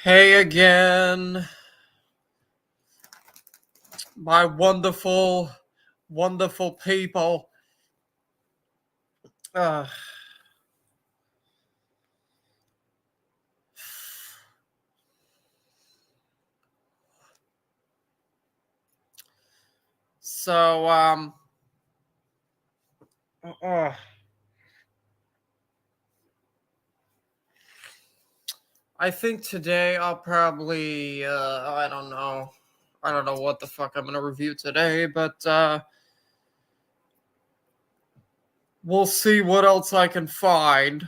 Hey again, my wonderful, wonderful people. Uh, so, uh, I think today I'll probably, I don't know what the fuck I'm gonna review today, but, we'll see what else I can find.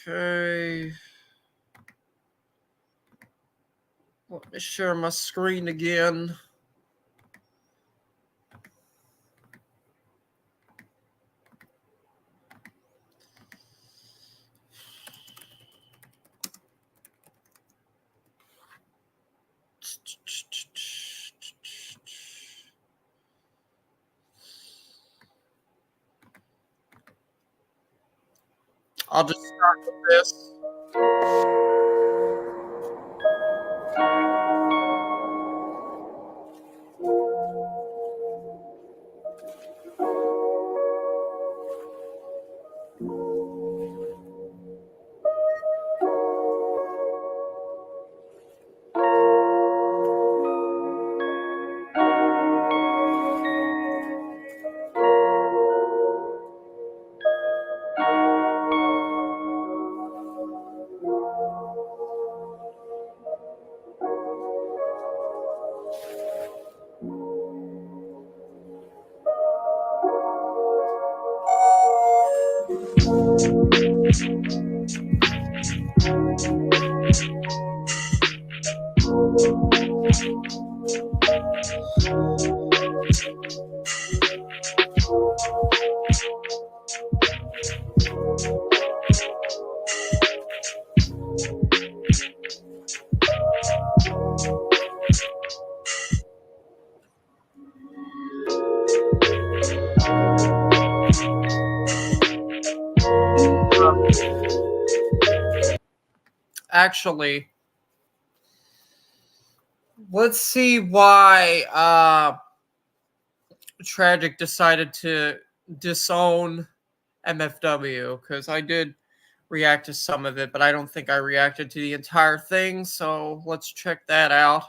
Okay. Let me share my screen again. I'll just start with this. Actually, let's see why Tragic decided to disown MFW, because I did react to some of it, but I don't think I reacted to the entire thing. So let's check that out.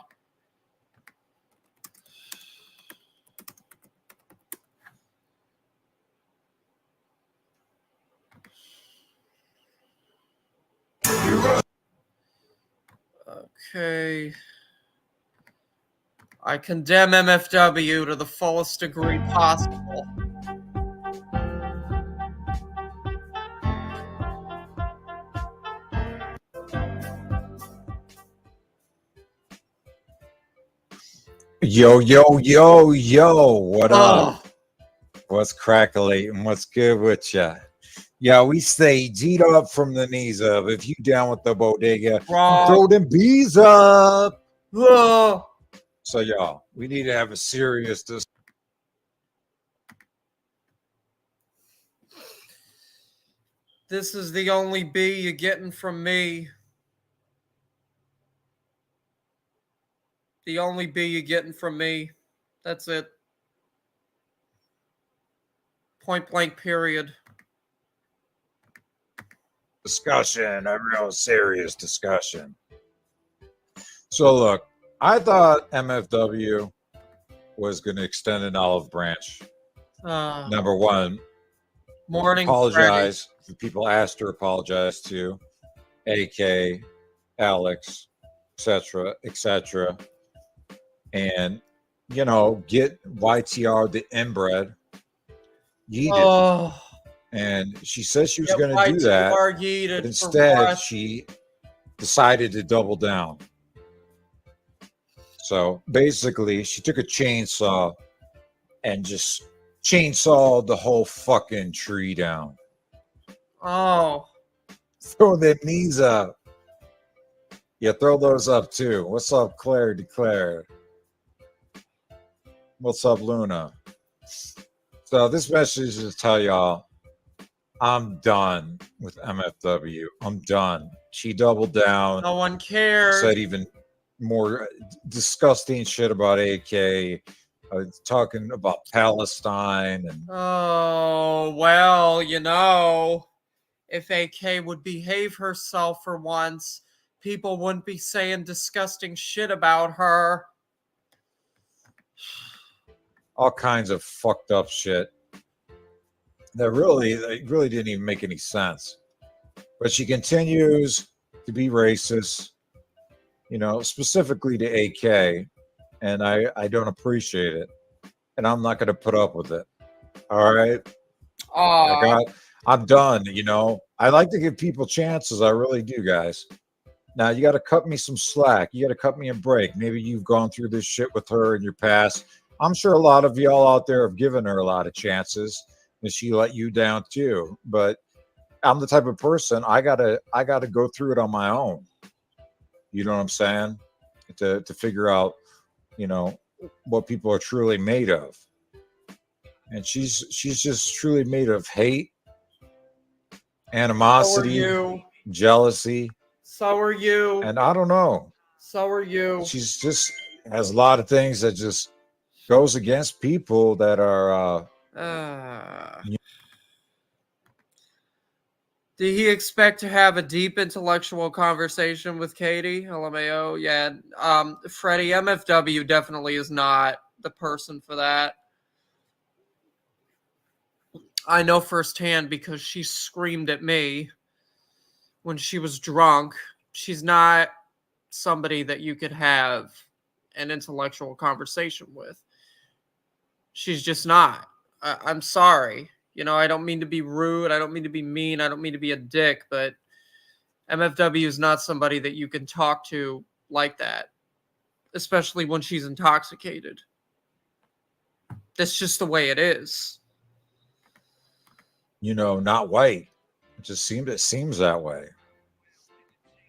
Okay. I condemn MFW to the fullest degree possible. Yo, yo, yo, yo, what up? Oh, What's crackling? What's good with ya? Yeah, we stay G'd up from the knees up. If you down with the bodega, wrong. throw them bees up. Oh. So, y'all, we need to have a serious discussion. This is the only B you're getting from me. The only B you're getting from me. That's it. Point blank, period. A real serious discussion. So, look, I thought MFW was going to extend an olive branch. Number one, Morning, apologize for people asked to apologize to, AK, Alex, etc., and get YTR the inbred yeeted. Oh. And she said she was going to do that, but instead she decided to double down. So basically, she took a chainsaw and just chainsawed the whole fucking tree down. Oh. Throw their knees up. Yeah, throw those up too. What's up, Claire Declare? What's up, Luna? So this message is to tell y'all I'm done with MFW. I'm done. She doubled down, No one cares. said even more disgusting shit about AK, talking about Palestine and Oh, well, if AK would behave herself for once, people wouldn't be saying disgusting shit about her. all kinds of fucked up shit that really didn't even make any sense. But she continues to be racist, specifically to AK, and I don't appreciate it, and I'm not going to put up with it. All right, I'm done. I like to give people chances. I really do, guys. Now you got to cut me some slack. You got to cut me a break. Maybe you've gone through this shit with her in your past. I'm sure a lot of y'all out there have given her a lot of chances, and she let you down too. But I'm the type of person I gotta go through it on my own. You know what I'm saying? To figure out, you know, what people are truly made of. And she's just truly made of hate, animosity, jealousy, So are you. and I don't know. So are you. She's just has a lot of things that just goes against people that are Did he expect to have a deep intellectual conversation with Katie? LMAO, yeah. Freddie, MFW definitely is not the person for that. I know firsthand because she screamed at me when she was drunk. She's not somebody that you could have an intellectual conversation with. She's just not. I'm sorry. I don't mean to be rude. I don't mean to be mean. I don't mean to be a dick, but MFW is not somebody that you can talk to like that, especially when she's intoxicated. That's just the way it is. not white. It seems that way.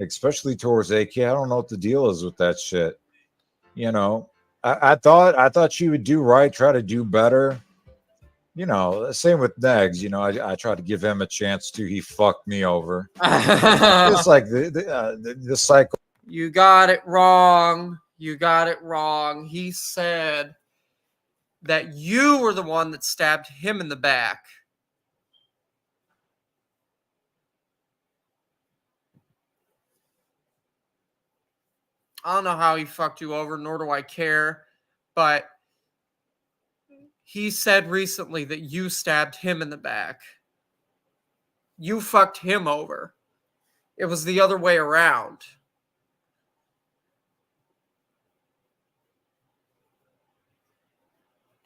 Especially towards AK. I don't know what the deal is with that shit. I thought she would do right, try to do better. Same with Negs. I tried to give him a chance too. He fucked me over. It's like the cycle. You got it wrong. You got it wrong. He said that you were the one that stabbed him in the back. I don't know how he fucked you over, nor do I care, but he said recently that you stabbed him in the back. You fucked him over. It was the other way around.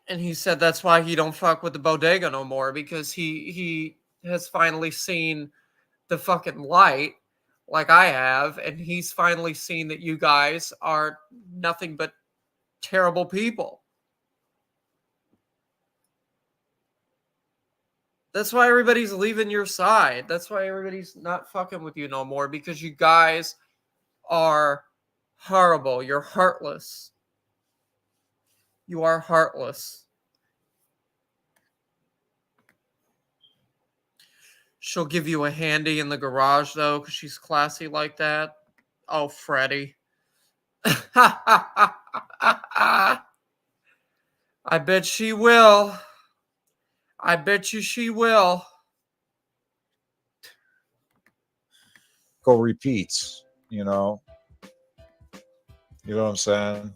And he said that's why he don't fuck with the bodega no more, because he has finally seen the fucking light like I have, and he's finally seen that you guys are nothing but terrible people. That's why everybody's leaving your side. That's why everybody's not fucking with you no more, because you guys are horrible. You're heartless. You are heartless. She'll give you a handy in the garage, though, because she's classy like that. Oh, Freddie. I bet she will. I bet you she will. Go repeats. You know what I'm saying?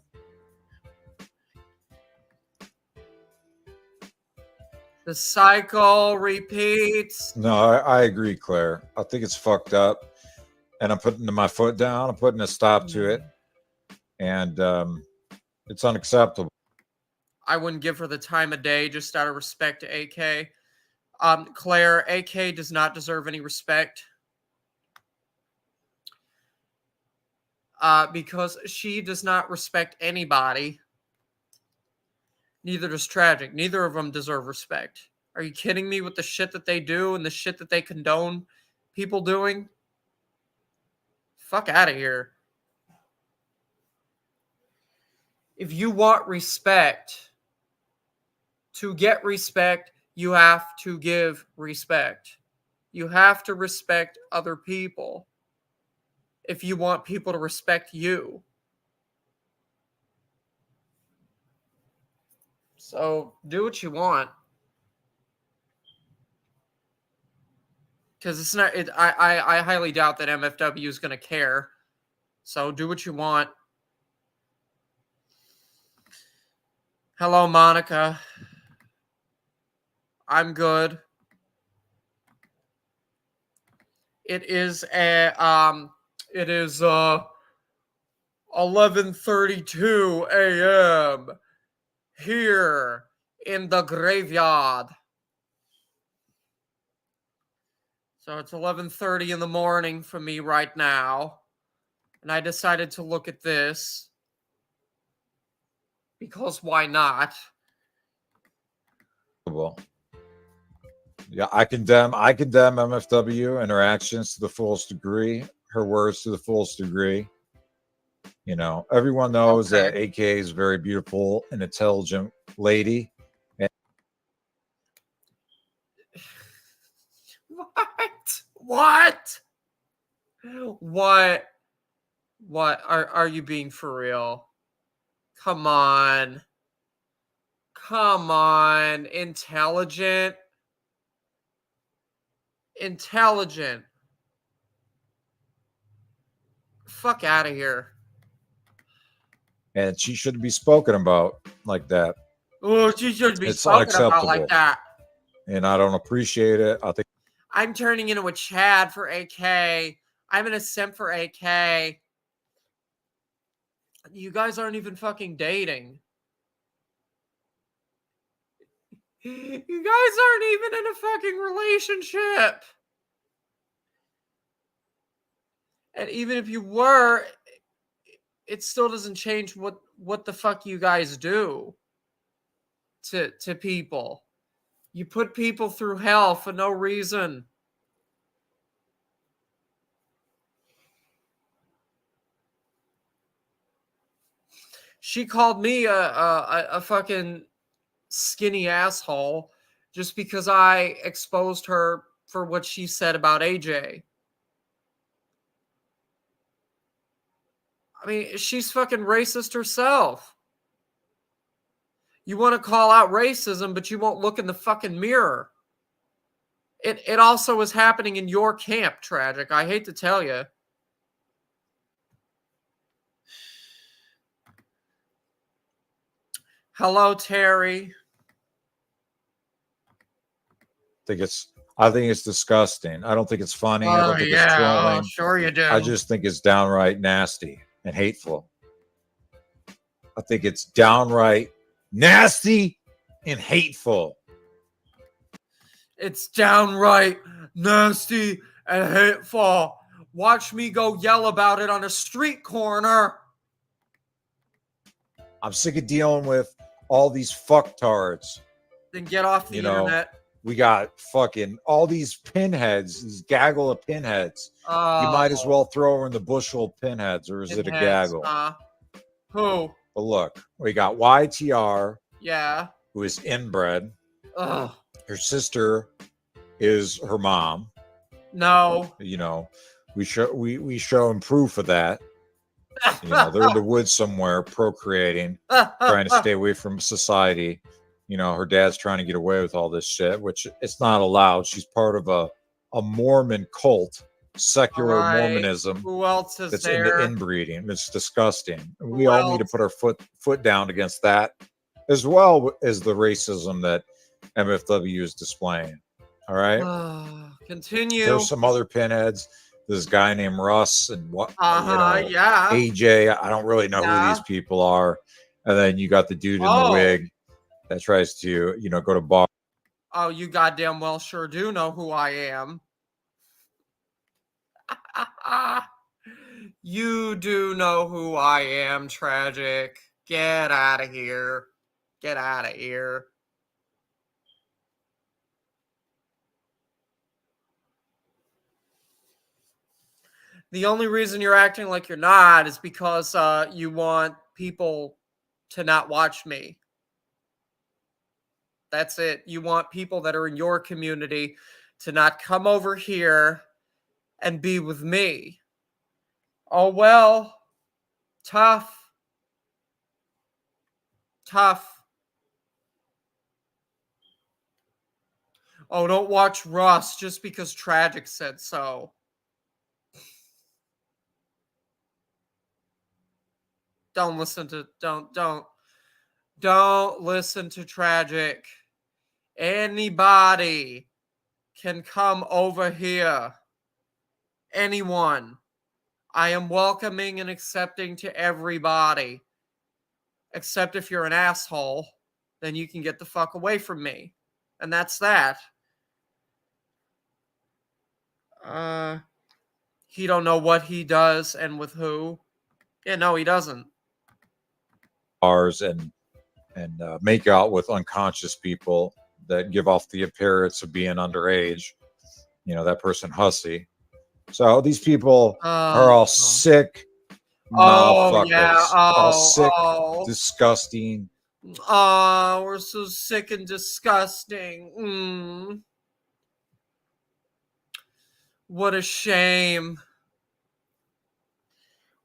The cycle repeats. No, I agree, Claire. I think it's fucked up, and I'm putting my foot down. I'm putting a stop to it, and it's unacceptable. I wouldn't give her the time of day just out of respect to AK. Claire, AK does not deserve any respect. Because she does not respect anybody. Neither does Tragic. Neither of them deserve respect. Are you kidding me with the shit that they do and the shit that they condone people doing? Fuck out of here. If you want respect, To get respect, you have to give respect. You have to respect other people if you want people to respect you. So do what you want. Because it's not. I highly doubt that MFW is going to care. So do what you want. Hello, Monica. I'm good. It is it is 11:32 a.m. here in the graveyard. So it's 11:30 in the morning for me right now. And I decided to look at this because why not? Yeah, I condemn MFW and her actions to the fullest degree, her words to the fullest degree. You know, everyone knows that AK is a very beautiful and intelligent lady. What? What? What? Are you being for real? Come on. Come on. Intelligent. Intelligent. Fuck out of here. And she shouldn't be spoken about like that. Oh, she shouldn't be It's spoken about unacceptable. like that. And I don't appreciate it. I think I'm turning into a Chad for AK. I'm in a simp for AK. You guys aren't even fucking dating. You guys aren't even in a fucking relationship. And even if you were, it still doesn't change what the fuck you guys do to people. You put people through hell for no reason. She called me a fucking skinny asshole just because I exposed her for what she said about AJ. I mean, she's fucking racist herself. You want to call out racism, but you won't look in the fucking mirror. It also is happening in your camp, Tragic. I hate to tell you. Hello, Terry. I think it's disgusting. I don't think it's funny. I don't think it's trolling. Sure you do. I just think it's downright nasty and hateful. I think it's downright nasty and hateful. It's downright nasty and hateful. Watch me go yell about it on a street corner. I'm sick of dealing with all these fucktards. Then get off the internet. We got fucking all these pinheads, these gaggle of pinheads. You might as well throw her in the bushel of pinheads, or is it a gaggle? Who? But look, we got YTR. Yeah. Who is inbred. Ugh. Her sister is her mom. No. You know, we show him proof of that. You know, they're in the woods somewhere procreating, trying to stay away from society. You know, her dad's trying to get away with all this shit, which it's not allowed. She's part of a Mormon cult, secular Mormonism. Who else is that's there? Into inbreeding. It's disgusting. We all need to put our foot down against that, as well as the racism that MFW is displaying. All right. Continue. There's some other pinheads. This guy named Russ and yeah. AJ. I don't really know who these people are. And then you got the dude in the wig that tries to, go to bar. Oh, you goddamn well sure do know who I am. You do know who I am, Tragic. Get out of here. Get out of here. The only reason you're acting like you're not is because you want people to not watch me. That's it. You want people that are in your community to not come over here and be with me. Oh, well, tough. Tough. Oh, don't watch Russ just because Tragic said so. Don't listen to don't listen to Tragic. Anybody can come over here. Anyone. I am welcoming and accepting to everybody. Except if you're an asshole, then you can get the fuck away from me. And that's that. He don't know what he does and with who. Yeah, no, he doesn't. Bars and make out with unconscious people that give off the appearance of being underage. You know, that person hussy. So these people are all sick motherfuckers. Yeah. All sick, disgusting. Oh, we're so sick and disgusting. What a shame.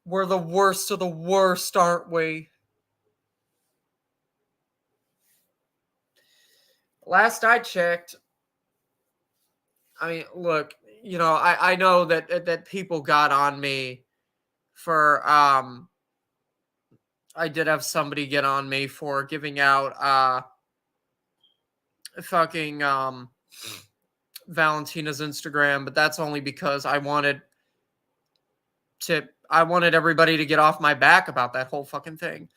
We're the worst of the worst, aren't we? Last I checked, I mean, look, you know, I know that people got on me for I did have somebody get on me for giving out fucking Valentina's Instagram, but that's only because I wanted everybody to get off my back about that whole fucking thing.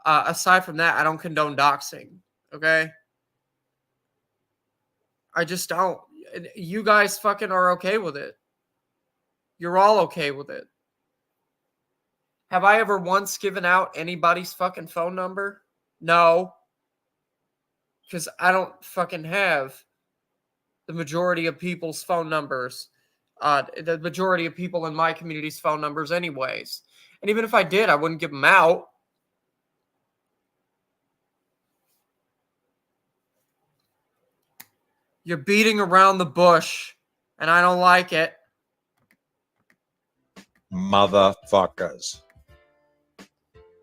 Aside from that, I don't condone doxing. Okay? I just don't. You guys fucking are okay with it. You're all okay with it. Have I ever once given out anybody's fucking phone number? No. Because I don't fucking have the majority of people's phone numbers. The majority of people in my community's phone numbers anyways. And even if I did, I wouldn't give them out. You're beating around the bush, and I don't like it. Motherfuckers.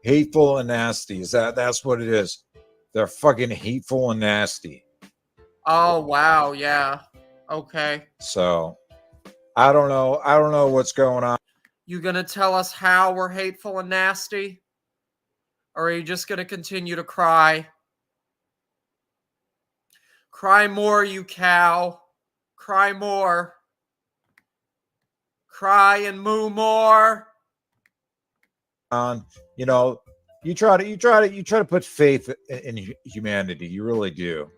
Hateful and nasty. That's what it is. They're fucking hateful and nasty. Oh, wow. Yeah. Okay. So, I don't know. I don't know what's going on. You gonna tell us how we're hateful and nasty? Or are you just gonna continue to cry? Cry more, you cow. Cry more. Cry and moo more. You know, you try to put faith in humanity. You really do.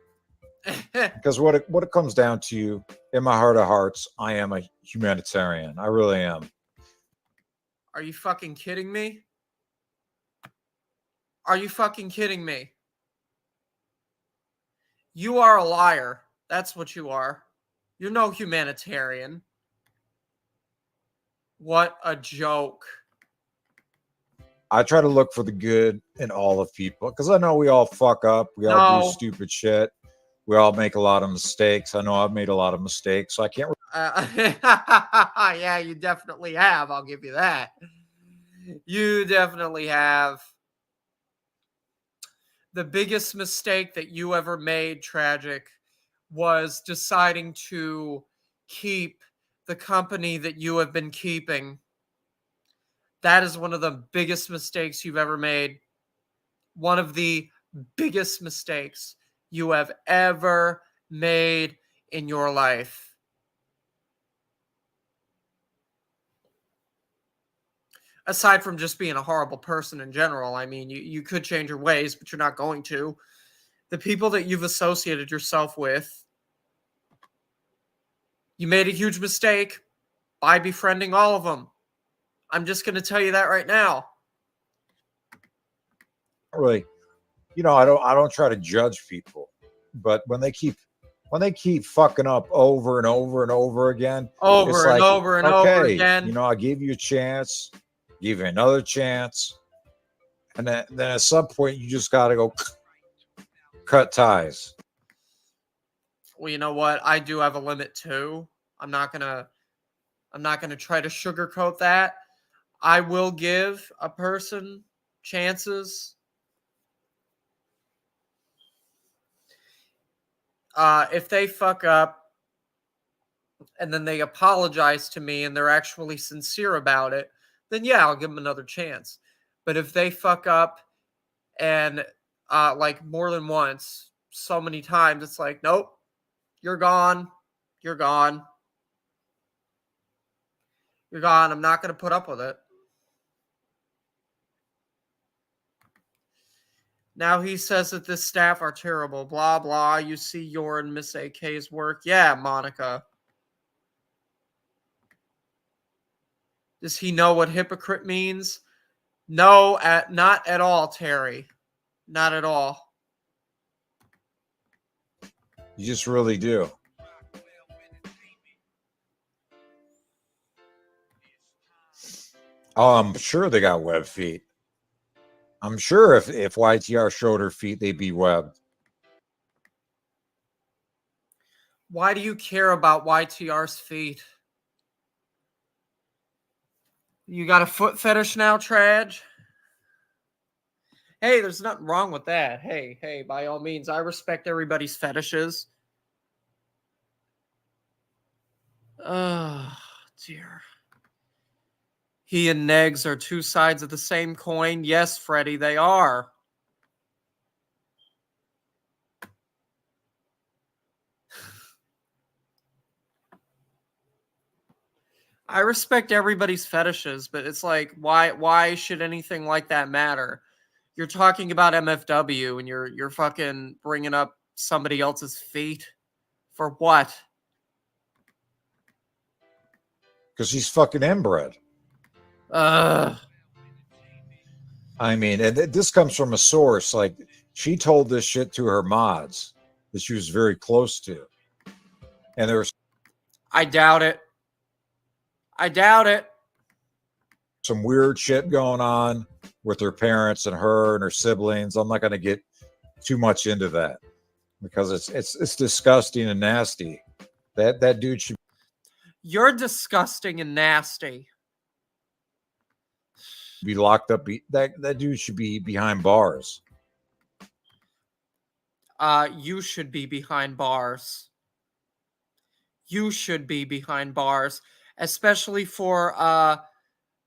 Because what it comes down to, in my heart of hearts, I am a humanitarian. I really am. Are you fucking kidding me? Are you fucking kidding me? You are a liar. That's what you are. You're no humanitarian. What a joke. I try to look for the good in all of people because I know we all fuck up. We all do stupid shit. We all make a lot of mistakes. I know I've made a lot of mistakes, so I can't. Yeah, you definitely have. I'll give you that. You definitely have. The biggest mistake that you ever made, Tragic, was deciding to keep the company that you have been keeping. That is one of the biggest mistakes you've ever made. One of the biggest mistakes you have ever made in your life. Aside from just being a horrible person in general, I mean, you could change your ways, but you're not going to. The people that you've associated yourself with, you made a huge mistake by befriending all of them. I'm just going to tell you that right now. Really, you know, I don't try to judge people, but when they keep fucking up over and over and over again, over again, you know, I gave you a chance, give you another chance, and then at some point you just got to go cut ties. Well, you know what? I do have a limit too. I'm not gonna try to sugarcoat that. I will give a person chances. If they fuck up and then they apologize to me and they're actually sincere about it, then yeah, I'll give them another chance. But if they fuck up and like more than once, so many times, it's like, nope, you're gone, you're gone, you're gone. I'm not gonna put up with it. Now he says that this staff are terrible. Blah blah. You see your and Miss AK's work. Yeah, Monica. Does he know what hypocrite means? No, not at all, Terry. Not at all. You just really do. Oh, I'm sure they got web feet. I'm sure if YTR showed her feet, they'd be webbed. Why do you care about YTR's feet? You got a foot fetish now, Traj? Hey, there's nothing wrong with that. Hey, by all means, I respect everybody's fetishes. Oh, dear. He and Negs are two sides of the same coin. Yes, Freddie, they are. I respect everybody's fetishes, but it's like, why should anything like that matter? You're talking about MFW and you're fucking bringing up somebody else's feet for what? Because she's fucking inbred. Ugh. I mean, and this comes from a source. Like, she told this shit to her mods that she was very close to. And there was I doubt it. I doubt it. some weird shit going on with her parents and her and her siblings. I'm not going to get too much into that because it's disgusting and nasty. That dude should You're disgusting and nasty. be locked up. That dude should be behind bars. You should be behind bars. You should be behind bars, especially for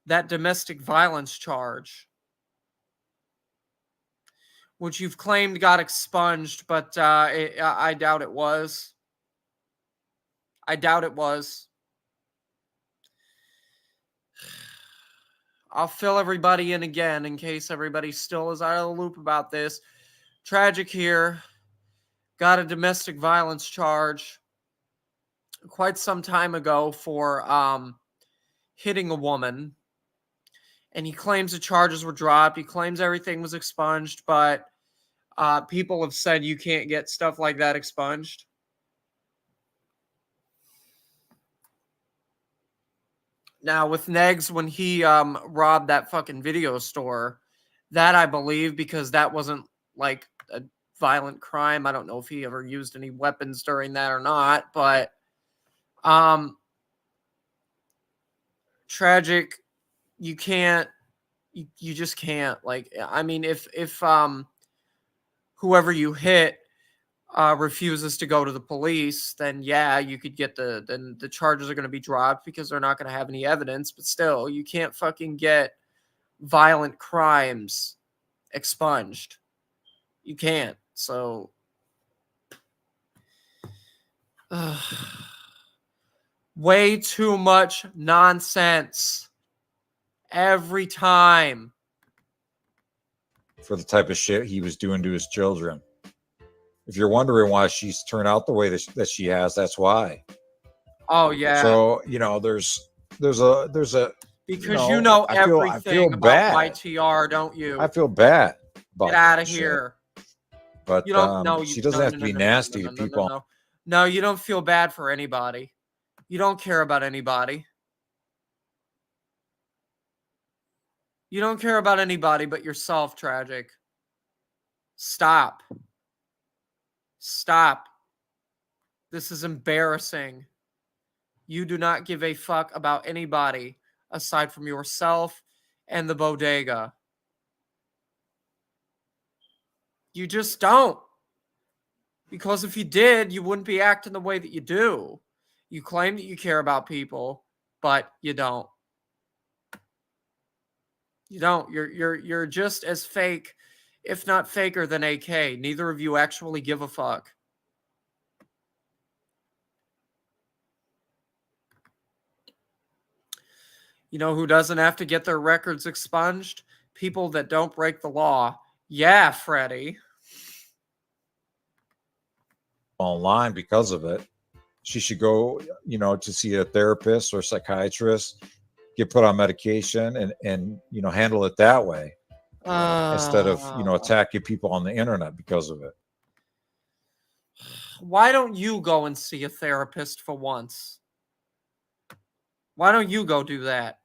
that domestic violence charge, which you've claimed got expunged, but I doubt it was. I doubt it was. I'll fill everybody in again in case everybody still is out of the loop about this. Tragic here. Got a domestic violence charge quite some time ago for hitting a woman. And he claims the charges were dropped. He claims everything was expunged, but people have said you can't get stuff like that expunged. Now, with Negs, when he robbed that fucking video store, that I believe because that wasn't like a violent crime. I don't know if he ever used any weapons during that or not, but tragic. You can't. You just can't. Like, I mean, if whoever you hit refuses to go to the police, then yeah, you could get then the charges are going to be dropped because they're not going to have any evidence. But still, you can't fucking get violent crimes expunged. You can't. So, way too much nonsense every time for the type of shit he was doing to his children. If you're wondering why she's turned out the way that she has, that's why. Oh yeah. So there's a because you know everything I feel about bad. YTR, don't you? I feel bad. Get out of here. But you don't know. She doesn't have to be nasty to people. No, you don't feel bad for anybody. You don't care about anybody. You don't care about anybody but yourself, Tragic. Stop. Stop. This is embarrassing. You do not give a fuck about anybody aside from yourself and the bodega. You just don't. Because if you did, you wouldn't be acting the way that you do. You claim that you care about people, but you don't. You don't. You're just as fake, if not faker than AK. Neither of you actually give a fuck. You know who doesn't have to get their records expunged? People that don't break the law. Yeah, Freddie. Online because of it. She should go, to see a therapist or psychiatrist, get put on medication, and handle it that way, instead of attacking people on the internet because of it. Why don't you go and see a therapist for once? Why don't you go do that?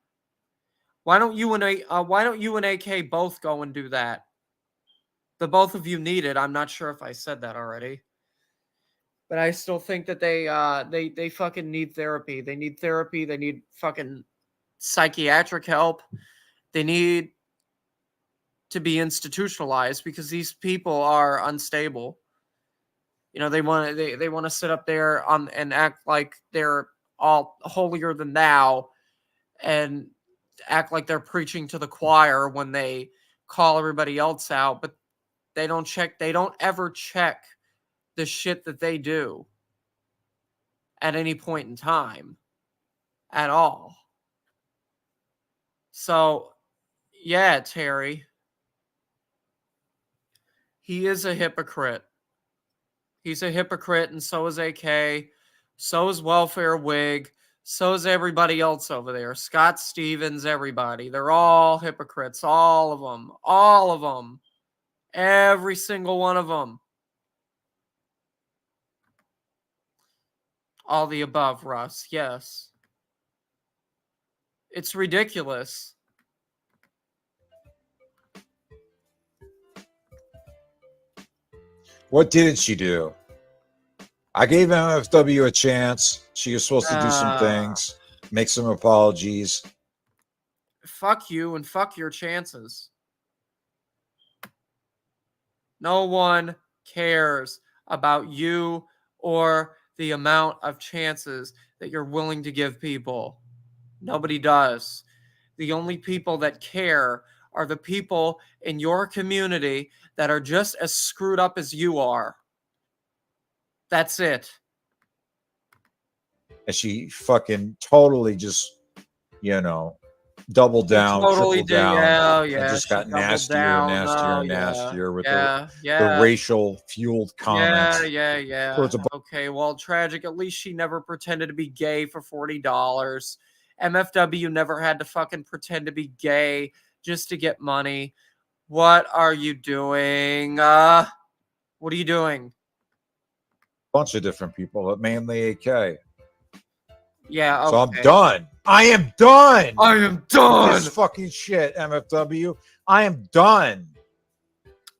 Why don't you and AK both go and do that? The both of you need it. I'm not sure if I said that already. But I still think that they fucking need therapy. They need therapy. They need fucking psychiatric help. They need to be institutionalized because these people are unstable. They want to sit up there and act like they're all holier than thou and act like they're preaching to the choir when they call everybody else out, but they don't ever check the shit that they do at any point in time at all. So, yeah, Terry, he is a hypocrite. He's a hypocrite, and so is AK. So is Welfare Wig. So is everybody else over there. Scott Stevens, everybody. They're all hypocrites. All of them. All of them. Every single one of them. All the above, Russ. Yes. It's ridiculous. What didn't she do? I gave MFW a chance. She was supposed to do some things, make some apologies. Fuck you and fuck your chances. No one cares about you or the amount of chances that you're willing to give people. Nobody does. The only people that care are the people in your community that are just as screwed up as you are. That's it. And she fucking totally just, doubled down, tripled down, and just got nastier and nastier and nastier with the racial fueled comments. Yeah. Okay, well, tragic. At least she never pretended to be gay for $40. MFW never had to fucking pretend to be gay just to get money. What are you doing? What are you doing? Bunch of different people, but mainly AK. Yeah, okay. So I'm done. I am done. I am done. This fucking shit, MFW. I am done.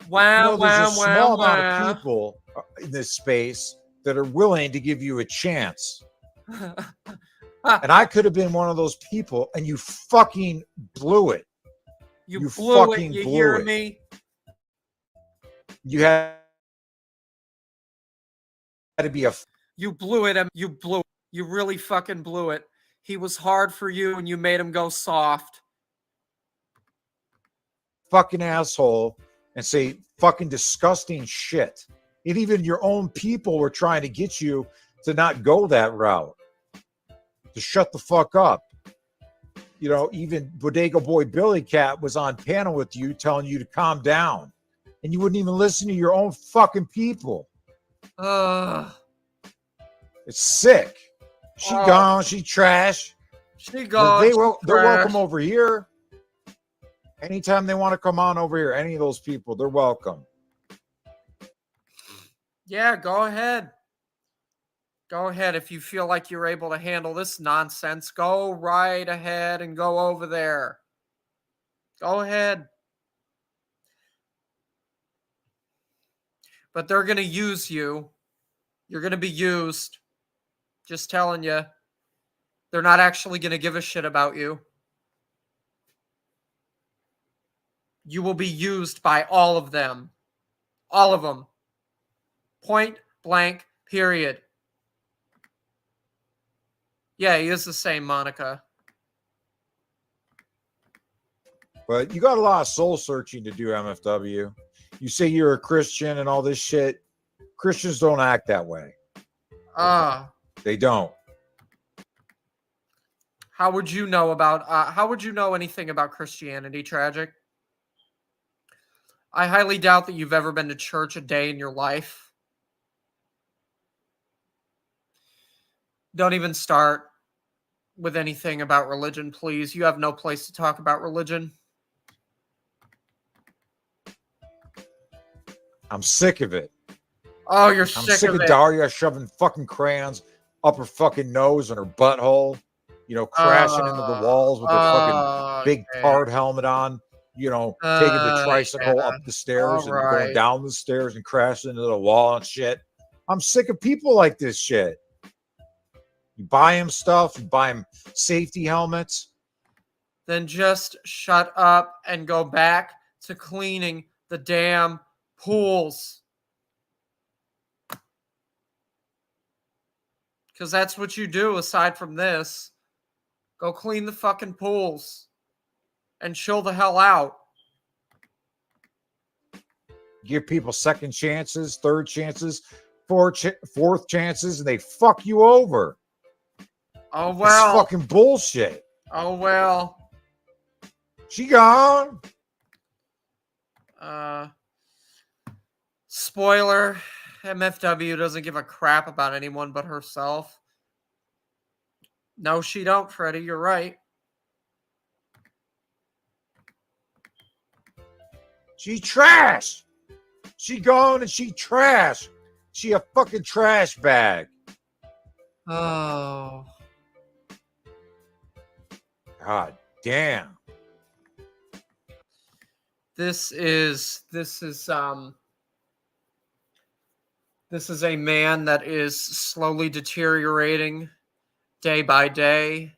Wow, there's a small amount of people in this space that are willing to give you a chance. And I could have been one of those people, and you fucking blew it. You blew it. You hear me? You had to be a. You blew it. You blew it. You really fucking blew it. He was hard for you, and you made him go soft. Fucking asshole, and say fucking disgusting shit. And even your own people were trying to get you to not go that route. To shut the fuck up. Even Bodega Boy Billy Cat was on panel with you telling you to calm down. And you wouldn't even listen to your own fucking people. It's sick. She gone. She trash. She gone. They're welcome over here. Anytime they want to come on over here, any of those people, they're welcome. Yeah, go ahead. Go ahead. If you feel like you're able to handle this nonsense, go right ahead and go over there. Go ahead. But they're going to use you. You're going to be used. Just telling you. They're not actually going to give a shit about you. You will be used by all of them. All of them. Point blank, period. Yeah, he is the same, Monica. But you got a lot of soul searching to do, MFW. You say you're a Christian and all this shit. Christians don't act that way. They don't. How would you know about how would you know anything about Christianity, Tragic? I highly doubt that you've ever been to church a day in your life. Don't even start with anything about religion, please. You have no place to talk about religion. I'm sick of it. Oh, you're I'm sick sick of of it. Daria shoving fucking crayons up her fucking nose and her butthole, crashing into the walls with her fucking big hard helmet on, taking the tricycle up the stairs and going down the stairs and crashing into the wall and shit. I'm sick of people like this shit. You buy him stuff, you buy him safety helmets. Then just shut up and go back to cleaning the damn pools. Because that's what you do aside from this. Go clean the fucking pools. And chill the hell out. Give people second chances, third chances, fourth chances, and they fuck you over. Oh, well. It's fucking bullshit. Oh, well. She gone. Spoiler. MFW doesn't give a crap about anyone but herself. No, she don't, Freddie. You're right. She trash. She gone and she trash. She a fucking trash bag. Oh. God damn. This is a man that is slowly deteriorating day by day.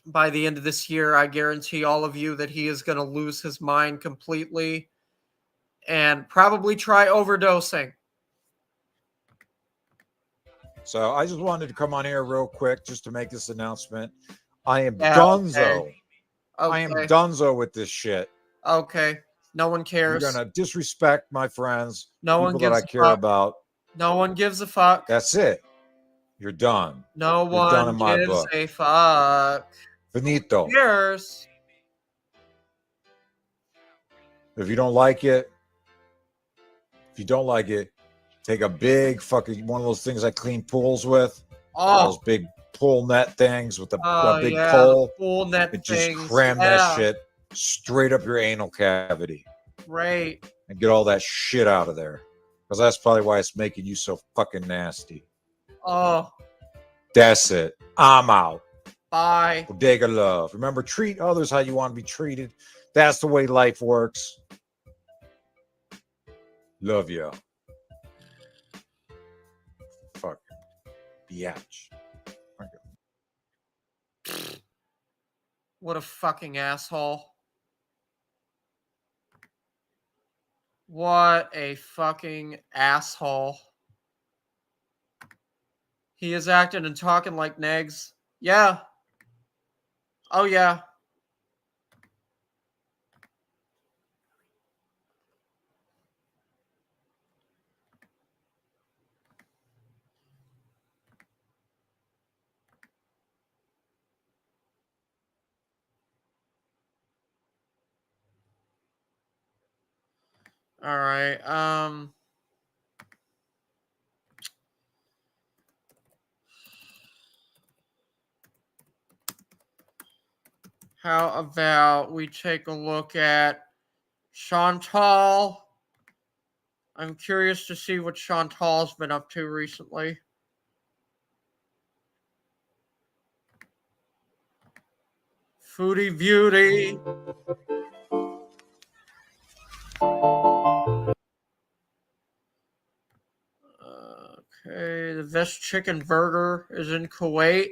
By the end of this year, I guarantee all of you that he is going to lose his mind completely and probably try overdosing. So I just wanted to come on here real quick just to make this announcement. I am donezo. Okay. I am donezo with this shit. Okay. No one cares. You're going to disrespect my friends, no people that I care about. No one gives a fuck. That's it. You're done. No You're done one in my gives book. a fuck. Finito. Cheers. If you don't like it, take a big fucking one of those things I clean pools with. Those big pool net things with a big pole. Pool net and things. just cram that shit straight up your anal cavity. Great. And get all that shit out of there. Because that's probably why it's making you so fucking nasty. Oh. That's it. I'm out. Bye. Bodega love. Remember, treat others how you want to be treated. That's the way life works. Love ya. Fuck. Biatch. What a fucking asshole. What a fucking asshole. He is acting and talking like negs. Yeah. Oh, yeah. All right. How about we take a look at Chantal? I'm curious to see what Chantal's been up to recently. Foodie Beauty. best chicken burger is in Kuwait.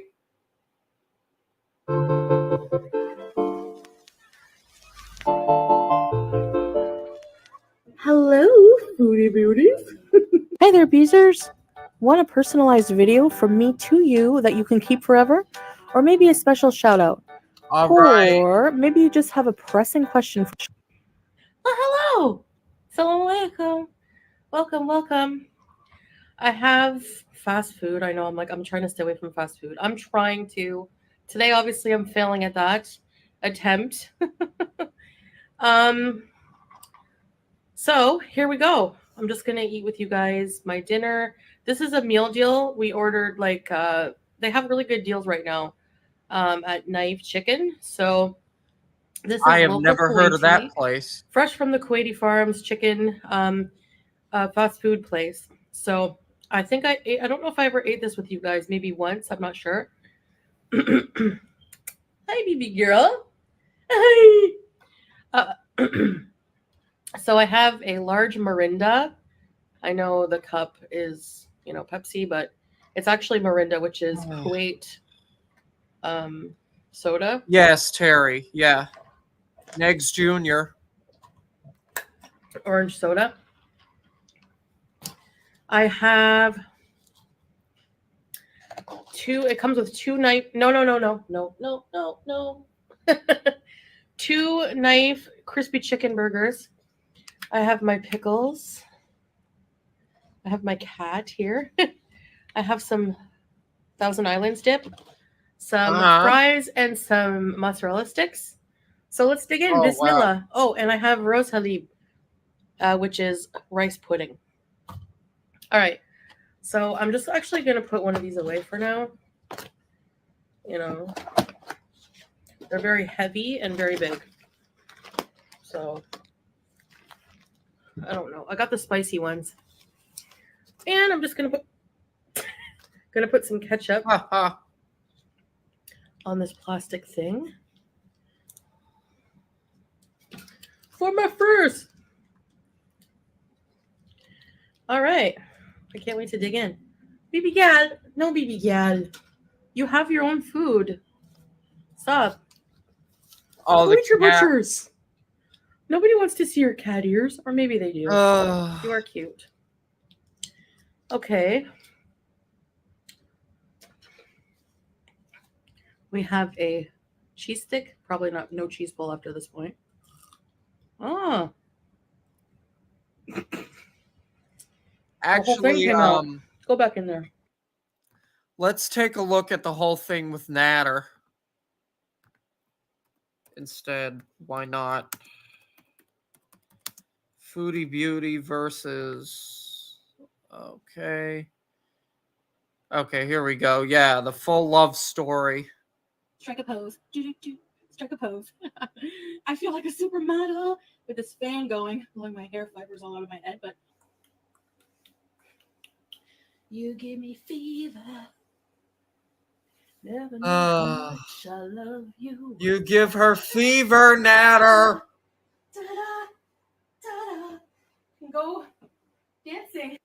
Hello, Foodie Beauties. Hey there, Beezers! Want a personalized video from me to you that you can keep forever? Or maybe a special shout out? All right. Or maybe you just have a pressing question for Hello. Assalamu alaikum. Welcome. I have fast food. I know I'm trying to stay away from fast food. I'm trying to. Today, obviously, I'm failing at that attempt. So here we go. I'm just gonna eat with you guys my dinner. This is a meal deal. We ordered they have really good deals right now at Knife Chicken. So this is I have local never heard of that Kuwaiti, place. fresh from the Kuwaiti farms chicken fast food place. So I think I don't know if I ever ate this with you guys. Maybe once. I'm not sure. Hi, baby girl. Hi. So I have a large Mirinda. I know the cup is, Pepsi, but it's actually Mirinda, which is Kuwait soda. Yes, Terry. Yeah. Negs Jr. Orange soda. I have two. It comes with two knife. No. 2 knife crispy chicken burgers. I have my pickles. I have my cat here. I have some Thousand Islands dip, some fries, and some mozzarella sticks. So let's dig in. Oh, Bismillah. wow. Oh, and I have rose halib, which is rice pudding. All right. So I'm just actually going to put one of these away for now. They're very heavy and very big. So I don't know. I got the spicy ones. And I'm just going to put some ketchup on this plastic thing. For my first. All right. I can't wait to dig in. Baby gal. No, baby gal. You have your own food. Stop. All Go eat your cat. butchers. Nobody wants to see your cat ears. Or maybe they do. You are cute. Okay. We have a cheese stick. Probably no cheese bowl after this point. Oh. Actually, Go back in there. let's take a look at the whole thing with Nader. Instead, why not? Foodie Beauty versus... Okay, here we go. Yeah, the full love story. Strike a pose. Strike a pose. I feel like a supermodel with this fan going, blowing my hair fibers all out of my head, but you give me fever. Never know how much I love you. You give her fever, Nader. Da-da, da-da. Go dancing.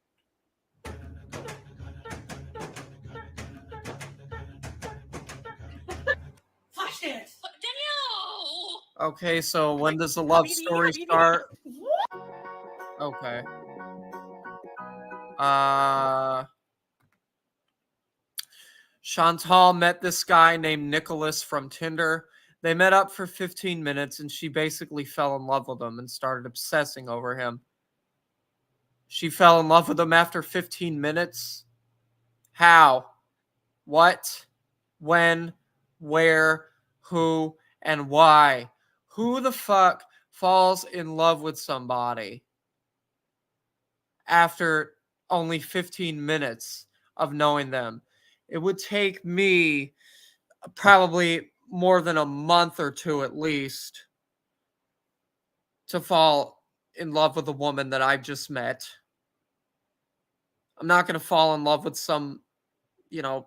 Flash dance. Danielle. Okay, so when does the love story start? Okay. Chantal met this guy named Nicholas from Tinder. They met up for 15 minutes and she basically fell in love with him and started obsessing over him. She fell in love with him after 15 minutes? How? What? When? Where? Who? And why? Who the fuck falls in love with somebody after only 15 minutes of knowing them? It would take me probably more than a month or two at least to fall in love with a woman that I've just met. I'm not going to fall in love with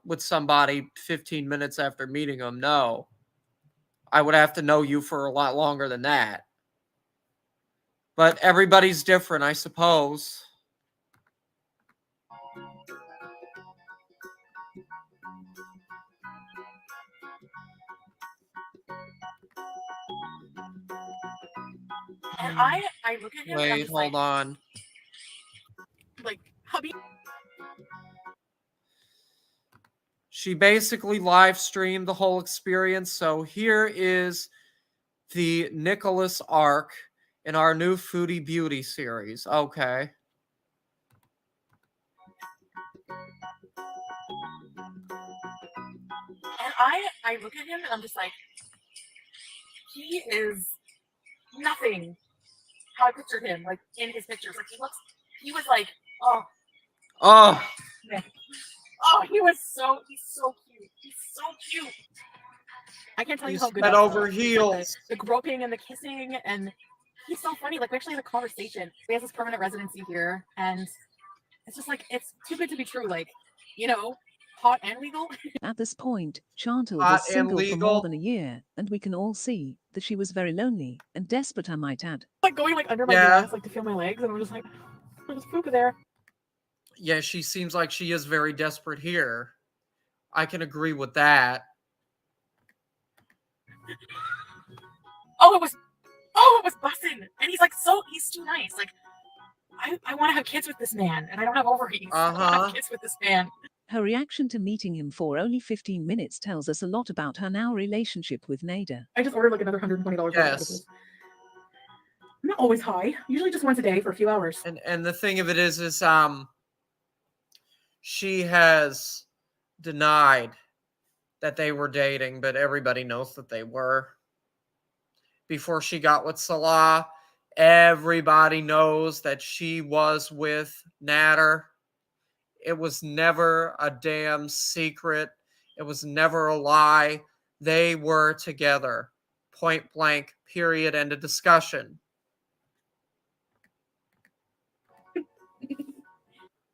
with somebody 15 minutes after meeting them. No. I would have to know you for a lot longer than that. But everybody's different, I suppose. And I look at him and I'm Wait, just hold on. like, hubby. She basically live streamed the whole experience. So here is the Nicholas arc in our new Foodie Beauty series. Okay. And I look at him and I'm just like, he is nothing. How I pictured him, like in his pictures. Like he was like, oh Oh, man. Oh, he's so cute. He's so cute. I can't tell you he's how good head that over was. Like, heels. the groping and the kissing, and he's so funny. Like we actually had a conversation. He has this permanent residency here, and it's just like it's too good to be true. Like, you know, hot and legal. At this point, Chantal Hot was and single for more legal. than a year, and we can all see that she was very lonely and desperate, I might add. Like going like under my Yeah. dress, like to feel my legs, and I'm just like, there's poop there. Yeah, she seems like she is very desperate here. I can agree with that. Oh, it was bussin'. And he's like, he's too nice. Like, I want to have kids with this man, and I don't have ovaries. I want to Uh-huh. have kids with this man. Her reaction to meeting him for only 15 minutes tells us a lot about her now relationship with Nader. I just ordered like another $120. Yes. I'm not always high. Usually just once a day for a few hours. And the thing of it is she has denied that they were dating, but everybody knows that they were. Before she got with Salah, everybody knows that she was with Nader. It was never a damn secret. It was never a lie. They were together. Point blank, period, end of discussion.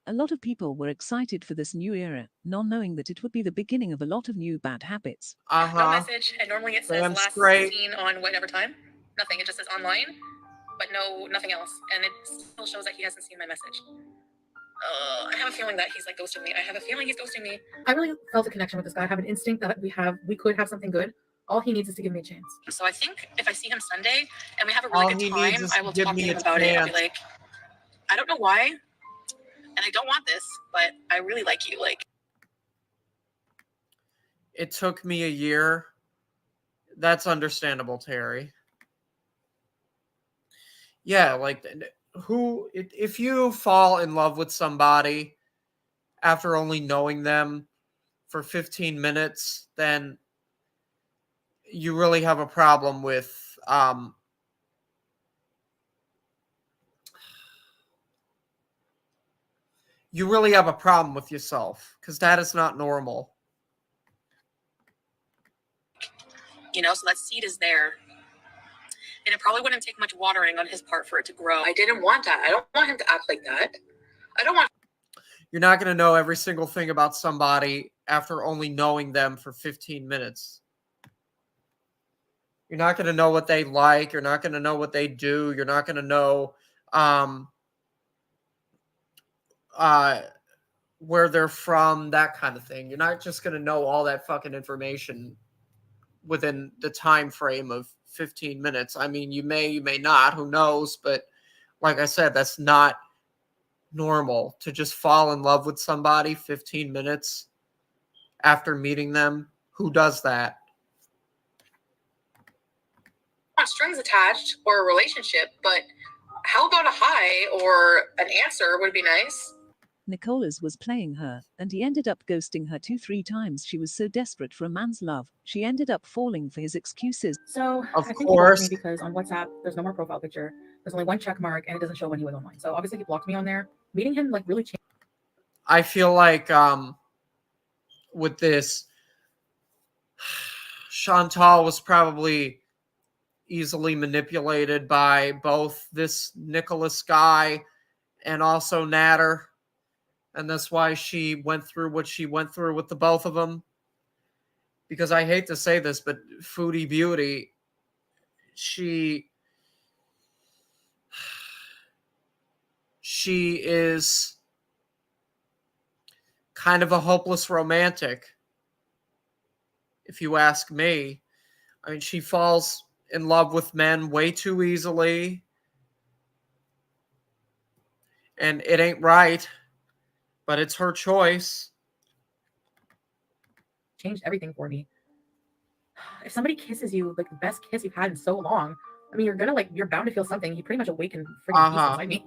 A lot of people were excited for this new era, not knowing that it would be the beginning of a lot of new bad habits. No message, and normally it says Damn last straight. seen on whatever time. Nothing. It just says online, but nothing else. And it still shows that he hasn't seen my message. I have a feeling that he's like ghosting me. I have a feeling he's ghosting me. I really felt a connection with this guy. I have an instinct that we could have something good. All he needs is to give me a chance. So I think if I see him Sunday and we have a really good time, I will talk to him about it. I'll be like, I don't know why, and I don't want this, but I really like you. Like, it took me a year. That's understandable, Terry. Yeah, like if you fall in love with somebody after only knowing them for 15 minutes, then you really have a problem with you really have a problem with yourself, because that is not normal. So that seed is there. And it probably wouldn't take much watering on his part for it to grow. I didn't want that. I don't want him to act like that. I don't want. You're not going to know every single thing about somebody after only knowing them for 15 minutes. You're not going to know what they like. You're not going to know what they do. You're not going to know where they're from, that kind of thing. You're not just going to know all that fucking information within the time frame of 15 minutes. I mean, you may not, who knows, but like I said, that's not normal to just fall in love with somebody 15 minutes after meeting them. Who does that? Not strings attached or a relationship, but how about a hi or an answer would be nice. Nicholas was playing her, and he ended up ghosting her 2-3 times. She was so desperate for a man's love, she ended up falling for his excuses. So Of I think course. he blocked me because on WhatsApp there's no more profile picture. There's only one check mark, and it doesn't show when he was online. So obviously he blocked me on there. Meeting him like really changed. I feel like with this, Chantal was probably easily manipulated by both this Nicholas guy and also Nader. And that's why she went through what she went through with the both of them. Because I hate to say this, but Foodie Beauty, she is kind of a hopeless romantic, if you ask me. I mean, she falls in love with men way too easily. And it ain't right, but it's her choice. Changed everything for me. If somebody kisses you, like the best kiss you've had in so long, I mean, you're bound to feel something. He pretty much awakened friggin' beast inside me.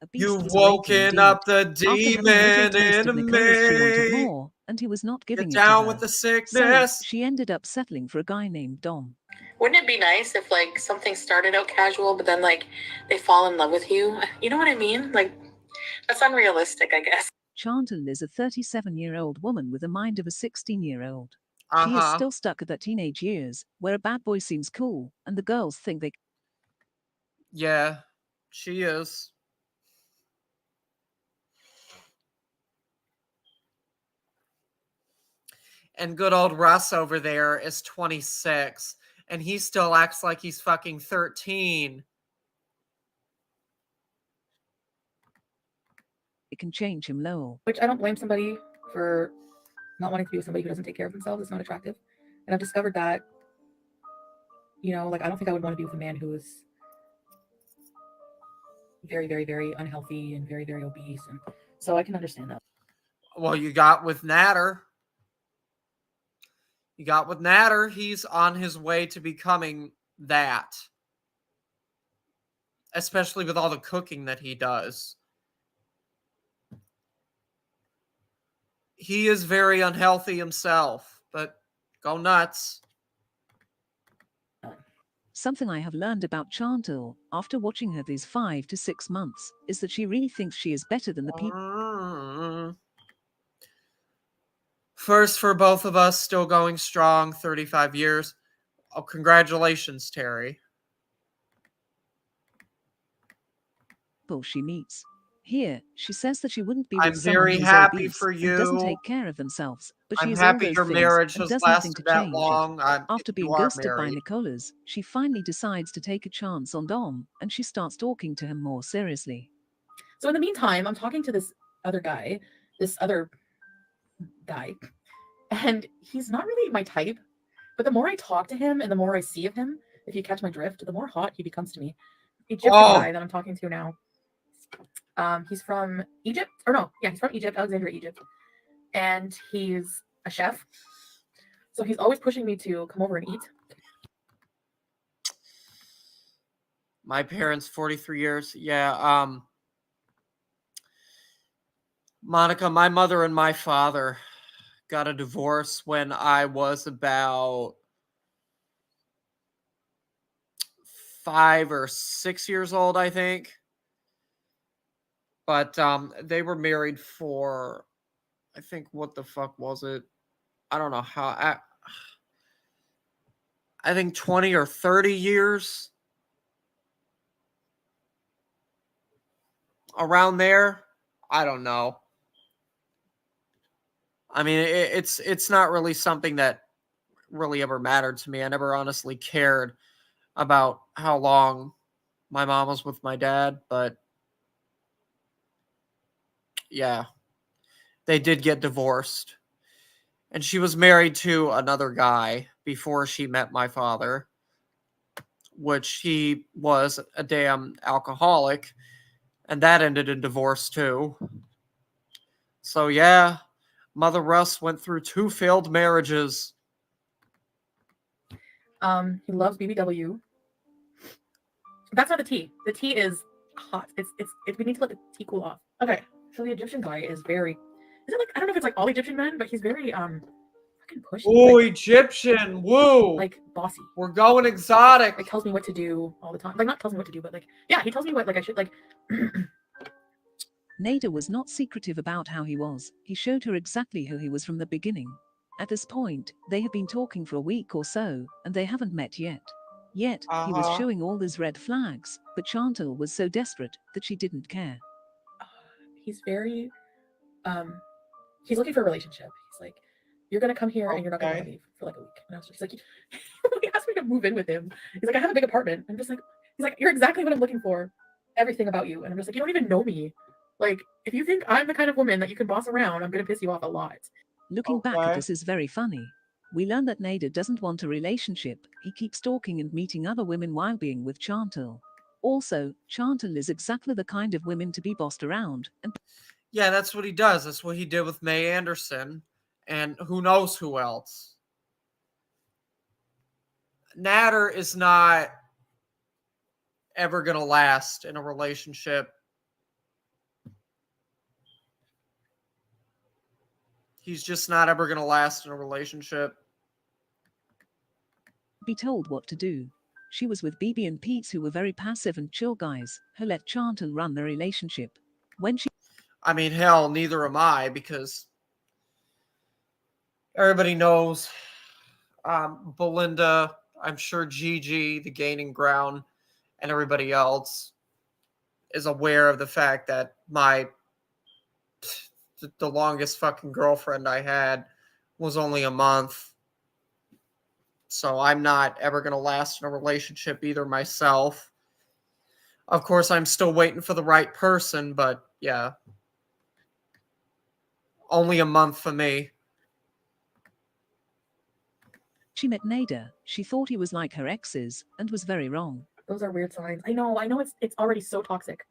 A beast You've was awakened woken indeed. up the After having a little demon taste of in Nicholas, she wanted me. more, and he was not giving Get it to down her. with the So sickness. she ended up settling for a guy named Dom. Wouldn't it be nice if like something started out casual, but then like they fall in love with you? You know what I mean? Like that's unrealistic, I guess. Chantal is a 37-year-old woman with the mind of a 16-year-old. She is still stuck at that teenage years, where a bad boy seems cool, and the girls think they... Yeah, she is. And good old Russ over there is 26, and he still acts like he's fucking 13. It can change him, lol. Which I don't blame somebody for not wanting to be with somebody who doesn't take care of themselves. It's not attractive. And I've discovered that, you know, like I don't think I would want to be with a man who is very, very, very unhealthy and very, very obese. And so I can understand that. Well, you got with Nader. He's on his way to becoming that. Especially with all the cooking that he does. He is very unhealthy himself, but go nuts. Something I have learned about Chantal, after watching her these 5 to 6 months, is that she really thinks she is better than the people. First for both of us, still going strong, 35 years. Oh, congratulations, Terry. She meets. Here, she says that she wouldn't be I'm with someone very who's happy obese for and doesn't you. take care of themselves, but she I'm is all happy those your things marriage and has does nothing lasted to that change long. it. After If being you are ghosted by married. Nicholas, she finally decides to take a chance on Dom, and she starts talking to him more seriously. So in the meantime, I'm talking to this other guy, and he's not really my type. But the more I talk to him and the more I see of him, if you catch my drift, the more hot he becomes to me. Egyptian guy that I'm talking to now. He's from Egypt, he's from Egypt, Alexandria, Egypt, and he's a chef. So he's always pushing me to come over and eat. My parents, 43 years. Yeah. Monica, my mother and my father got a divorce when I was about 5 or 6 years old, I think. But they were married for, I think, what the fuck was it? I don't know how. I think 20 or 30 years. Around there. I don't know. I mean, it's not really something that really ever mattered to me. I never honestly cared about how long my mom was with my dad, but yeah, they did get divorced. And she was married to another guy before she met my father, which he was a damn alcoholic, and that ended in divorce too. So yeah, Mother Russ went through 2 failed marriages. He loves BBW. That's not the tea. The tea is hot. We need to let the tea cool off. Okay, so the Egyptian guy is very. Is it like, I don't know if it's like all Egyptian men, but he's very fucking pushy. Oh, like, Egyptian, woo! Like bossy. We're going exotic. Like tells me what to do all the time. Like not tells me what to do, but like yeah, he tells me what like I should like. Nader was not secretive about how he was. He showed her exactly who he was from the beginning. At this point, they have been talking for a week or so, and they haven't met yet. Yet, he was showing all these red flags, but Chantal was so desperate that she didn't care. He's very, he's looking for a relationship. He's like, you're going to come here and you're not going to leave for like a week. And I was just like, he asked me to move in with him. He's like, I have a big apartment. I'm just like, he's like, you're exactly what I'm looking for. Everything about you. And I'm just like, you don't even know me. Like, if you think I'm the kind of woman that you can boss around, I'm going to piss you off a lot. Looking back at this is very funny. We learn that Nader doesn't want a relationship. He keeps stalking and meeting other women while being with Chantal. Also, Chantal is exactly the kind of women to be bossed around. And yeah, that's what he does. That's what he did with May Anderson, and who knows who else. Nader is not ever going to last in a relationship. He's just not ever going to last in a relationship. Be told what to do. She was with BB and Pete's, who were very passive and chill guys, who let Chantal run the relationship. When she... I mean, hell, neither am I, because everybody knows Belinda, I'm sure Gigi, the Gaining Ground, and everybody else is aware of the fact that the longest fucking girlfriend I had was only a month. So I'm not ever going to last in a relationship either myself. Of course, I'm still waiting for the right person, but yeah. Only a month for me. She met Nader. She thought he was like her exes and was very wrong. Those are weird signs. I know it's already so toxic.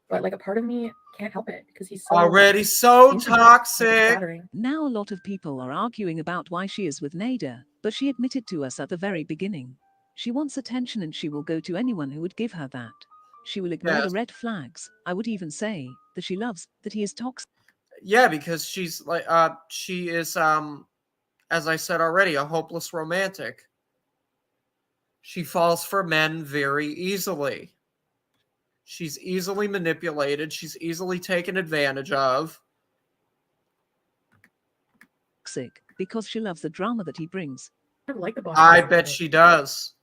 But like a part of me can't help it because he's so already so toxic. Now a lot of people are arguing about why she is with Nader, but she admitted to us at the very beginning. She wants attention and she will go to anyone who would give her that. She will ignore the red flags. I would even say that she loves that he is toxic. Yeah, because she's like she is as I said already, a hopeless romantic. She falls for men very easily. She's easily manipulated. She's easily taken advantage of. Because she loves the drama that he brings. I like the I bet she does.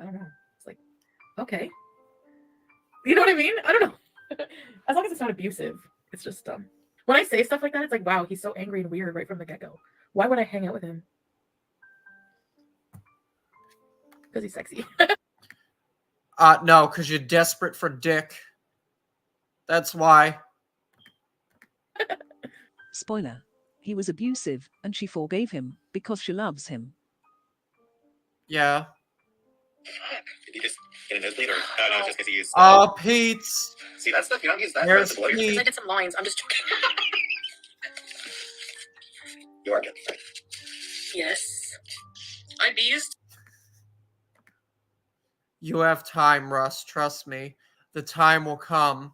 I don't know. It's like, okay. You know what I mean? I don't know. As long as it's not abusive. It's just when I say stuff like that, it's like, wow, he's so angry and weird right from the get-go. Why would I hang out with him? Because he's sexy. No, because you're desperate for dick. That's why. Spoiler. He was abusive, and she forgave him because she loves him. Yeah. Did you just get a nosebleed or no, just because he's Pete's. See that stuff? You don't use that. There's Pete. I did some lines. I'm just joking. You are good. Right? Yes. I beast. You have time, Russ. Trust me. The time will come.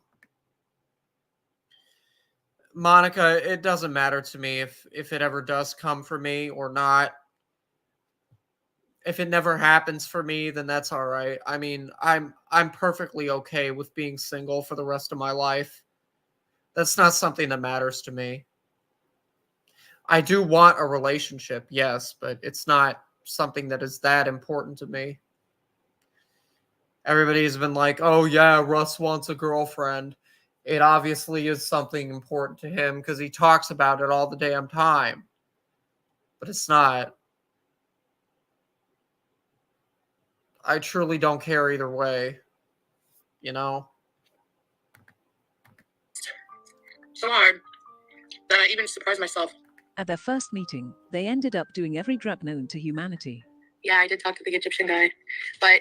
Monica, it doesn't matter to me if it ever does come for me or not. If it never happens for me, then that's all right. I mean, I'm perfectly okay with being single for the rest of my life. That's not something that matters to me. I do want a relationship, yes, but it's not something that is that important to me. Everybody has been like, oh yeah, Russ wants a girlfriend. It obviously is something important to him because he talks about it all the damn time. But it's not. I truly don't care either way. You know? So hard that I even surprised myself. At their first meeting, they ended up doing every drug known to humanity. Yeah, I did talk to the Egyptian guy, but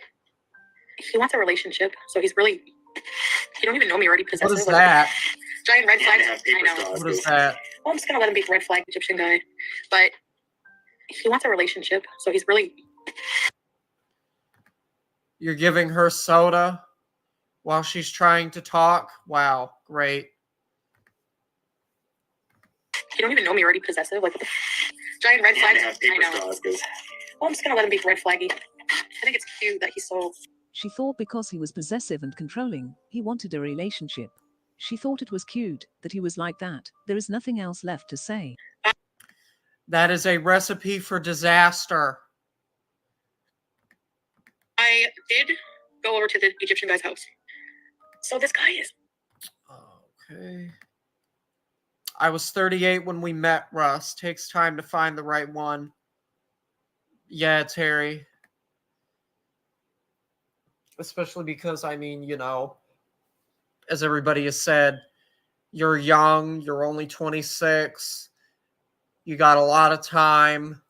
he wants a relationship, so he's really... You don't even know me already possessive. What is that? Giant red flag. I know. What is that? Well, I'm just gonna let him be the red flag Egyptian guy, but he wants a relationship, so he's really... You're giving her soda while she's trying to talk? Wow, great. You don't even know me already possessive. Like, giant red flag. I know. Well, I'm just gonna let him be red flaggy. I think it's cute that he's so... She thought because he was possessive and controlling, he wanted a relationship. She thought it was cute that he was like that. There is nothing else left to say. That is a recipe for disaster. I did go over to the Egyptian guy's house. So this guy is... Okay. I was 38 when we met, Russ. Takes time to find the right one. Yeah, it's Harry. Especially because, I mean, you know, as everybody has said, you're young, you're only 26, you got a lot of time,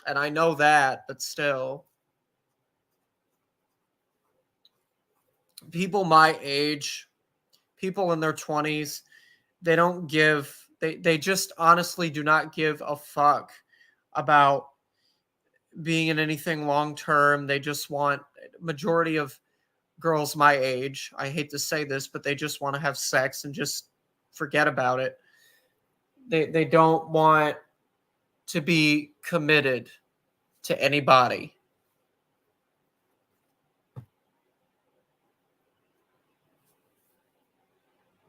and I know that, but still. people my age, people in their 20s, they don't give, they just honestly do not give a fuck about being in anything long term. They just want, majority of girls my age, I hate to say this, but they just want to have sex and just forget about it. They don't want to be committed to anybody.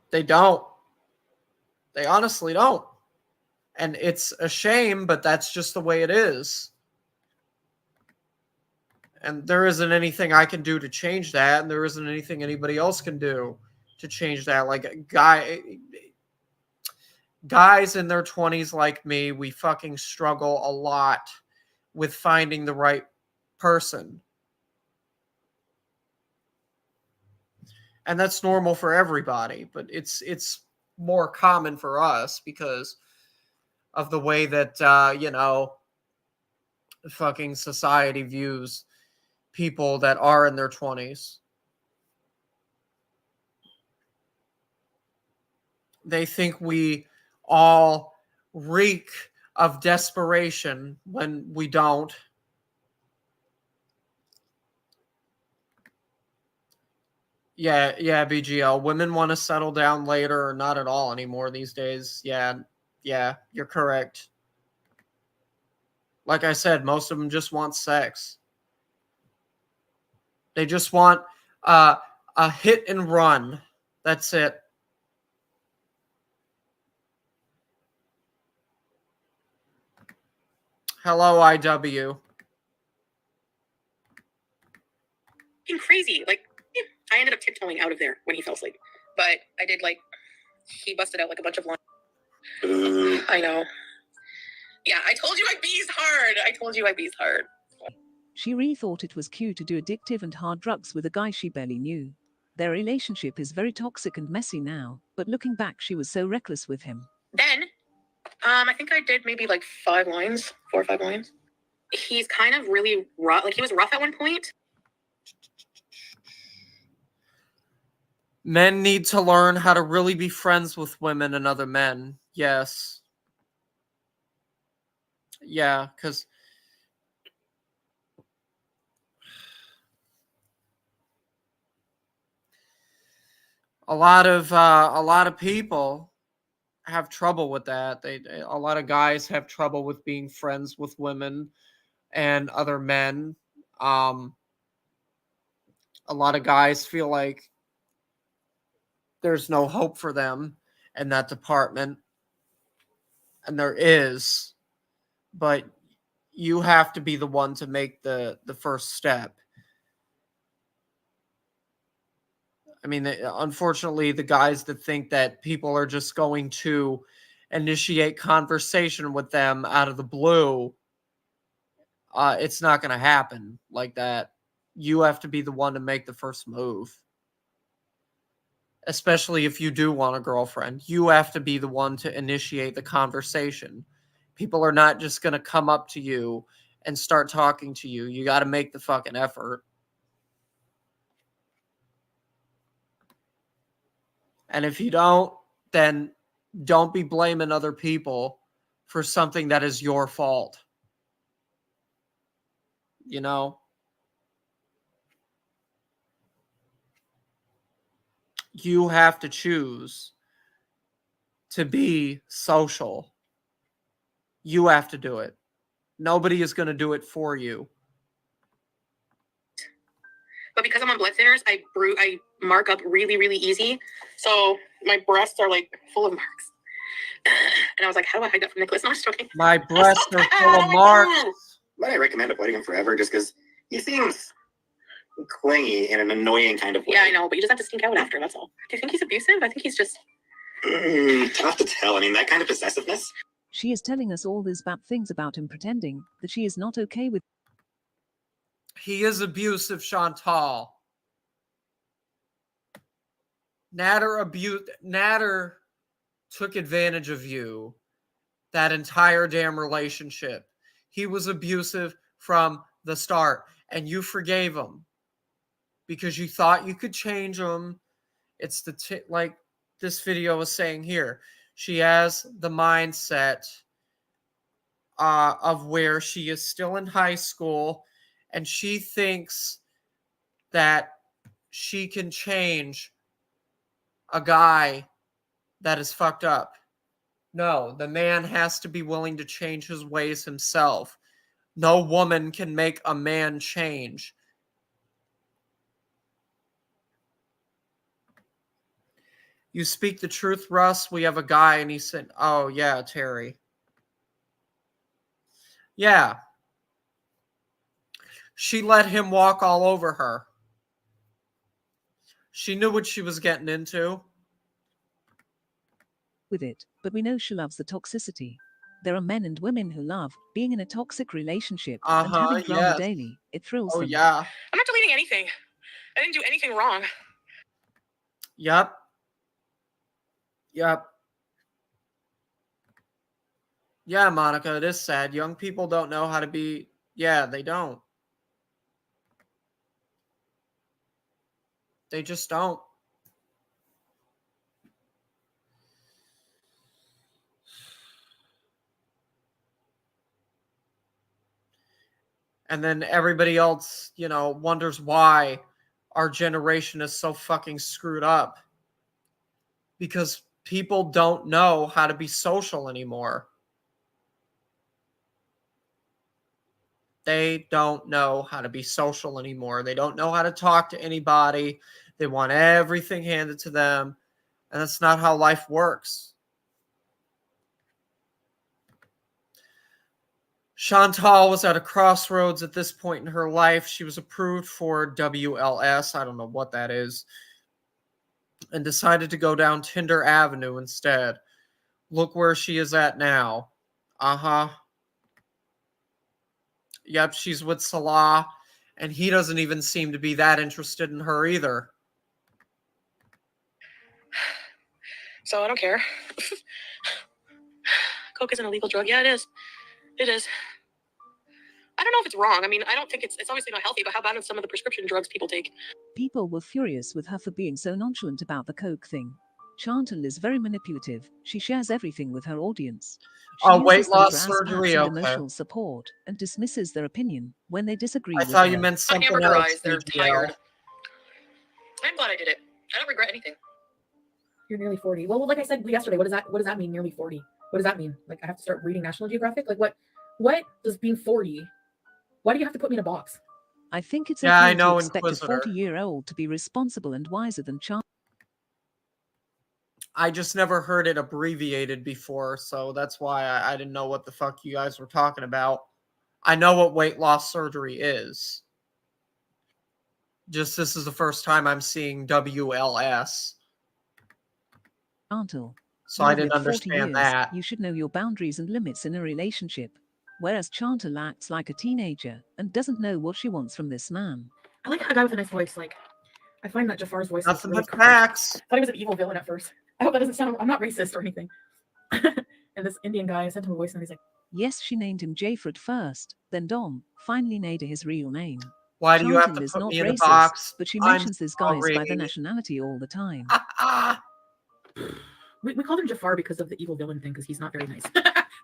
They don't. They honestly don't. And it's a shame, but that's just the way it is. And there isn't anything I can do to change that, and there isn't anything anybody else can do to change that. Like guys in their 20s like me, we fucking struggle a lot with finding the right person. And that's normal for everybody, but it's more common for us because of the way that fucking society views people that are in their 20s. They think we all reek of desperation when we don't. Yeah, BGL. Women want to settle down later or not at all anymore these days. Yeah, you're correct. Like I said, most of them just want sex. They just want a hit and run. That's it. Hello, IW. Crazy. Like, I ended up tiptoeing out of there when he fell asleep. But I did, like, he busted out, like, a bunch of lines. I know. Yeah, I told you I beezed hard. She really thought it was cute to do addictive and hard drugs with a guy she barely knew. Their relationship is very toxic and messy now, but looking back, she was so reckless with him. Then, I think I did maybe, like, 4 or 5 lines. He's kind of really rough. Like, he was rough at one point. Men need to learn how to really be friends with women and other men. Yes. Yeah, because a lot of people have trouble with that. A lot of guys have trouble with being friends with women and other men. A lot of guys feel like there's no hope for them in that department, and there is, but you have to be the one to make the first step. I mean, unfortunately, the guys that think that people are just going to initiate conversation with them out of the blue, it's not going to happen like that. You have to be the one to make the first move. Especially if you do want a girlfriend. You have to be the one to initiate the conversation. People are not just going to come up to you and start talking to you. You got to make the fucking effort. And if you don't, then don't be blaming other people for something that is your fault. You know? You have to choose to be social. You have to do it. Nobody is going to do it for you. But because I'm on blood thinners, I mark up really, really easy. So my breasts are like full of marks. And I was like, how do I hide that from Nicholas? No, I'm just joking. My breasts are full of marks. But I recommend avoiding him forever just because he seems clingy in an annoying kind of way. Yeah, I know, but you just have to stink out after, that's all. Do you think he's abusive? I think he's just... Tough to tell. I mean, that kind of possessiveness. She is telling us all these bad things about him, pretending that she is not okay with. He is abusive, Chantal. Nader took advantage of you that entire damn relationship. He was abusive from the start, and you forgave him because you thought you could change them. It's like this video is saying here. She has the mindset of where she is still in high school, and she thinks that she can change a guy that is fucked up. No, the man has to be willing to change his ways himself. No woman can make a man change. You speak the truth, Russ. We have a guy, and he said, oh, yeah, Terry. Yeah. She let him walk all over her. She knew what she was getting into. With it, but we know she loves the toxicity. There are men and women who love being in a toxic relationship and having drama daily. It thrills them. Yeah. I'm not deleting anything. I didn't do anything wrong. Yep. Yeah, Monica, it is sad. Young people don't know how to be. Yeah, they don't. They just don't. And then everybody else, wonders why our generation is so fucking screwed up. Because people don't know how to be social anymore. They don't know how to be social anymore. They don't know how to talk to anybody. They want everything handed to them. And that's not how life works. Chantal was at a crossroads at this point in her life. She was approved for WLS. I don't know what that is. And decided to go down Tinder Avenue instead. Look where she is at now. Yep, she's with Salah, and he doesn't even seem to be that interested in her either. So I don't care. Coke is an illegal drug. Yeah, it is. It is. I don't know if it's wrong. I mean, I don't think it's obviously not healthy, but how about some of the prescription drugs people take? People were furious with her for being so nonchalant about the Coke thing. Chantal is very manipulative. She shares everything with her audience. She weight loss surgery, and emotional support, and dismisses their opinion when they disagree with her. I thought you meant something else. They're tired. I'm glad I did it. I don't regret anything. You're nearly 40. Well, like I said yesterday, what does that mean, nearly 40? What does that mean? Like, I have to start reading National Geographic? Like, what does being 40, why do you have to put me in a box? I think it's okay to expect a 40-year-old to be responsible and wiser than Chantal. I just never heard it abbreviated before, so that's why I didn't know what the fuck you guys were talking about. I know what weight loss surgery is. Just this is the first time I'm seeing WLS. So I didn't understand that. You should know your boundaries and limits in a relationship. Whereas Chantal acts like a teenager and doesn't know what she wants from this man. I like a guy with a nice voice. Like, I find that Jafar's voice nothing really but facts. I thought he was an evil villain at first. I hope that doesn't sound. I'm not racist or anything. And this Indian guy, I sent him a voice and he's like, yes, she named him Jafred first, then Dom, finally Nader his real name. Why do you have to put me in the box? But she mentions this guys by their nationality all the time. We called him Jafar because of the evil villain thing, because he's not very nice.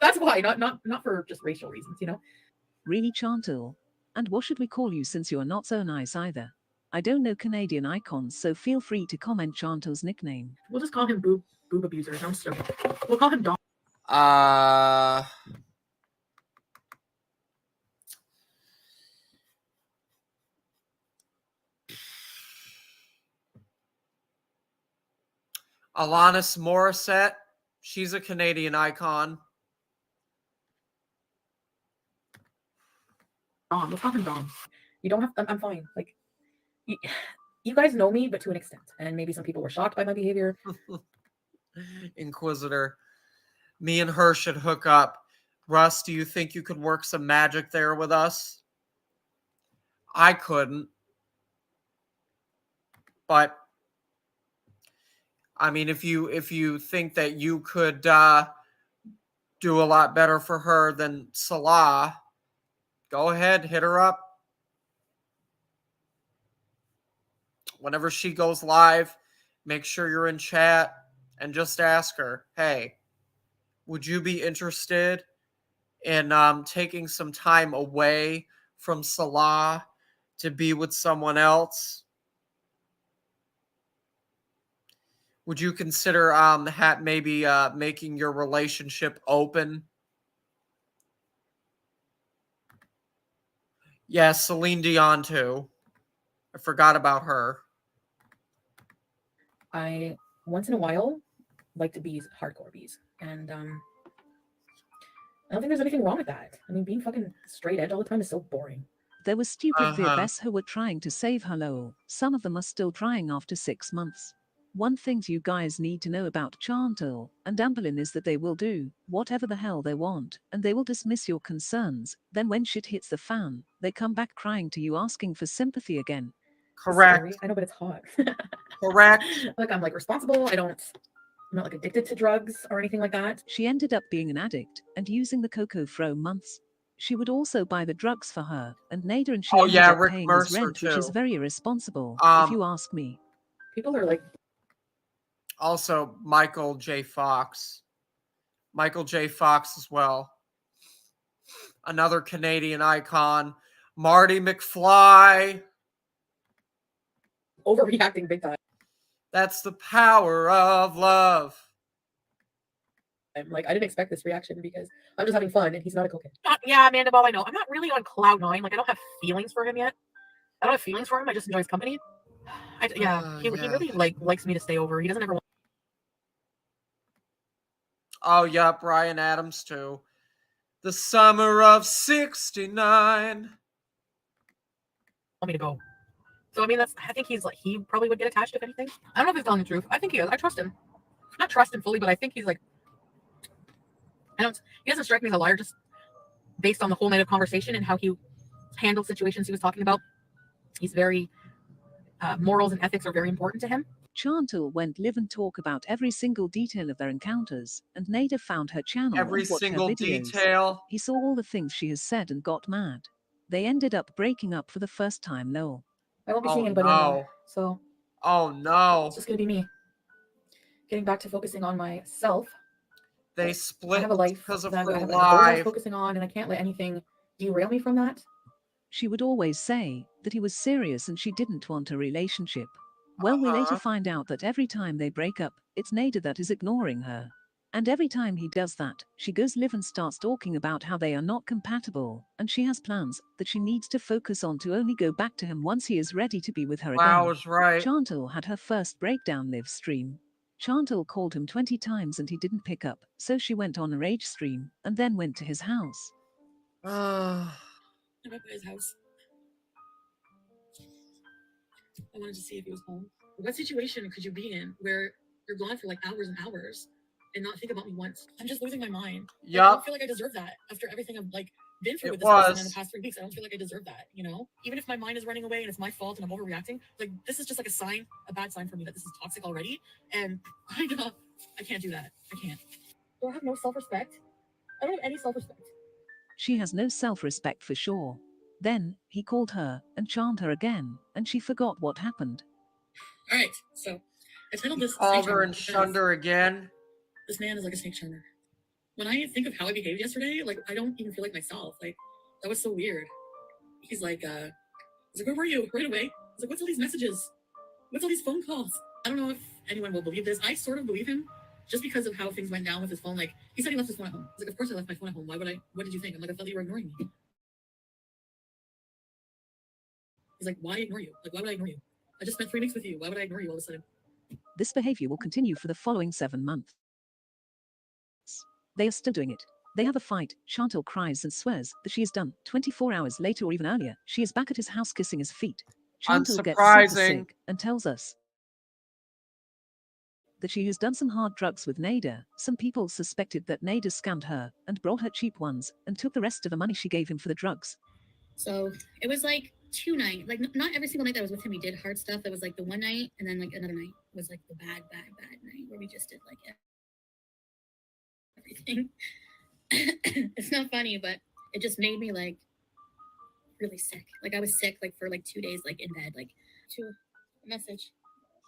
That's why, not for just racial reasons, Really, Chantal? And what should we call you, since you're not so nice either? I don't know Canadian icons, so feel free to comment Chantal's nickname. We'll just call him Boob Abuser. I'm just joking. We'll call him Dom. Alanis Morissette. She's a Canadian icon. Dom. Let's call him Dom. You don't have. I'm fine. Like, you guys know me, but to an extent, and maybe some people were shocked by my behavior. Inquisitor. Me and her should hook up. Russ, do you think you could work some magic there with us? I couldn't. But I mean, if you think that you could do a lot better for her than Salah, go ahead, hit her up. whenever she goes live, make sure you're in chat and just ask her, hey, would you be interested in taking some time away from Salah to be with someone else? Would you consider maybe making your relationship open? Yeah, Celine Dion too. I forgot about her. I once in a while like to be hardcore bees, and I don't think there's anything wrong with that. I mean, being fucking straight edge all the time is so boring. There were stupid VFS who were trying to save her lol. Some of them are still trying after 6 months. One thing you guys need to know about Chantal and Amberlynn is that they will do whatever the hell they want, and they will dismiss your concerns. Then when shit hits the fan, they come back crying to you asking for sympathy again. Correct. I know, but it's hot. Correct. Like, I'm like responsible. I'm not like addicted to drugs or anything like that. She ended up being an addict and using the cocoa for months. She would also buy the drugs for her, and Nader and she ended up Rick paying Mercer his rent, too. which is very irresponsible, if you ask me. People are like... Also, Michael J. Fox. Michael J. Fox as well. Another Canadian icon. Marty McFly. Overreacting big time. That's the power of love. I'm like, I didn't expect this reaction because I'm just having fun and he's not a cokehead. Yeah, Amanda Ball, I know. I'm not really on cloud nine. Like, I don't have feelings for him yet. I don't have feelings for him. I just enjoy his company. He really likes me to stay over. He doesn't ever want... Oh, yeah, Bryan Adams too. The summer of '69. Want me to go. So, I mean, I think he probably would get attached if anything. I don't know if he's telling the truth. I think he is. I trust him. Not trust him fully, but I think he's like... he doesn't strike me as a liar just based on the whole night of conversation and how he handled situations he was talking about. He's very... morals and ethics are very important to him. Chantal went live and talk about every single detail of their encounters, and Nader found her channel Every and watched single her videos. detail. He saw all the things she has said and got mad. They ended up breaking up for the first time, lol. I won't be seeing anybody anymore, so... Oh, no. It's just going to be me. Getting back to focusing on myself. They split I have a life because of that her I have life. focusing on, and I can't let anything derail me from that. She would always say that he was serious and she didn't want a relationship. Well, we later find out that every time they break up, it's Nader that is ignoring her. And every time he does that, she goes live and starts talking about how they are not compatible, and she has plans that she needs to focus on to only go back to him once he is ready to be with her again. Wow, was right. Chantal had her first breakdown live stream. Chantal called him 20 times and he didn't pick up, so she went on a rage stream and then went to his house. I went to his house. I wanted to see if he was home. What situation could you be in where you're gone for like hours and hours and not think about me once? I'm just losing my mind. Yeah. I don't feel like I deserve that after everything I've like been through with this person in the past 3 weeks. I don't feel like I deserve that, you know? Even if my mind is running away and it's my fault and I'm overreacting, like this is just like a bad sign for me that this is toxic already. And I can't do that. I can't. Do I have no self-respect? I don't have any self-respect. She has no self-respect for sure. Then, he called her and charmed her again, and she forgot what happened. All right, so I titled this called her and shunned her again. This man is like a snake charmer. When I think of how I behaved yesterday, like I don't even feel like myself. Like that was so weird. He's like, where were you? Right away. I was like, what's all these messages? What's all these phone calls? I don't know if anyone will believe this. I sort of believe him just because of how things went down with his phone. Like he said he left his phone at home. I was like, of course I left my phone at home. Why would I? What did you think? I'm like, I thought you were ignoring me. He's like, why ignore you? Like, why would I ignore you? I just spent 3 weeks with you. Why would I ignore you all of a sudden? This behavior will continue for the following 7 months. They are still doing it. They have a fight. Chantal cries and swears that she is done. 24 hours later or even earlier, she is back at his house kissing his feet. Chantal gets super sick and tells us that she has done some hard drugs with Nader. Some people suspected that Nader scammed her and brought her cheap ones and took the rest of the money she gave him for the drugs. So it was like 2 nights, like not every single night that I was with him we did hard stuff. It was like the one night and then like another night was like the bad night where we just did like everything. It's not funny, but it just made me like really sick. Like I was sick like for like 2 days, like in bed, like message.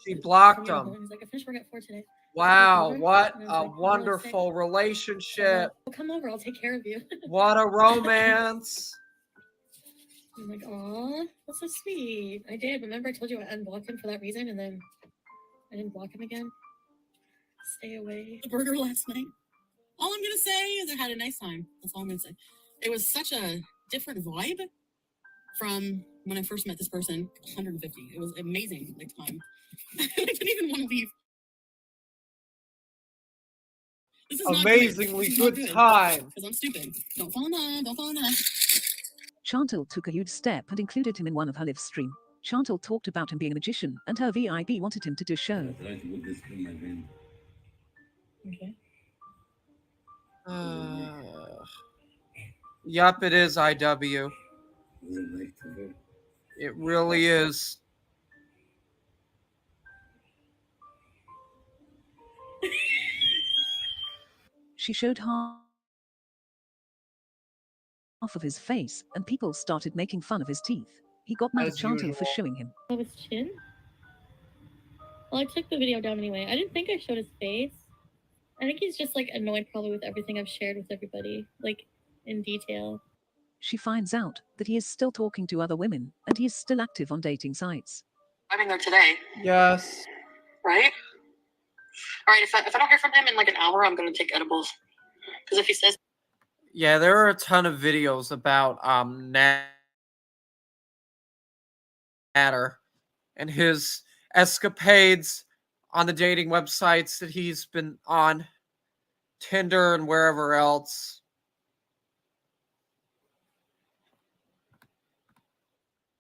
She blocked From him. He's like, I finished work at 4 today. Wow, Over? what And I was a like, "Oh, really wonderful sick." relationship. Well, come over, I'll take care of you. What a romance. I'm like, aw, that's so sweet. I did. Remember I told you I unblocked him for that reason, and then I didn't block him again. Stay away. The burger last night. All I'm gonna say is I had a nice time. That's all I'm gonna say. It was such a different vibe from when I first met this person. 150. It was amazing. Like time. I didn't even want to leave. This is amazingly not good time. Because I'm stupid. Don't fall in love. Don't fall in love. Chantal took a huge step and included him in one of her live stream. Chantal talked about him being a magician, and her VIP wanted him to do a show. Okay. Yup, it is IW. It really is. She showed half of his face, and people started making fun of his teeth. He got mad at Chantal for showing him. Of his chin? Well, I took the video down anyway. I didn't think I showed his face. I think he's just like annoyed probably with everything I've shared with everybody, like in detail. She finds out that he is still talking to other women, and he is still active on dating sites. I'm in there today. Yes. Right? All right, if I don't hear from him in like an hour, I'm going to take edibles. Because if he says... Yeah, there are a ton of videos about Nader and his escapades on the dating websites that he's been on, Tinder and wherever else.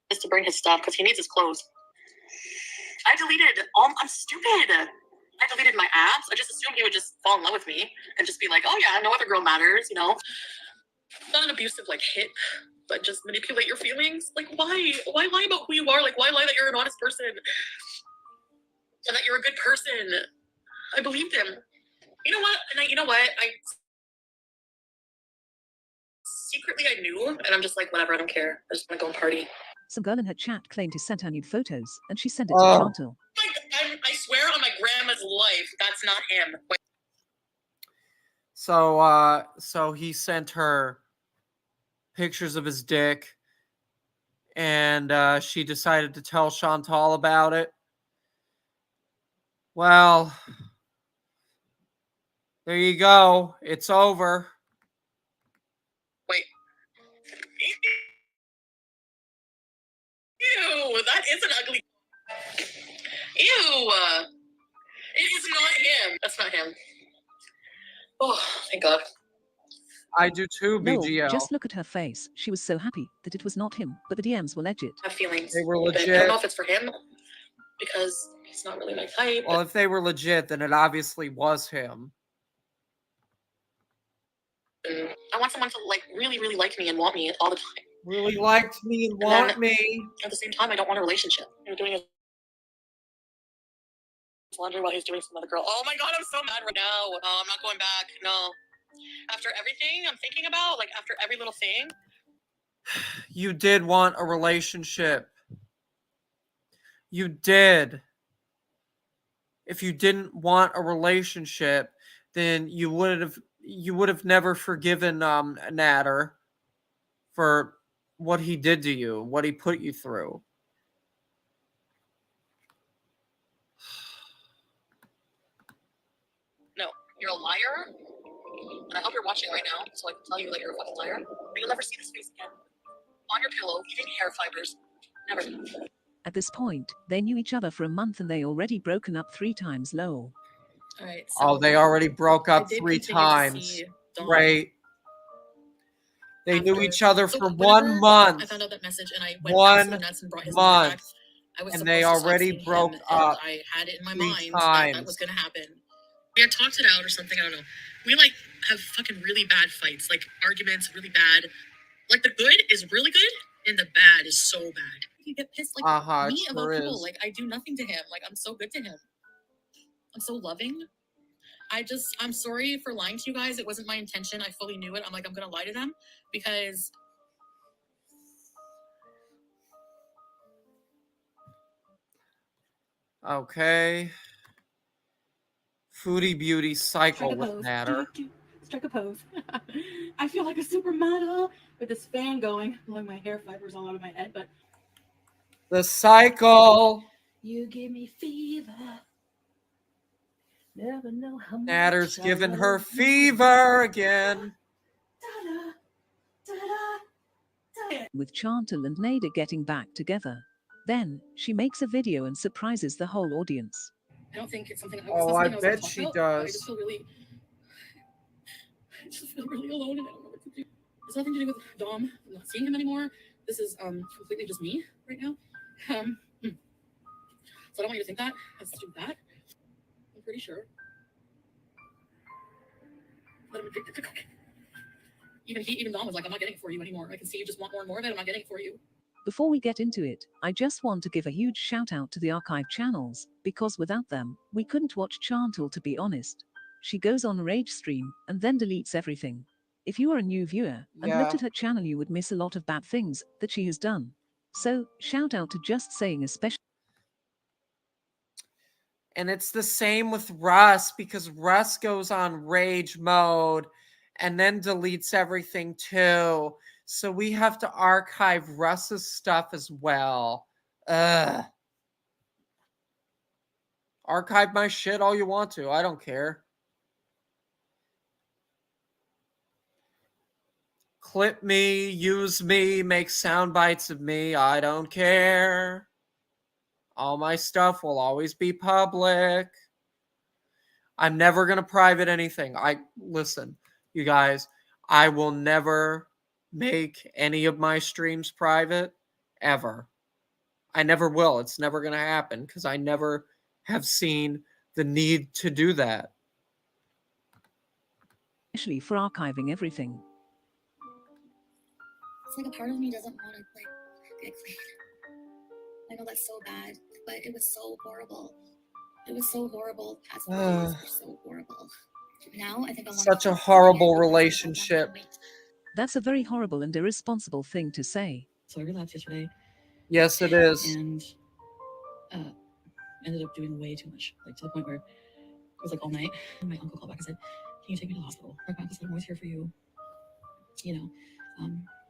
Is to bring his stuff because he needs his clothes. I deleted all... I'm stupid. I deleted my apps. I just assumed he would just fall in love with me and just be like, oh yeah, no other girl matters, you know? Not an abusive like hit, but just manipulate your feelings. Like why? Why lie about who you are? Like why lie that you're an honest person and that you're a good person? I believed him. You know what? And you know what? I secretly I knew, and I'm just like, whatever, I don't care. I just want to go and party. Some girl in her chat claimed he sent her nude photos, and she sent it to Chantal. I swear on my grandma's life, that's not him. Wait. So he sent her pictures of his dick, and she decided to tell Chantal about it. Well, there you go. It's over. Wait. Ew, that is an ugly... Ew. It is not him. That's not him. Oh, thank God. I do too, BGL. No, just look at her face. She was so happy that it was not him, but the DMs were legit. I have feelings. They were But legit. I don't know if it's for him because he's not really my type. Well, if they were legit, then it obviously was him. I want someone to like really, really like me and want me all the time. Really liked me and want me. At the same time, I don't want a relationship. You're doing his laundry while he's doing some other girl. Oh my God, I'm so mad right now. I'm not going back. No. After everything I'm thinking about, like after every little thing. You did want a relationship. You did. If you didn't want a relationship, then you would have never forgiven Nader for what he did to you, what he put you through. No, you're a liar. And I hope you're watching right now, so I can tell you that you're a fucking liar. But you'll never see this face again. On your pillow, eating hair fibers. Never. At this point, they knew each other for a month and they already broken up 3 times. Lol. All right. So Oh, they already broke up 3 times. Right. They knew each other for 1 month. I found out that message and I went 1 nuts and brought his month. back. I was And they supposed to stop already seeing broke him, up and I had it in my 3 mind times. that was going to happen. We had talked it out or something. I don't know. We like have fucking really bad fights, like arguments, really bad. Like the good is really good, and the bad is so bad. You get pissed like me about sure people. is. Like I do nothing to him. Like I'm so good to him. I'm so loving. I'm sorry for lying to you guys. It wasn't my intention. I fully knew it. I'm like, I'm gonna lie to them because Okay. Foodie Beauty Cycle with pose. Nader. Strike a pose. I feel like a supermodel with this fan going, blowing my hair fibers all out of my head. But the cycle. You give me fever. Never know how much Nader's giving her fever again. With Chantal and Nader getting back together. Then, she makes a video and surprises the whole audience. I don't think it's something. Oh, I was bet talk she about, does. I just feel really alone, and I don't know what to do. It's nothing to do with Dom. I'm not seeing him anymore. This is completely just me right now. So I don't want you to think that. Let's do that. I'm pretty sure that I'm addicted to cocaine. Even Dom was like, I'm not getting it for you anymore. I can see you just want more and more of it. I'm not getting it for you. Before we get into it, I just want to give a huge shout out to the archive channels, because without them, we couldn't watch Chantal, to be honest. She goes on Rage stream and then deletes everything. If you are a new viewer and looked at her channel, you would miss a lot of bad things that she has done. So, shout out to Just Saying especially. And it's the same with Russ, because Russ goes on rage mode and then deletes everything too. So we have to archive Russ's stuff as well. Ugh. Archive my shit all you want to. I don't care. Clip me, use me, make sound bites of me. I don't care. All my stuff will always be public. I'm never going to private anything. Listen, you guys, I will never make any of my streams private, ever. I never will. It's never going to happen because I never have seen the need to do that. Especially for archiving everything. It's like a part of me doesn't want to get clean. I know that's so bad, but it was so horrible. It was so horrible. Past 4 years were so horrible. Now I think I want such a horrible relationship. That's a very horrible and irresponsible thing to say. So I relapsed yesterday. Yes, it is. And ended up doing way too much, like to the point where it was like all night. And my uncle called back and said, "Can you take me to the hospital?" My grandpa said, "I'm always here for you." You know,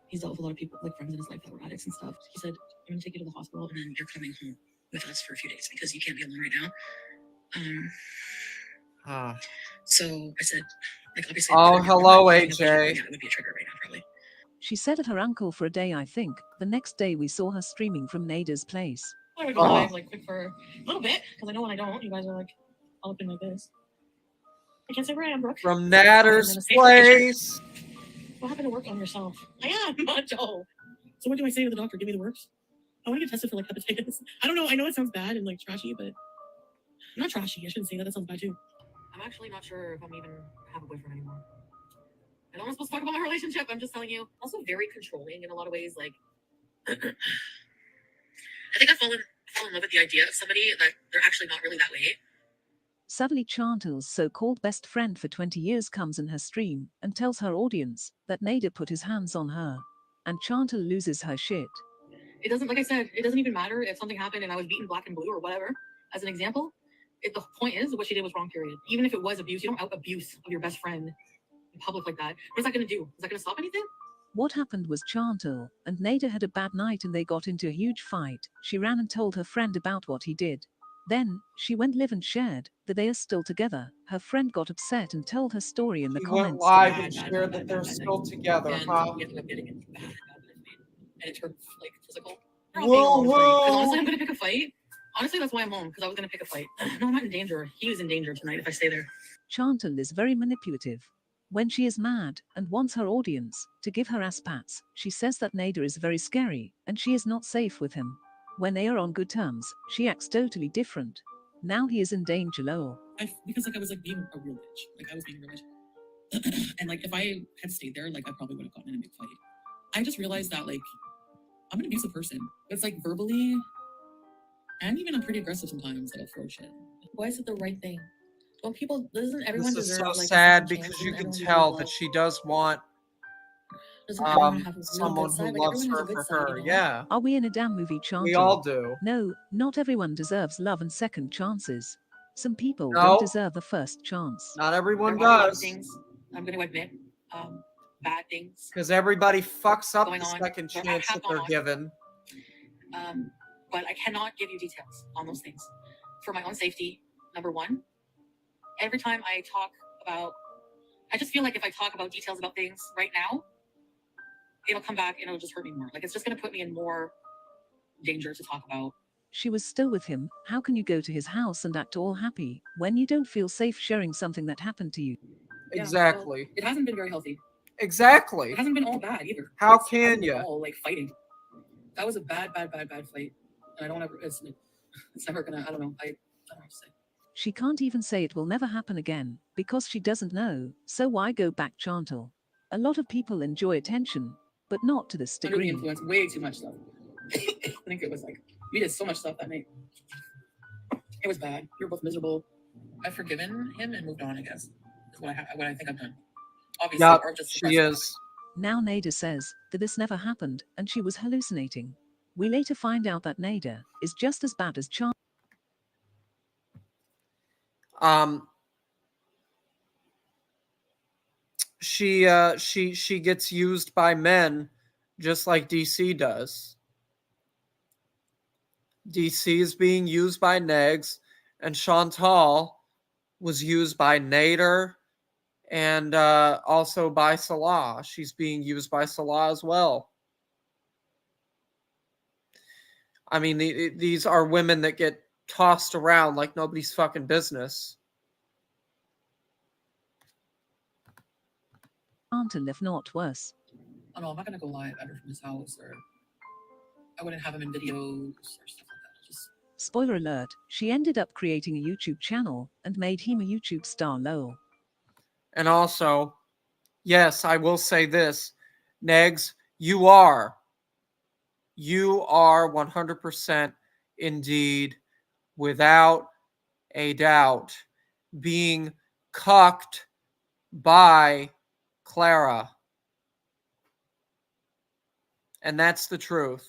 he's dealt with a lot of people, like friends in his life that were addicts and stuff. He said, "I'm gonna take you to the hospital, and then you're coming home with us for a few days because you can't be alone right now." So I said, like, obviously. Oh, hello, AJ. Yeah, it would be a trigger right now, probably. She said at her uncle for a day, I think. The next day we saw her streaming from Nader's place. I'm gonna go live, like, quick for a little bit, because I know when I don't, you guys are like all up in like this. I can't say where I am, Brooke. From Nader's place. What happened to work on yourself? I am, macho. So what do I say to the doctor? Give me the works? I want to get tested for like hepatitis. I don't know. I know it sounds bad and like trashy, but not trashy. I shouldn't say that. That sounds bad too. I'm actually not sure if I'm even have a boyfriend anymore. I don't want supposed to talk about my relationship. I'm just telling you. Also very controlling in a lot of ways. Like, I think I fall in love with the idea of somebody that they're actually not really that way. Suddenly Chantal's so-called best friend for 20 years comes in her stream and tells her audience that Nader put his hands on her. And Chantal loses her shit. It doesn't, like I said, it doesn't even matter if something happened and I was beaten black and blue or whatever. As an example, the point is what she did was wrong, period. Even if it was abuse, you don't out abuse of your best friend in public like that. What is that going to do? Is that going to stop anything? What happened was Chantal and Nader had a bad night and they got into a huge fight. She ran and told her friend about what he did. Then, she went live and shared that they are still together. Her friend got upset and told her story in the comments. Went live and shared that they're still together, huh? We ended up getting into bad, and it turned like physical. Whoa, whoa. Honestly, I'm going to pick a fight. Honestly, that's why I'm home, because I was going to pick a fight. No, I'm not in danger. He was in danger tonight if I stay there. Chantal is very manipulative. When she is mad and wants her audience to give her ass pats, she says that Nader is very scary and she is not safe with him. When they are on good terms, she acts totally different. Now he is in danger, lol. Because like I was like being a real bitch. Like I was being a real bitch. And like if I had stayed there, like I probably would have gotten in a big fight. I just realized that like I'm an abusive person. It's like verbally and even I'm pretty aggressive sometimes that I'll throw shit. Why is it the right thing? Don't people, doesn't everyone This is deserve so like sad because you can tell that she does want Doesn't everyone have a really someone good who side? Like, loves everyone has her a good for side, her. you know? Yeah, Are we in a damn movie, Chantal? we all do. No, not everyone deserves love and second chances. Some people No. don't deserve the first chance. Not everyone There are a lot of does. things, I'm going to admit, bad things. Because everybody fucks up Going the on, second or chance have that they're gone on. given. But I cannot give you details on those things. For my own safety, number one, every time I talk about, I just feel like if I talk about details about things right now, it'll come back and it'll just hurt me more. Like, it's just going to put me in more danger to talk about. She was still with him. How can you go to his house and act all happy when you don't feel safe sharing something that happened to you? Yeah, Exactly. well, it hasn't been very healthy. Exactly. It hasn't been all bad either. How It can hasn't been you? all like fighting. That was a bad fight, and I don't ever. It's never gonna. I don't know. I don't know what to say. She can't even say it will never happen again because she doesn't know. So why go back, Chantal? A lot of people enjoy attention, but not to this Under the degree. influence, way too much stuff. I think it was like we did so much stuff that night. It was bad. We were both miserable. I've forgiven him and moved on. I guess is what I think I've done. Obviously, Yep, or just she is. Now Nader says that this never happened and she was hallucinating. We later find out that Nader is just as bad as Chantal. She gets used by men just like DC does. DC is being used by Negs, and Chantal was used by Nader and also by Salah. She's being used by Salah as well. I mean, these are women that get tossed around like nobody's fucking business. And if not worse. Oh no, I'm not gonna go live ever from his house, or I wouldn't have him in videos or stuff like that. Just spoiler alert, she ended up creating a YouTube channel and made him a YouTube star, lol. And also, yes, I will say this, Negs, you are 100% indeed, without a doubt, being cucked by Clara. And that's the truth.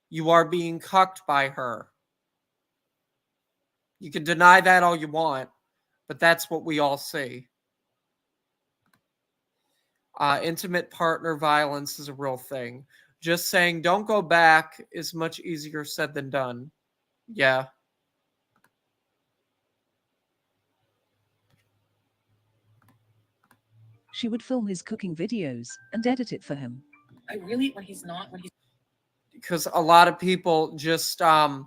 You are being cucked by her. You can deny that all you want, but that's what we all see. Intimate partner violence is a real thing. Just saying don't go back is much easier said than done. Yeah. She would film his cooking videos and edit it for him. I really, when he's because a lot of people just don't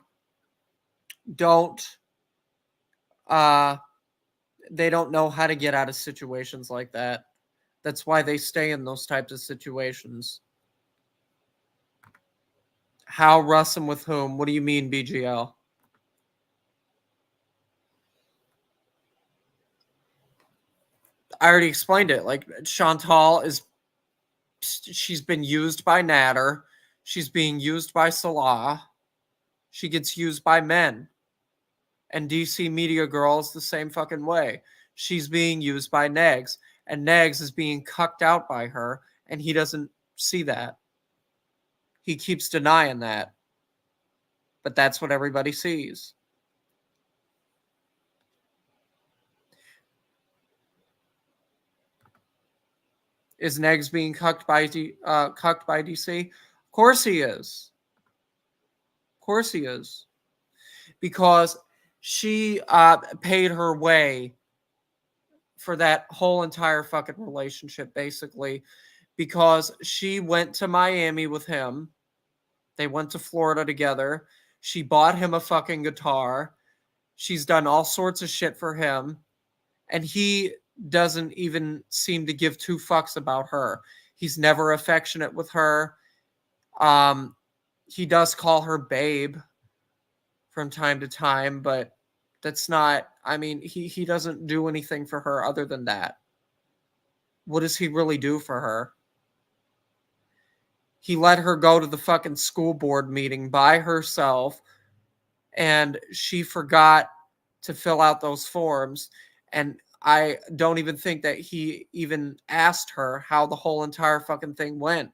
they don't know how to get out of situations like that. That's why they stay in those types of situations. How, Russ, and with whom? What do you mean, BGL? I already explained it. Like, Chantal she's been used by Nader. She's being used by Salah. She gets used by men. And DC Media Girl is the same fucking way. She's being used by Negs. And Negs is being cucked out by her. And he doesn't see that. He keeps denying that. But that's what everybody sees. Is Negs being cucked by DC? Of course he is. Of course he is. Because she paid her way for that whole entire fucking relationship, basically. Because she went to Miami with him. They went to Florida together. She bought him a fucking guitar. She's done all sorts of shit for him. And he doesn't even seem to give two fucks about her. He's never affectionate with her. He does call her babe from time to time, but that's not, I mean, he doesn't do anything for her other than that. What does he really do for her? He let her go to the fucking school board meeting by herself, and she forgot to fill out those forms. And I don't even think that he even asked her how the whole entire fucking thing went.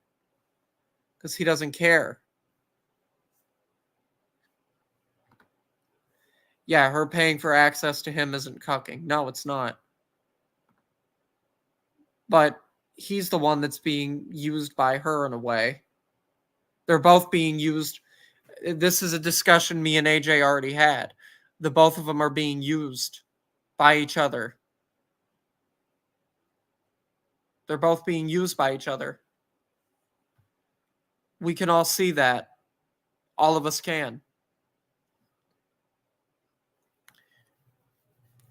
Because he doesn't care. Yeah, her paying for access to him isn't cucking. No, it's not. But he's the one that's being used by her in a way. They're both being used. This is a discussion me and AJ already had. The both of them are being used by each other. They're both being used by each other. We can all see that. All of us can.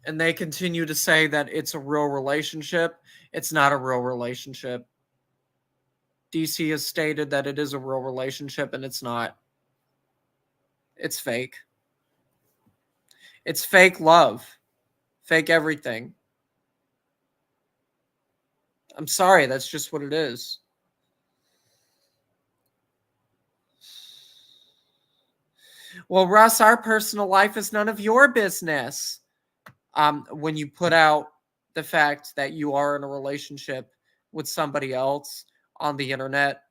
And they continue to say that it's a real relationship. It's not a real relationship. DC has stated that it is a real relationship, and it's not. It's fake. It's fake love. Fake everything. I'm sorry, that's just what it is. Well, Russ, our personal life is none of your business. When you put out the fact that you are in a relationship with somebody else on the internet,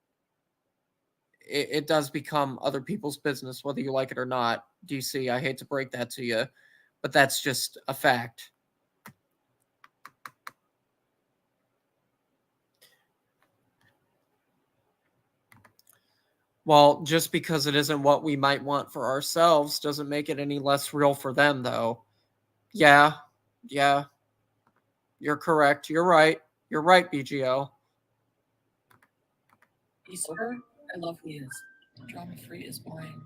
it does become other people's business, whether you like it or not. DC, I hate to break that to you, but that's just a fact. Well, just because it isn't what we might want for ourselves doesn't make it any less real for them, though. Yeah. You're correct. You're right. You're right, BGO. He's sober. I love who he is. Drama free is boring.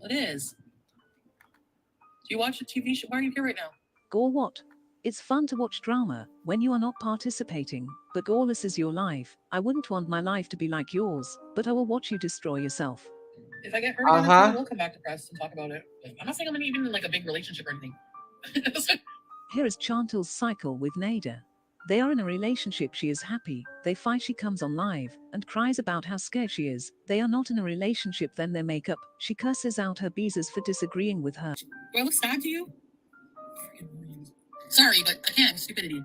It is. Do you watch a TV show? Why are you here right now? Gore what? It's fun to watch drama when you are not participating, but Gore, this is your life. I wouldn't want my life to be like yours, but I will watch you destroy yourself. If I get hurt again, I will come back to press and talk about it. I'm not saying I'm even in like a big relationship or anything. Here is Chantal's cycle with Nader. They are in a relationship, she is happy, they fight, she comes on live, and cries about how scared she is. They are not in a relationship, then they make up. She curses out her beezers for disagreeing with her. Do I look sad to you? Sorry, but I can't. Stupidity.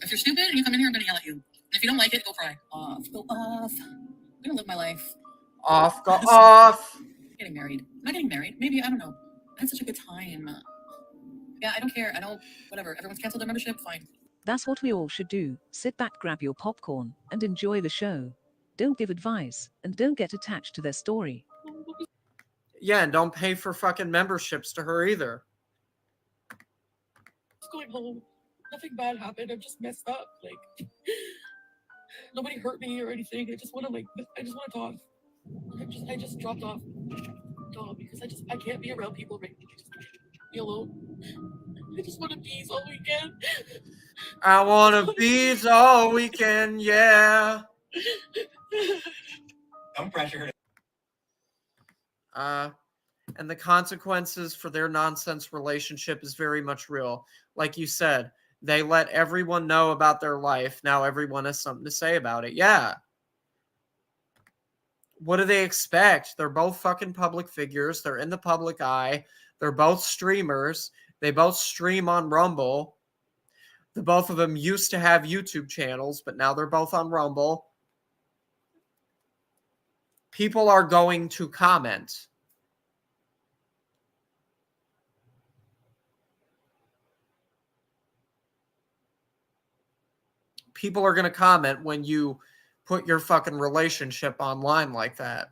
If you're stupid and you come in here, I'm gonna yell at you. And if you don't like it, go cry. Go off. I'm gonna live my life. Off, go off. Getting married. Am I getting married? Maybe, I don't know. I had such a good time. Yeah, I don't care. I don't, whatever. Everyone's canceled their membership, fine. That's what we all should do. Sit back, grab your popcorn, and enjoy the show. Don't give advice, and don't get attached to their story. Yeah, and don't pay for fucking memberships to her either. Just going home. Nothing bad happened. I'm just messed up. Like, nobody hurt me or anything. I just want to talk. I just dropped off dog because I can't be around people right now. Just be alone. I just want to bees all weekend. I want to bees all weekend, yeah. Don't pressure her. And the consequences for their nonsense relationship is very much real. Like you said, they let everyone know about their life. Now everyone has something to say about it. Yeah. What do they expect? They're both fucking public figures. They're in the public eye. They're both streamers. They both stream on Rumble. The both of them used to have YouTube channels, but now they're both on Rumble. People are going to comment. People are going to comment when you put your fucking relationship online like that.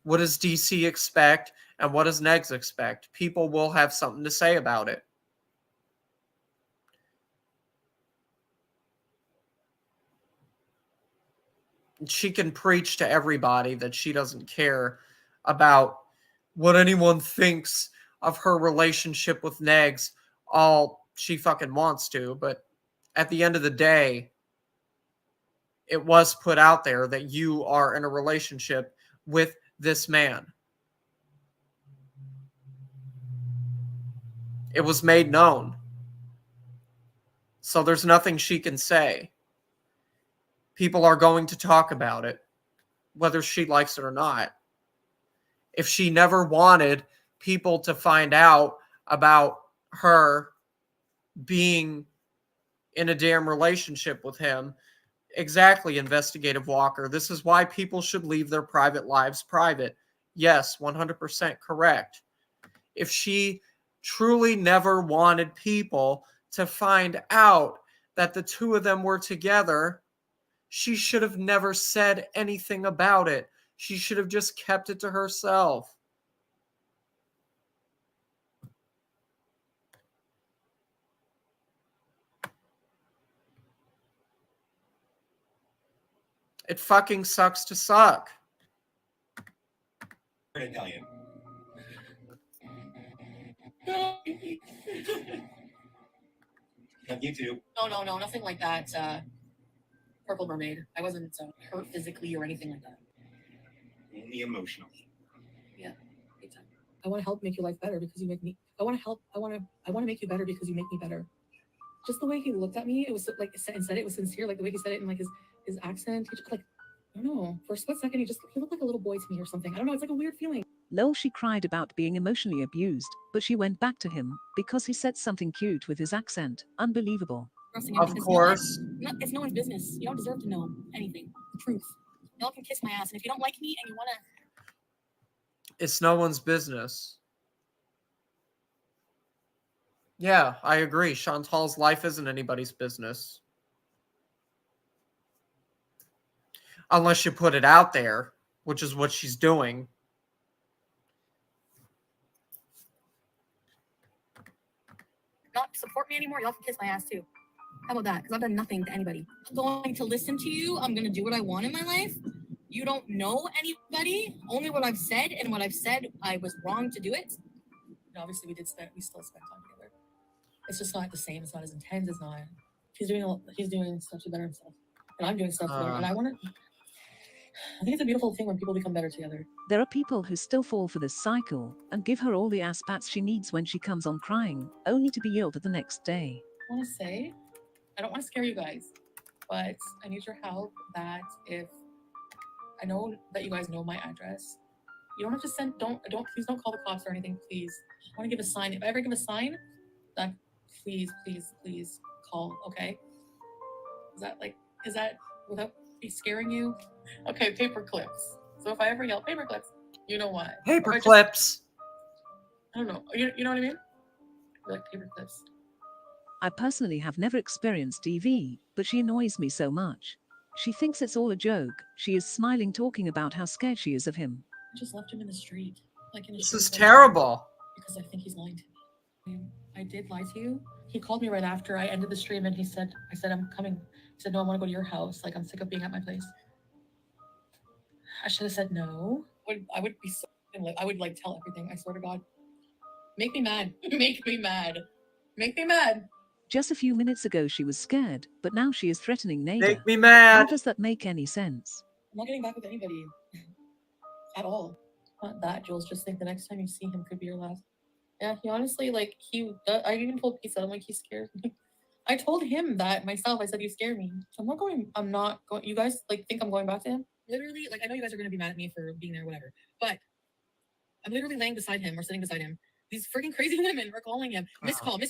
What does DC expect and what does Negs expect? People will have something to say about it. She can preach to everybody that she doesn't care about what anyone thinks of her relationship with Negs all she fucking wants to, but at the end of the day, it was put out there that you are in a relationship with this man. It was made known. So there's nothing she can say. People are going to talk about it, whether she likes it or not. If she never wanted people to find out about her being in a damn relationship with him. Exactly, Investigative Walker. This is why people should leave their private lives private. Yes, 100% correct. If she truly never wanted people to find out that the two of them were together, she should have never said anything about it. She should have just kept it to herself. It fucking sucks to suck. Italian. YouTube. No, nothing like that. Purple Mermaid. I wasn't hurt physically or anything like that. Only emotionally. Yeah. I want to help make your life better because you make me. I want to make you better because you make me better. Just the way he looked at me, it was like and said it was sincere. Like the way he said it in like his accent. He just, like, I don't know. For a split second, he looked like a little boy to me or something. I don't know. It's like a weird feeling. Lol, she cried about being emotionally abused, but she went back to him because he said something cute with his accent. Unbelievable. Of course. It's no one's business. You don't deserve to know anything. The truth. Y'all can kiss my ass, and if you don't like me and you want to... It's no one's business. Yeah, I agree. Chantal's life isn't anybody's business. Unless you put it out there, which is what she's doing. Not support me anymore, y'all can kiss my ass too. How about that? Because I've done nothing to anybody. I'm going to listen to you. I'm going to do what I want in my life. You don't know anybody. Only what I've said, and what I've said, I was wrong to do it. And obviously, we still spent time together. It's just not the same. It's not as intense. It's not. He's doing stuff to better himself, and I'm doing stuff to better. And I think it's a beautiful thing when people become better together. There are people who still fall for this cycle and give her all the ass pats she needs when she comes on crying, only to be yelled at the next day. I want to say, I don't want to scare you guys, but I need your help. That if I know that you guys know my address, you don't have to send. Please don't call the cops or anything. Please, I want to give a sign. If I ever give a sign, that please call. Okay? Is that without me scaring you? Okay, paper clips. So if I ever yell paper clips, you know why. Paper clips. I don't know. You know what I mean? Like paper clips. I personally have never experienced DV, but she annoys me so much. She thinks it's all a joke. She is smiling, talking about how scared she is of him. I just left him in the street. This is terrible. Because I think he's lying to me. I did lie to you. He called me right after I ended the stream, and I said, I'm coming. He said, no, I want to go to your house. Like, I'm sick of being at my place. I should have said no. I would be so, I would tell everything. I swear to God. Make me mad. Make me mad. Make me mad. Just a few minutes ago she was scared, but now she is threatening Nader. Make me mad. How does that make any sense? I'm not getting back with anybody. At all. Not that, Jules. Just think the next time you see him could be your last. Yeah, he honestly, I even told Pizza, I'm like, he scares me. I told him that myself. I said, you scare me. So I'm not going, you guys, think I'm going back to him? Literally, I know you guys are going to be mad at me for being there, whatever. But I'm literally laying beside him or sitting beside him. These freaking crazy women are calling him. Miss call. So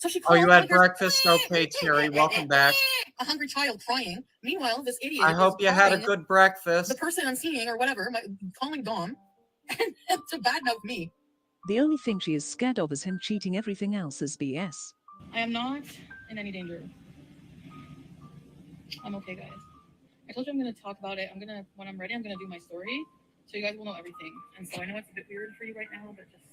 she called. Oh, you had breakfast? Okay, Terry, welcome back. A hungry child crying. Meanwhile, this idiot. I hope you had a good breakfast. The person I'm seeing or whatever, calling Dom to badmouth me. The only thing she is scared of is him cheating. Everything else is BS. I am not in any danger. I'm okay, guys. I told you I'm going to talk about it. When I'm ready, I'm going to do my story. So you guys will know everything. And so I know it's a bit weird for you right now, but just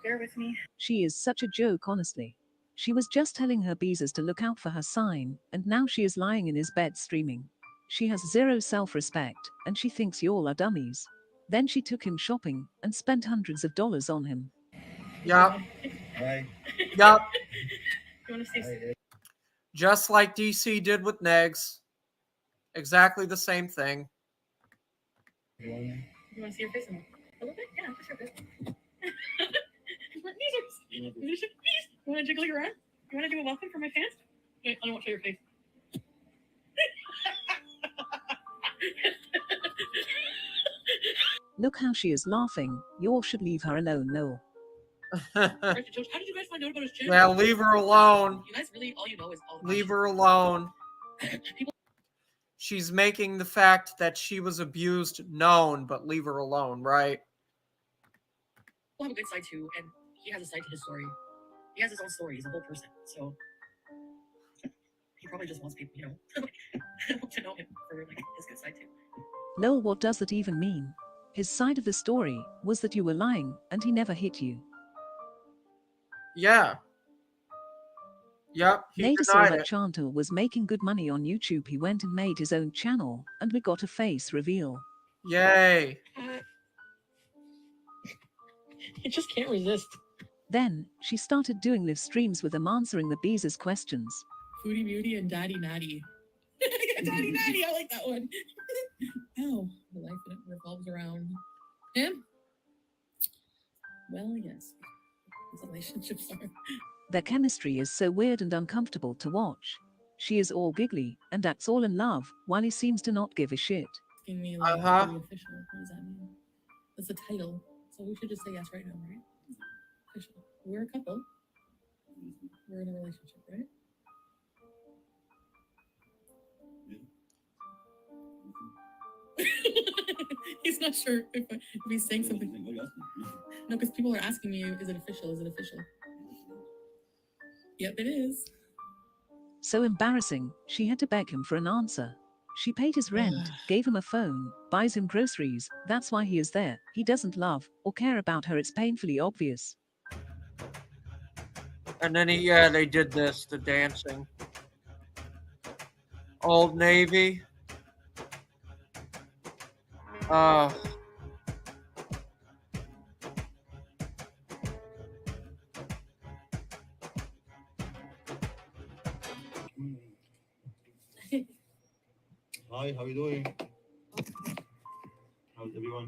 bear with me. She is such a joke, honestly. She was just telling her beezers to look out for her sign, and now she is lying in his bed streaming. She has zero self-respect, and she thinks y'all are dummies. Then she took him shopping and spent hundreds of dollars on him. Yup. Hi. Yup. You want to see? Just like DC did with Negs. Exactly the same thing. You want to see your face? A little bit? Yeah, for sure. You want to jiggle your arm? You want to do a welcome for my fans? Okay, I won't show your face. Look how she is laughing. You all should leave her alone, no. How did you guys find out about his channel? Yeah, leave her alone. You guys really, all you know is all Leave her alone. She's making the fact that she was abused known, but leave her alone, right? People have a good side too, and he has a side to his story. He has his own story. He's a whole person, so he probably just wants people, to know him for like his good side too. Lol, what does that even mean? His side of the story was that you were lying and he never hit you. Yeah. Yep. Nader saw that Chantal was making good money on YouTube. He went and made his own channel, and we got a face reveal. Yay. He just can't resist. Then, she started doing live streams with them answering the bees' questions. Foodie Beauty and Daddy Natty. Daddy Natty, I like that one. Oh, the life that revolves around him? Well, yes. His relationships are. Their chemistry is so weird and uncomfortable to watch. She is all giggly and acts all in love, while he seems to not give a shit. Me, like, official. What does that mean? That's the title. So we should just say yes right now, right? Official. We're a couple. We're in a relationship, right? He's not sure if he's saying something. No, because people are asking me, is it official? Is it official? Yep, it is. So embarrassing, she had to beg him for an answer. She paid his rent, gave him a phone, buys him groceries. That's why he is there. He doesn't love or care about her. It's painfully obvious. And then they did this, the dancing. Old Navy. Hi, how are you doing? How's everyone?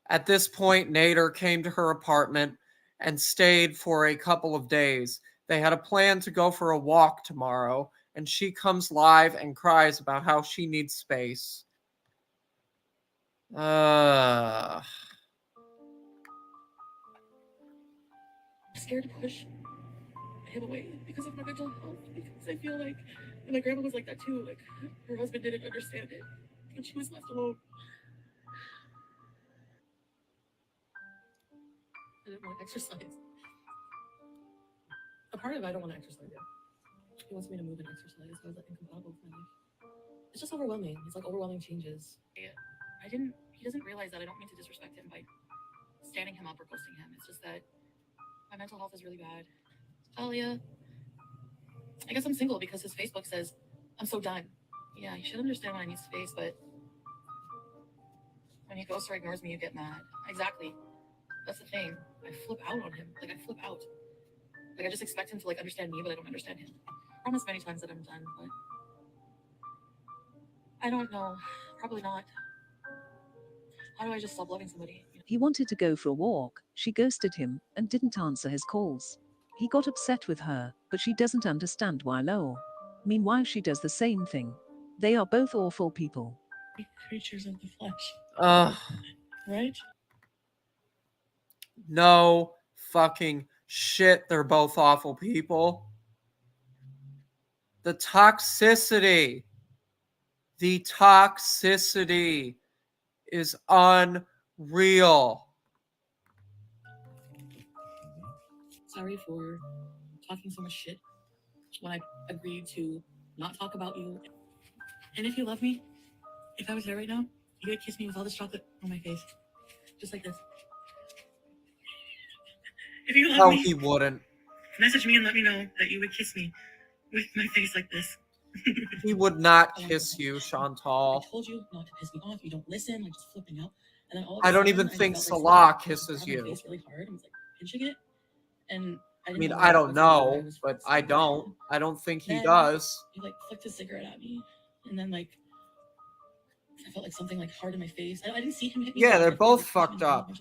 At this point, Nader came to her apartment and stayed for a couple of days. They had a plan to go for a walk tomorrow, and she comes live and cries about how she needs space. I'm scared to push him away because of my mental health, because I feel like, and my grandma was like that too, like her husband didn't understand it when she was left alone. I didn't want to exercise. A part of it, I don't want to exercise yet. He wants me to move and exercise, so I was like incompatible with my life. It's just overwhelming. It's like overwhelming changes. He doesn't realize that I don't mean to disrespect him by standing him up or ghosting him. It's just that my mental health is really bad. Talia, I guess I'm single because his Facebook says, I'm so done. Yeah, you should understand when I need space, but when he ghosts or ignores me, you get mad. Exactly. That's the thing. I flip out on him. Like, I flip out. Like, I just expect him to, like, understand me, but I don't understand him. I promise many times that I'm done, but I don't know. Probably not. How do I just stop loving somebody? He wanted to go for a walk. She ghosted him and didn't answer his calls. He got upset with her, but she doesn't understand why. Lol. Meanwhile, she does the same thing. They are both awful people. Creatures of the flesh. Right? No fucking shit. They're both awful people. The toxicity is unreal. Sorry for talking so much shit when I agreed to not talk about you. And if you love me, if I was there right now, you would kiss me with all this chocolate on my face. Just like this. If you love me, he wouldn't. Message me and let me know that you would kiss me with my face like this. He would not kiss you, Chantal. I told you not to piss me off. You don't listen, like just flipping out. And then all of I don't sudden, even think felt Salah kisses my you. face really hard and was like pinching it. And I mean, I don't know, but I don't think he does. He like flicked his cigarette at me, and then like I felt like something like hard in my face. I didn't see him hit me. Yeah, they're both fucked up.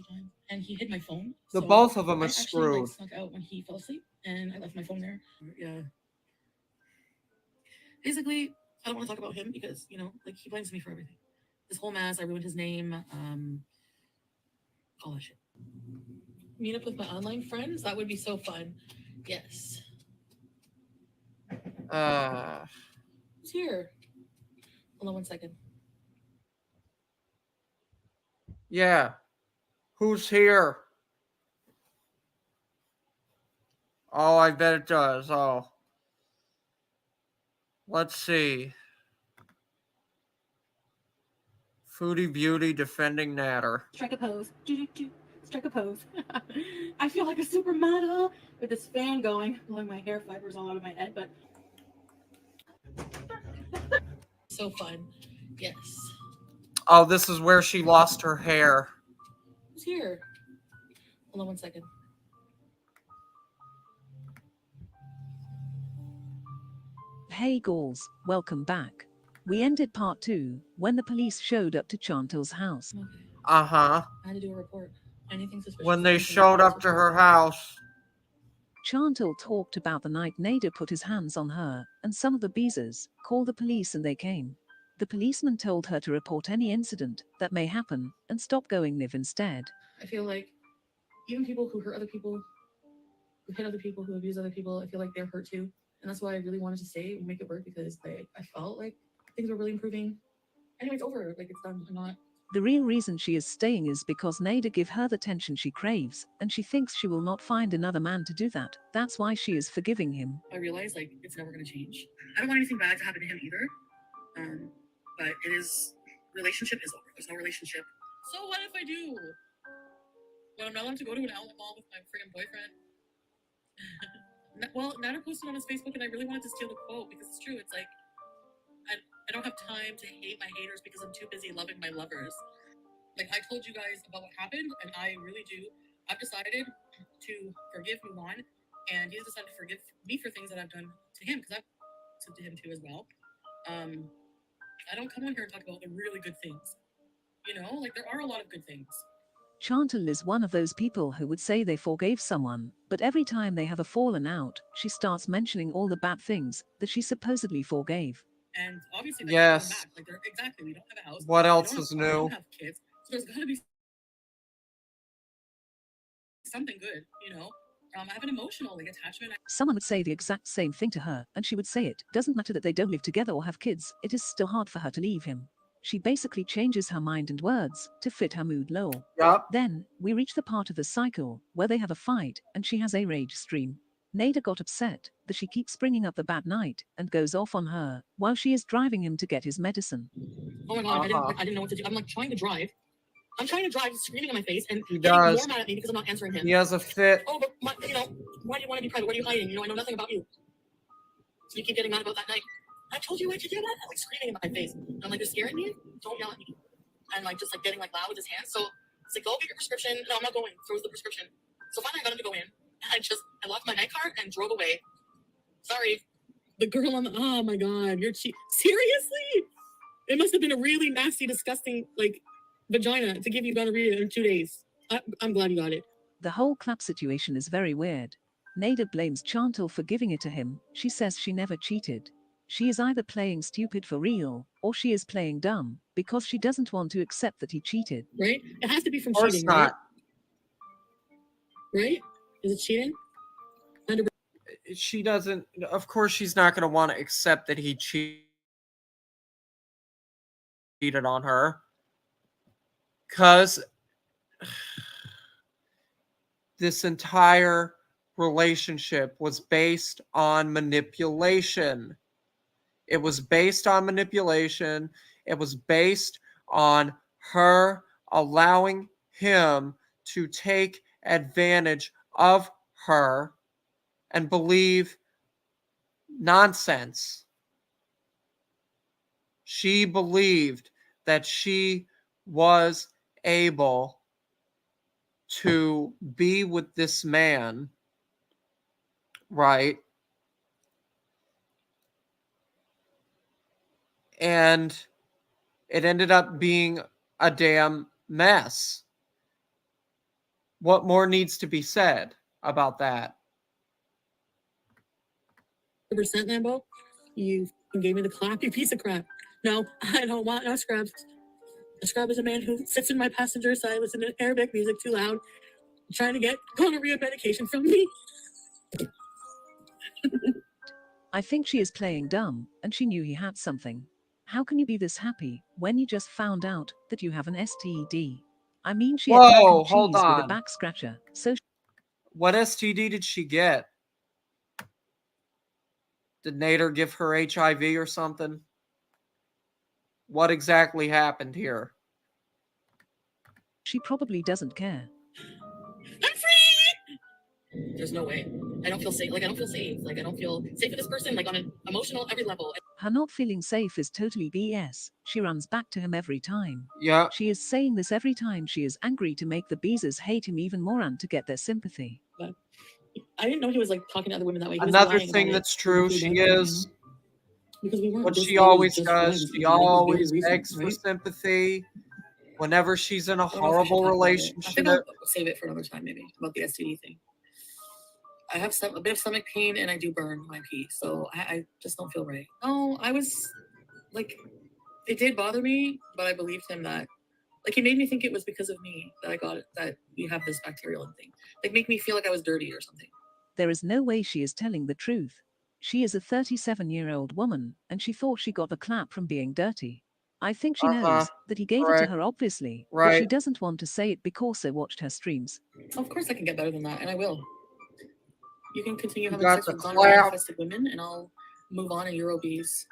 And he hid my phone. The both of them are I actually, screwed. Like, snuck out when he fell asleep, and I left my phone there. Yeah. Basically, I don't want to talk about him because, you know, like, he blames me for everything. This whole mess, I ruined his name. All that shit. Meet up with my online friends? That would be so fun. Yes. Who's here? Hold on 1 second. Yeah. Who's here? Oh, I bet it does. Oh. Let's see. Foodie Beauty defending Nader. Strike a pose. Strike a pose. I feel like a supermodel with this fan going, blowing my hair fibers all out of my head, but so fun. Yes. Oh, this is where she lost her hair. Who's here? Hold on 1 second. Hey Gauls, welcome back. We ended part 2 when the police showed up to Chantal's house. Okay. Uh-huh. I had to do a report. Anything suspicious. When they showed up to her house. Chantal talked about the night Nader put his hands on her, and some of the beezers called the police and they came. The policeman told her to report any incident that may happen and stop going live instead. I feel like even people who hurt other people, who hit other people, who abuse other people, I feel like they're hurt too. And that's why I really wanted to stay and make it work, because I felt like things were really improving. Anyway, it's over. Like, it's done. I'm not. The real reason she is staying is because Nader give her the attention she craves, and she thinks she will not find another man to do that. That's why she is forgiving him. I realize, like, it's never going to change. I don't want anything bad to happen to him either. But it is, relationship is over. There's no relationship. So what if I do? Well, I'm not allowed to go to an outlet mall with my friggin' boyfriend. Well, Nader posted on his Facebook, and I really wanted to steal the quote because it's true. It's like, I don't have time to hate my haters because I'm too busy loving my lovers. Like, I told you guys about what happened, and I really do. I've decided to forgive, move on, and he's decided to forgive me for things that I've done to him, because I've done to him too as well. I don't come on here and talk about the really good things. You know, like, there are a lot of good things. Chantal is one of those people who would say they forgave someone, but every time they have a fallen out, she starts mentioning all the bad things that she supposedly forgave. And obviously, yes. Back. Like, exactly, we don't have a house. What else is new? We don't have kids, so there's got to be something good, you know. I have an emotional attachment. Someone would say the exact same thing to her, and she would say it doesn't matter that they don't live together or have kids, it is still hard for her to leave him. She basically changes her mind and words to fit her mood low. Yep. Then, we reach the part of the cycle where they have a fight, and she has a rage stream. Nader got upset that she keeps bringing up the bad night and goes off on her while she is driving him to get his medicine. Oh my god, I didn't know what to do. I'm like trying to drive. I'm trying to drive, screaming in my face, and he getting does. more mad at me because I'm not answering him. He has a fit. Oh, but you know, why do you want to be private? What are you hiding? You know, I know nothing about you. So you keep getting mad about that night. I told you what to do, man. Like, screaming in my face. And I'm like, you're scaring me? Don't yell at me. And like, just like getting like loud with his hands. So it's like, go get your prescription. No, I'm not going. Throws the prescription. So finally I got him to go in. And I locked my night card and drove away. Sorry. The girl on the, oh my god, you're cheap. Seriously? It must have been a really nasty, disgusting, like, vagina to give you gonorrhea in 2 days. I'm glad you got it. The whole clap situation is very weird. Nader blames Chantal for giving it to him. She says she never cheated. She is either playing stupid for real, or she is playing dumb, because she doesn't want to accept that he cheated. Right? It has to be from Of course cheating, not. Right? Is it cheating? She doesn't, of course she's not going to want to accept that he cheated on her. Because this entire relationship was based on manipulation. It was based on manipulation. It was based on her allowing him to take advantage of her and believe nonsense. She believed that she was able to be with this man, right? And it ended up being a damn mess. What more needs to be said about that? 100% Lambo, you and gave me the clap, you piece of crap. No, I don't want no scrubs. A scrub is a man who sits in my passenger side, listening to Arabic music too loud, trying to get gonorrhea medication from me. I think she is playing dumb, and she knew he had something. How can you be this happy when you just found out that you have an STD? I mean, she had mac and hold cheese with a on. back scratcher, so What STD did she get? Did Nader give her HIV or something? What exactly happened here? she probably doesn't care. I'm free! There's no way. I don't feel safe. Like, I don't feel safe. Like, I don't feel safe with this person, like, on an emotional, every level. Her not feeling safe is totally BS. She runs back to him every time. Yeah. She is saying this every time she is angry to make the Beezers hate him even more and to get their sympathy. But I didn't know he was, like, talking to other women that way. He was Another lying thing about that's it. true, she is Because we weren't what just she always always just does. friends, She because, like, it was always very begs recent, for sympathy whenever she's in a I don't know if I should horrible talk about it. I relationship. think I'll save it for another time, maybe, about the STD thing. I have a bit of stomach pain and I do burn when I pee, so I just don't feel right. No, I was like, it did bother me, but I believed him that, like, he made me think it was because of me that I got it, that we have this bacterial thing. Like, make me feel like I was dirty or something. There is no way she is telling the truth. She is a 37-year-old woman, and she thought she got the clap from being dirty. I think she knows that he gave it to her, obviously, but she doesn't want to say it because I watched her streams. Of course I can get better than that, and I will. You can continue having got sex the with clap. non-infested women, and I'll move on in Eurobees.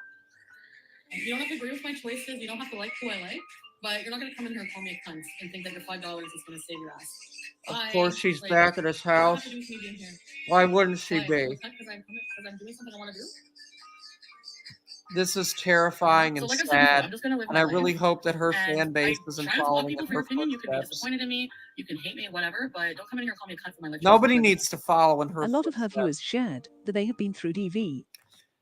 You don't have to agree with my choices. You don't have to like who I like, but you're not going to come in here and call me a cunt and think that your $5 is going to save your ass. Of course, she's Like, back at his what house. does that have to do with me being here? Why wouldn't she Why? be? Because I'm doing something I want to do. This is terrifying So and like I said before, sad, I'm just going to live and my I life. really hope that her fan And base I isn't try to follow following people in for your her opinion. You can be footsteps. disappointed in me. You can hate me, whatever, but don't come in here and call me a cunt for my life. Nobody needs to follow in her A lot of her footsteps. viewers shared that they have been through DV.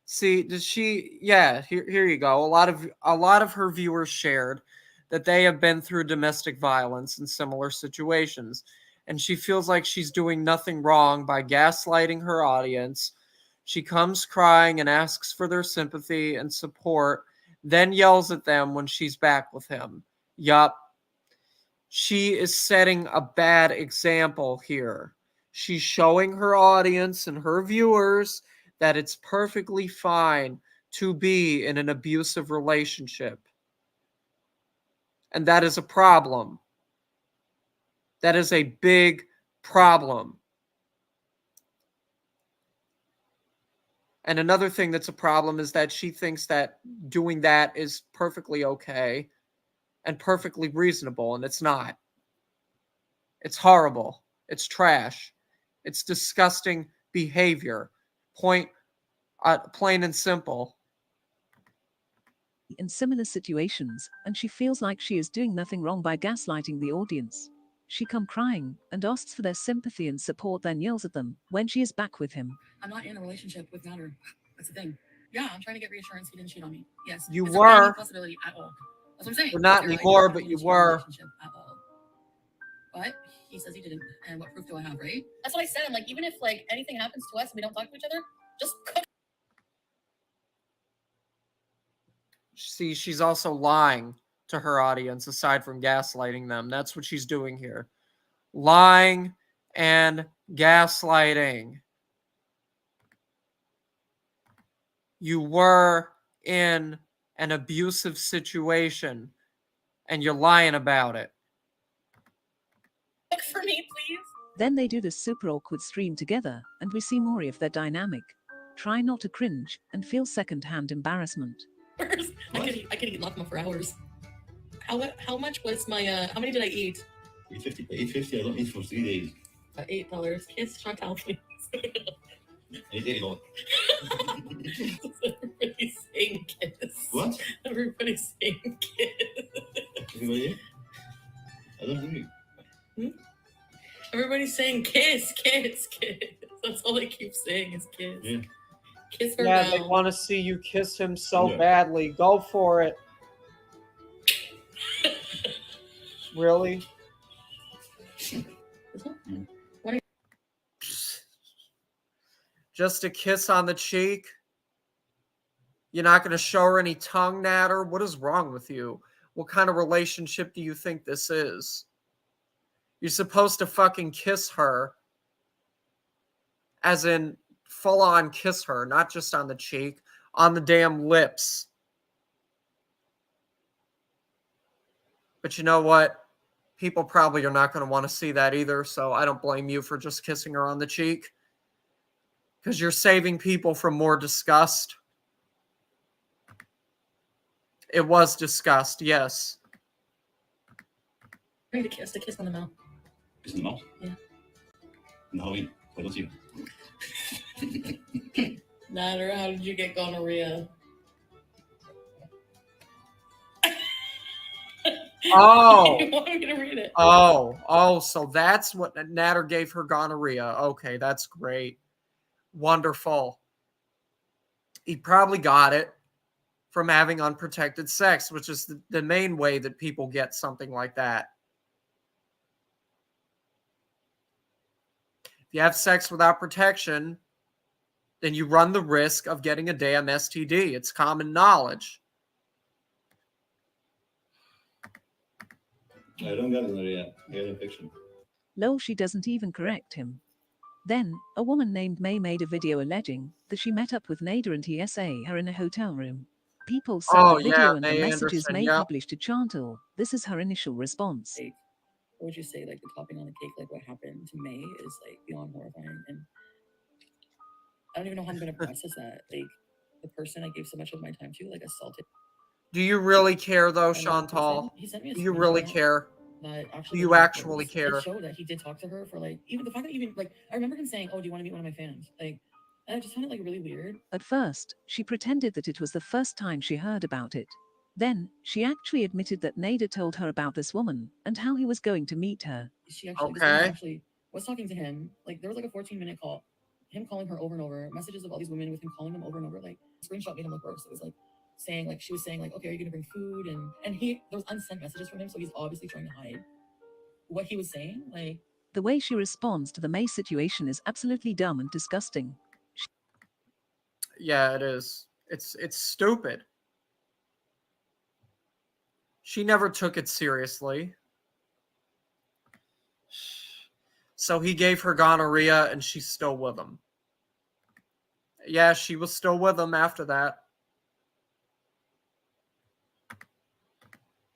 See, does she? Yeah, here you go. A lot of her viewers shared that they have been through domestic violence in similar situations, and she feels like she's doing nothing wrong by gaslighting her audience. She comes crying and asks for their sympathy and support, then yells at them when she's back with him. Yup. She is setting a bad example here. She's showing her audience and her viewers that it's perfectly fine to be in an abusive relationship. And that is a problem. That is a big problem. And another thing that's a problem is that she thinks that doing that is perfectly okay and perfectly reasonable, and it's not. It's horrible. It's trash. It's disgusting behavior. Plain and simple. In similar situations, and she feels like she is doing nothing wrong by gaslighting the audience. She come crying and asks for their sympathy and support, then yells at them when she is back with him. I'm not in a relationship with Nader. That's the thing. Yeah, I'm trying to get reassurance he didn't cheat on me. Yes. You Is there any were. possibility at all? That's what I'm saying. You're not Is there, like, anymore, a but you relationship were. at all? But he says he didn't. And what proof do I have, right? That's what I said. I'm like, even if like anything happens to us and we don't talk to each other, just cook. See, she's also lying to her audience aside from gaslighting them. That's what she's doing here. Lying and gaslighting. You were in an abusive situation and you're lying about it. Cook for me, please. Then they do this super awkward stream together, and we see more of their dynamic. Try not to cringe and feel second-hand embarrassment. I could eat lakma for hours. How much was my how many did I eat? $8.50. I don't eat for 3 days. $8. Kiss Chantal, please. $8. Everybody's saying kiss. What? Everybody's saying kiss. Everybody? I don't do it. Everybody's saying kiss, kiss, kiss. That's all they keep saying is kiss. Yeah. Kiss her Yeah, now. they want to see you kiss him so badly. Go for it. Really? Just a kiss on the cheek? You're not going to show her any tongue, Nader? What is wrong with you? What kind of relationship do you think this is? You're supposed to fucking kiss her. As in, full on kiss her, not just on the cheek, on the damn lips. But you know what? People probably are not going to want to see that either, so I don't blame you for just kissing her on the cheek. Because you're saving people from more disgust. It was disgust, yes. I need a kiss on the mouth. Kiss in the mouth? Yeah. No, I don't see you. Nader, how did you get gonorrhea? Oh. You want me to read it? Oh, so that's what Nader gave her gonorrhea. Okay, that's great. Wonderful. He probably got it from having unprotected sex, which is the main way that people get something like that. If you have sex without protection, then you run the risk of getting a damn STD. It's common knowledge. I don't got gonorrhea. I got infection. Lol, she doesn't even correct him. Then, a woman named May made a video alleging that she met up with Nader and he SA her in a hotel room. People saw the video and the messages May published to Chantal. This is her initial response. Like, what would you say, like, the topping on the cake, like, what happened to May is, like, beyond horrifying, and I don't even know how I'm going to process that. Like, the person I gave so much of my time to, like, assaulted. Do you really care, though, Chantal? He sent me a Do you really care? Actually, do you actually care? It showed that he did talk to her for, like, even the fact that even, like, I remember him saying, oh, do you want to meet one of my fans? Like, and I just found it, like, really weird. At first, she pretended that it was the first time she heard about it. Then, she actually admitted that Nader told her about this woman and how he was going to meet her. She actually was talking to him. Like, there was, like, a 14-minute call. Him calling her over and over. Messages of all these women with him calling them over and over. Like, screenshot made him look worse. It was, like, saying, like, she was saying, like, okay, are you going to bring food? And there was unsent messages from him, so he's obviously trying to hide what he was saying. Like, the way she responds to the May situation is absolutely dumb and disgusting. Yeah, it is. It's stupid. She never took it seriously. So he gave her gonorrhea and she's still with him. Yeah, she was still with him after that.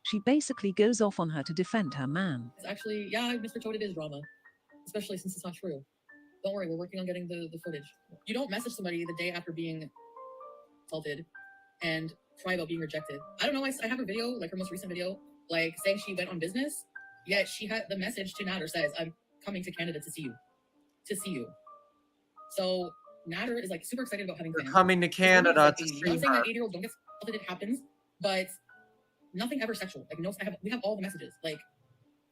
She basically goes off on her to defend her man. It's actually, yeah, Mr. Toad, it is drama. Especially since it's not true. Don't worry, we're working on getting the footage. You don't message somebody the day after being assaulted and cry about being rejected. I don't know, I have a video, like her most recent video, like saying she went on business, yet she had the message to Nader says, I'm coming to Canada to see you. So Nader is like super excited about having fans. Coming to Canada to see her. I'm saying that 8-year-olds don't get assaulted, it happens, but nothing ever sexual. Like, no, we have all the messages. Like,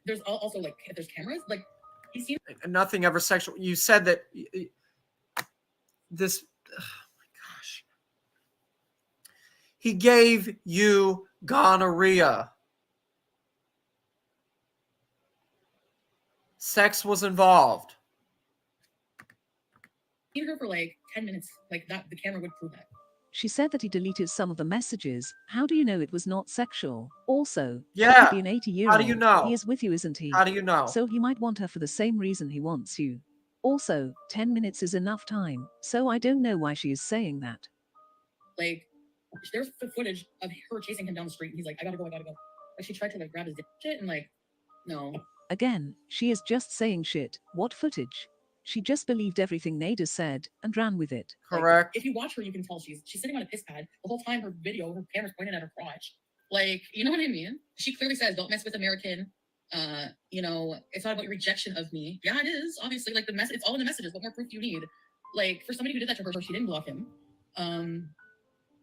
there's also, like, if there's cameras, like, he's seen nothing ever sexual. You said that this, oh my gosh. He gave you gonorrhea. Sex was involved. Seen her for like 10 minutes. Like, that, the camera would prove that. She said that he deleted some of the messages. How do you know it was not sexual? Also, yeah, he could be an 80-year-old. How do you know? He is with you, isn't he? How do you know? So he might want her for the same reason he wants you. Also, 10 minutes is enough time, so I don't know why she is saying that. Like, there's footage of her chasing him down the street, and he's like, I gotta go. Like, she tried to, like, grab his shit, and, like, no. Again, she is just saying shit. What footage? She just believed everything Nader said and ran with it. Correct. Like, if you watch her, you can tell she's sitting on a piss pad the whole time. Her video, her camera's pointed at her crotch. Like, you know what I mean? She clearly says, "Don't mess with American." You know, it's not about your rejection of me. Yeah, it is. Obviously, like, the message. It's all in the messages. What more proof do you need? Like, for somebody who did that to her, she didn't block him.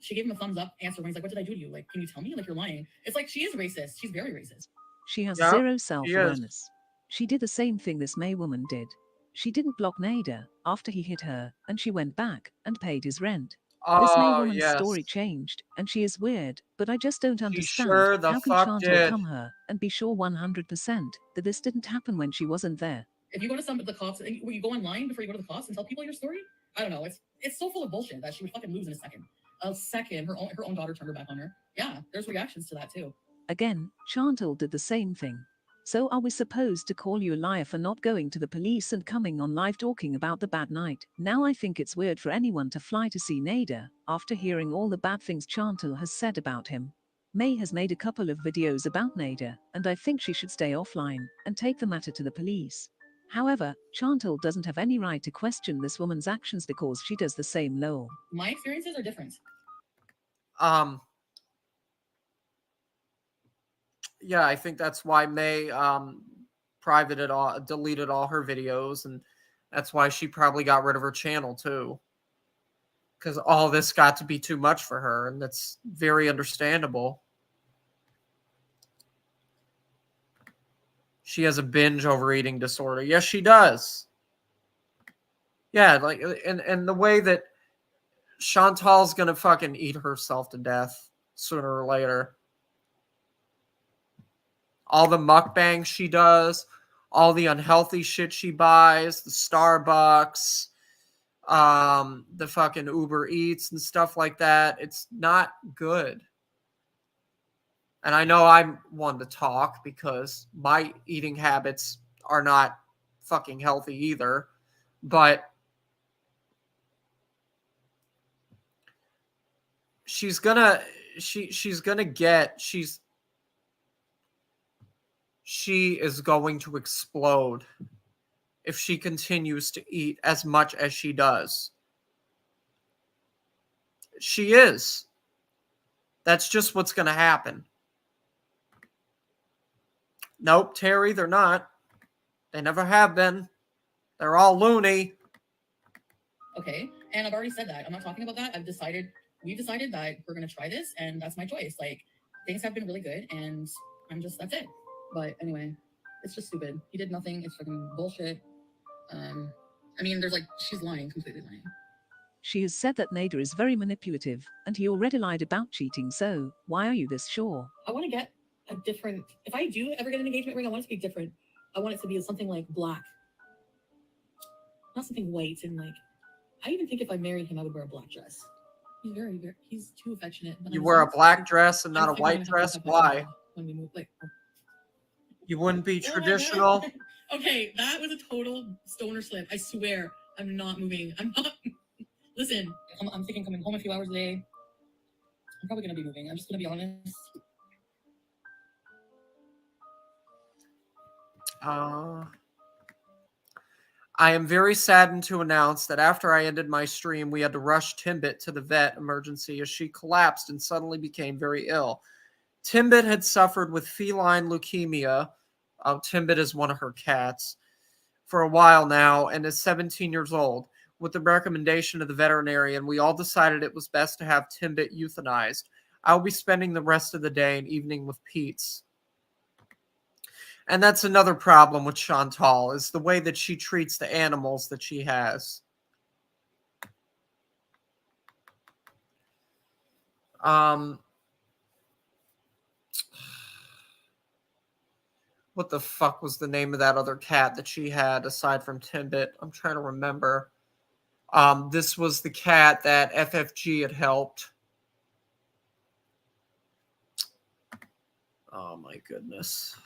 She gave him a thumbs up answer when he's like, "What did I do to you? Like, can you tell me? Like, you're lying." It's like, she is racist. She's very racist. She has zero self-awareness. She did the same thing this May woman did. She didn't block Nader after he hit her, and she went back and paid his rent. This May woman's story changed, and she is weird, but I just don't understand how can Chantal come her and be sure 100% that this didn't happen when she wasn't there. If you go to some of the cops, will you go online before you go to the cops and tell people your story? I don't know. It's so full of bullshit that she would fucking lose in a second. a second, her own daughter turned her back on her. Yeah, there's reactions to that too. Again, Chantal did the same thing. So are we supposed to call you a liar for not going to the police and coming on live talking about the bad night? Now I think it's weird for anyone to fly to see Nader after hearing all the bad things Chantal has said about him. May has made a couple of videos about Nader, and I think she should stay offline and take the matter to the police. However, Chantal doesn't have any right to question this woman's actions because she does the same. Lol. My experiences are different. Yeah, I think that's why May deleted all her videos, and that's why she probably got rid of her channel too. Because all this got to be too much for her, and that's very understandable. She has a binge overeating disorder. Yes, she does. Yeah, like, and the way that Chantal's gonna fucking eat herself to death sooner or later. All the mukbangs she does, all the unhealthy shit she buys, the Starbucks, the fucking Uber Eats and stuff like that. It's not good. And I know I'm one to talk because my eating habits are not fucking healthy either. But she's gonna she is going to explode if she continues to eat as much as she does. She is. That's just what's going to happen. Nope, Terry, they're not. They never have been. They're all loony. Okay, and I've already said that. I'm not talking about that. We've decided that we're going to try this, and that's my choice. Like, things have been really good, and that's it. But anyway, it's just stupid. He did nothing. It's fucking bullshit. I mean, she's lying, completely lying. She has said that Nader is very manipulative, and he already lied about cheating, so why are you this sure? I want to get a different, if I do ever get an engagement ring, I want it to be different. I want it to be something like black. Not something white, and I even think if I married him, I would wear a black dress. He's he's too affectionate. You wear a black dress and not a white dress? Why? When we move, you wouldn't be traditional? Okay, that was a total stoner slip. I swear, I'm not moving. I'm not. Listen, I'm thinking coming home a few hours a day. I'm probably gonna be moving. I'm just gonna be honest. I am very saddened to announce that after I ended my stream, we had to rush Timbit to the vet emergency as she collapsed and suddenly became very ill. Timbit had suffered with feline leukemia. Timbit is one of her cats for a while now and is 17 years old. With the recommendation of the veterinarian, we all decided it was best to have Timbit euthanized. I'll be spending the rest of the day and evening with Pete's. And that's another problem with Chantal, is the way that she treats the animals that she has. What the fuck was the name of that other cat that she had aside from Timbit? I'm trying to remember. This was the cat that FFG had helped. Oh my goodness.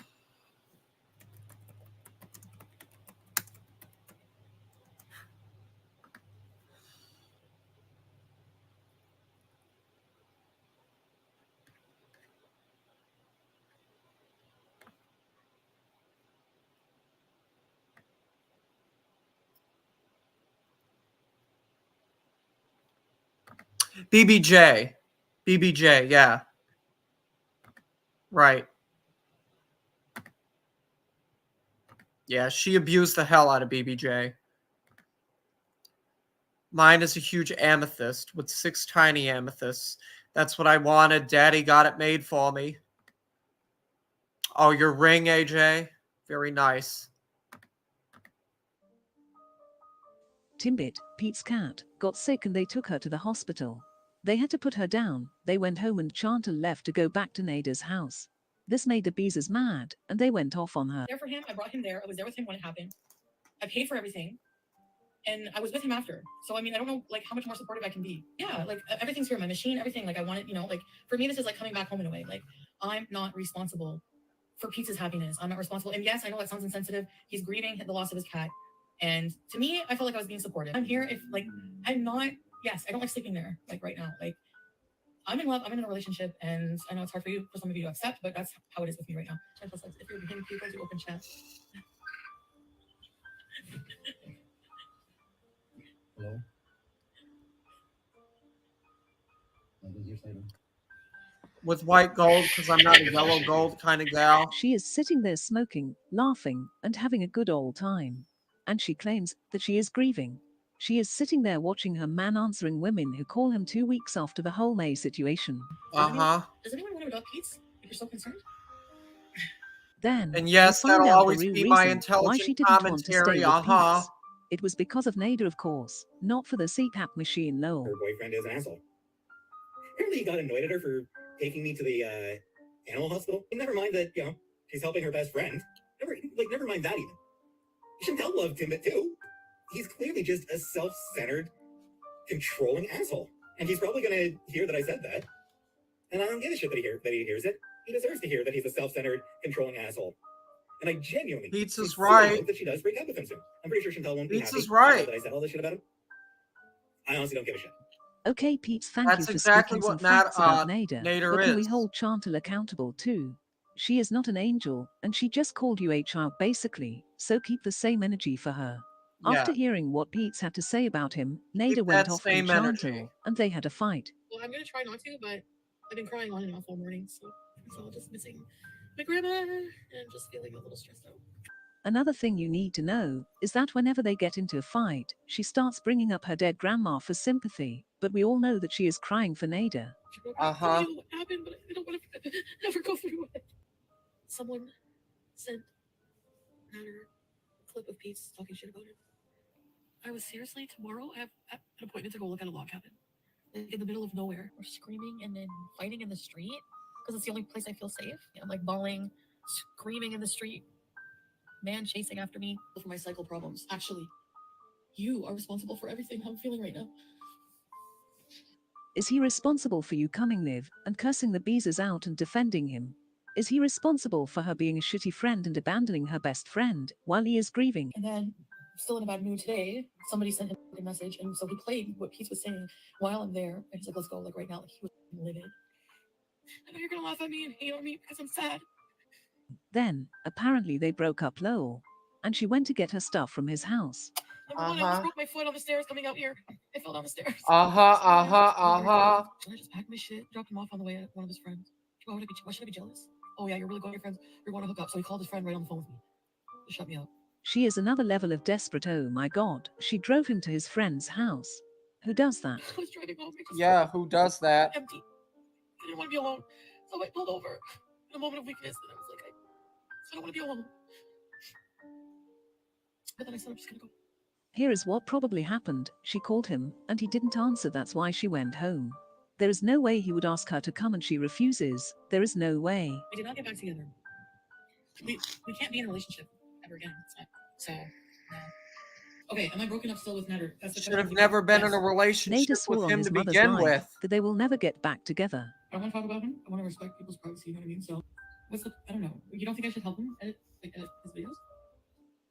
BBJ. BBJ, yeah. Right. Yeah, she abused the hell out of BBJ. Mine is a huge amethyst with 6 tiny amethysts. That's what I wanted. Daddy got it made for me. Oh, your ring, AJ? Very nice. Timbit, Pete's cat, got sick and they took her to the hospital. They had to put her down. They went home and Chantal left to go back to Nader's house. This made the bees mad, and they went off on her. There for him. I brought him there. I was there with him when it happened. I paid for everything. And I was with him after. So, I mean, I don't know, like, how much more supportive I can be. Yeah, like, everything's here, my machine, everything. Like, I want it, you know, like, for me, this is like coming back home in a way. Like, I'm not responsible for Pete's happiness. I'm not responsible. And yes, I know that sounds insensitive. He's grieving the loss of his cat. And to me, I felt like I was being supported. I'm here if, like, I'm not, yes, I don't like sleeping there, like, right now. Like, I'm in love, I'm in a relationship, and I know it's hard for some of you to accept, but that's how it is with me right now. If you're beginning people to open chat. Hello? What did you say? With white gold, because I'm not a yellow gold kind of gal. She is sitting there smoking, laughing, and having a good old time. And she claims that she is grieving. She is sitting there watching her man answering women who call him 2 weeks after the whole May situation. Does anyone want to adopt Pete's? If you're so concerned? Then, and yes, we find that'll out always the real be my reason why she intelligent didn't want to stay commentary. with Pete's. It was because of Nader, of course, not for the CPAP machine, lol. Her boyfriend is an asshole. Apparently he got annoyed at her for taking me to the animal hospital. And never mind that, you know, she's helping her best friend. Never mind that even. Chantel loved him too. He's clearly just a self-centered, controlling asshole. And he's probably gonna hear that I said that. And I don't give a shit that he hears it. He deserves to hear that he's a self-centered, controlling asshole. And I genuinely Pizza's right. hope that she does break up with him soon. I'm pretty sure Chantel won't be happy. Pizza's right. That I said all this shit about him. I honestly don't give a shit. Okay, Pete, thank That's you for exactly speaking some what facts about Nader but can we is. hold Chantal accountable too? She is not an angel, and she just called you a child basically, so keep the same energy for her. Yeah. After hearing what Pete's had to say about him, Nader Keep went that off on same Chantal, energy. and they had a fight. Well, I'm going to try not to, but I've been crying on and off all morning, so it's all just missing my grandma and just feeling a little stressed out. Another thing you need to know is that whenever they get into a fight, she starts bringing up her dead grandma for sympathy, but we all know that she is crying for Nader. I tell you what happened, but I don't want to ever go through it. Someone sent Nader a clip of Pete's talking shit about him. I was seriously, tomorrow I have an appointment to go look at a log cabin in the middle of nowhere. We're screaming and then fighting in the street because it's the only place I feel safe. I'm like bawling, screaming in the street. Man chasing after me for my cycle problems. Actually, you are responsible for everything I'm feeling right now. Is he responsible for you coming live and cursing the Beezers out and defending him? Is he responsible for her being a shitty friend and abandoning her best friend while he is grieving? And then, still in a bad mood today, somebody sent him a message, and so he played what Pete was saying while I'm there. And he's like, let's go, like right now. Like he was livid. I know you're gonna laugh at me and hate on me because I'm sad. Then, apparently they broke up lol, and she went to get her stuff from his house. Number one, I almost broke my foot on the stairs coming out here. I fell down the stairs. And I just packed my shit, dropped him off on the way at one of his friends. Why should I be jealous? Oh yeah, you're really going to your friends. You're going to hook up. So he called his friend right on the phone with me to shut me up. She is another level of desperate. Oh my god. She drove him to his friend's house. Who does that? I was driving home because Yeah, who does that? Empty. I didn't want to be alone. So I pulled over in a moment of weakness and I was like, I don't want to be alone. But then I said, I'm just going to go. Here is what probably happened. She called him, and he didn't answer. That's why she went home. There is no way he would ask her to come and she refuses. There is no way. We did not get back together. We can't be in a relationship ever again. It's not. So, no. Okay, am I broken up still with Nader? Should have never been in a relationship Nader swore with on him his to mother's begin life with. that they will never get back together. I don't want to talk about him. I want to respect people's privacy, you know what I mean? So, I don't know. You don't think I should help him edit his videos?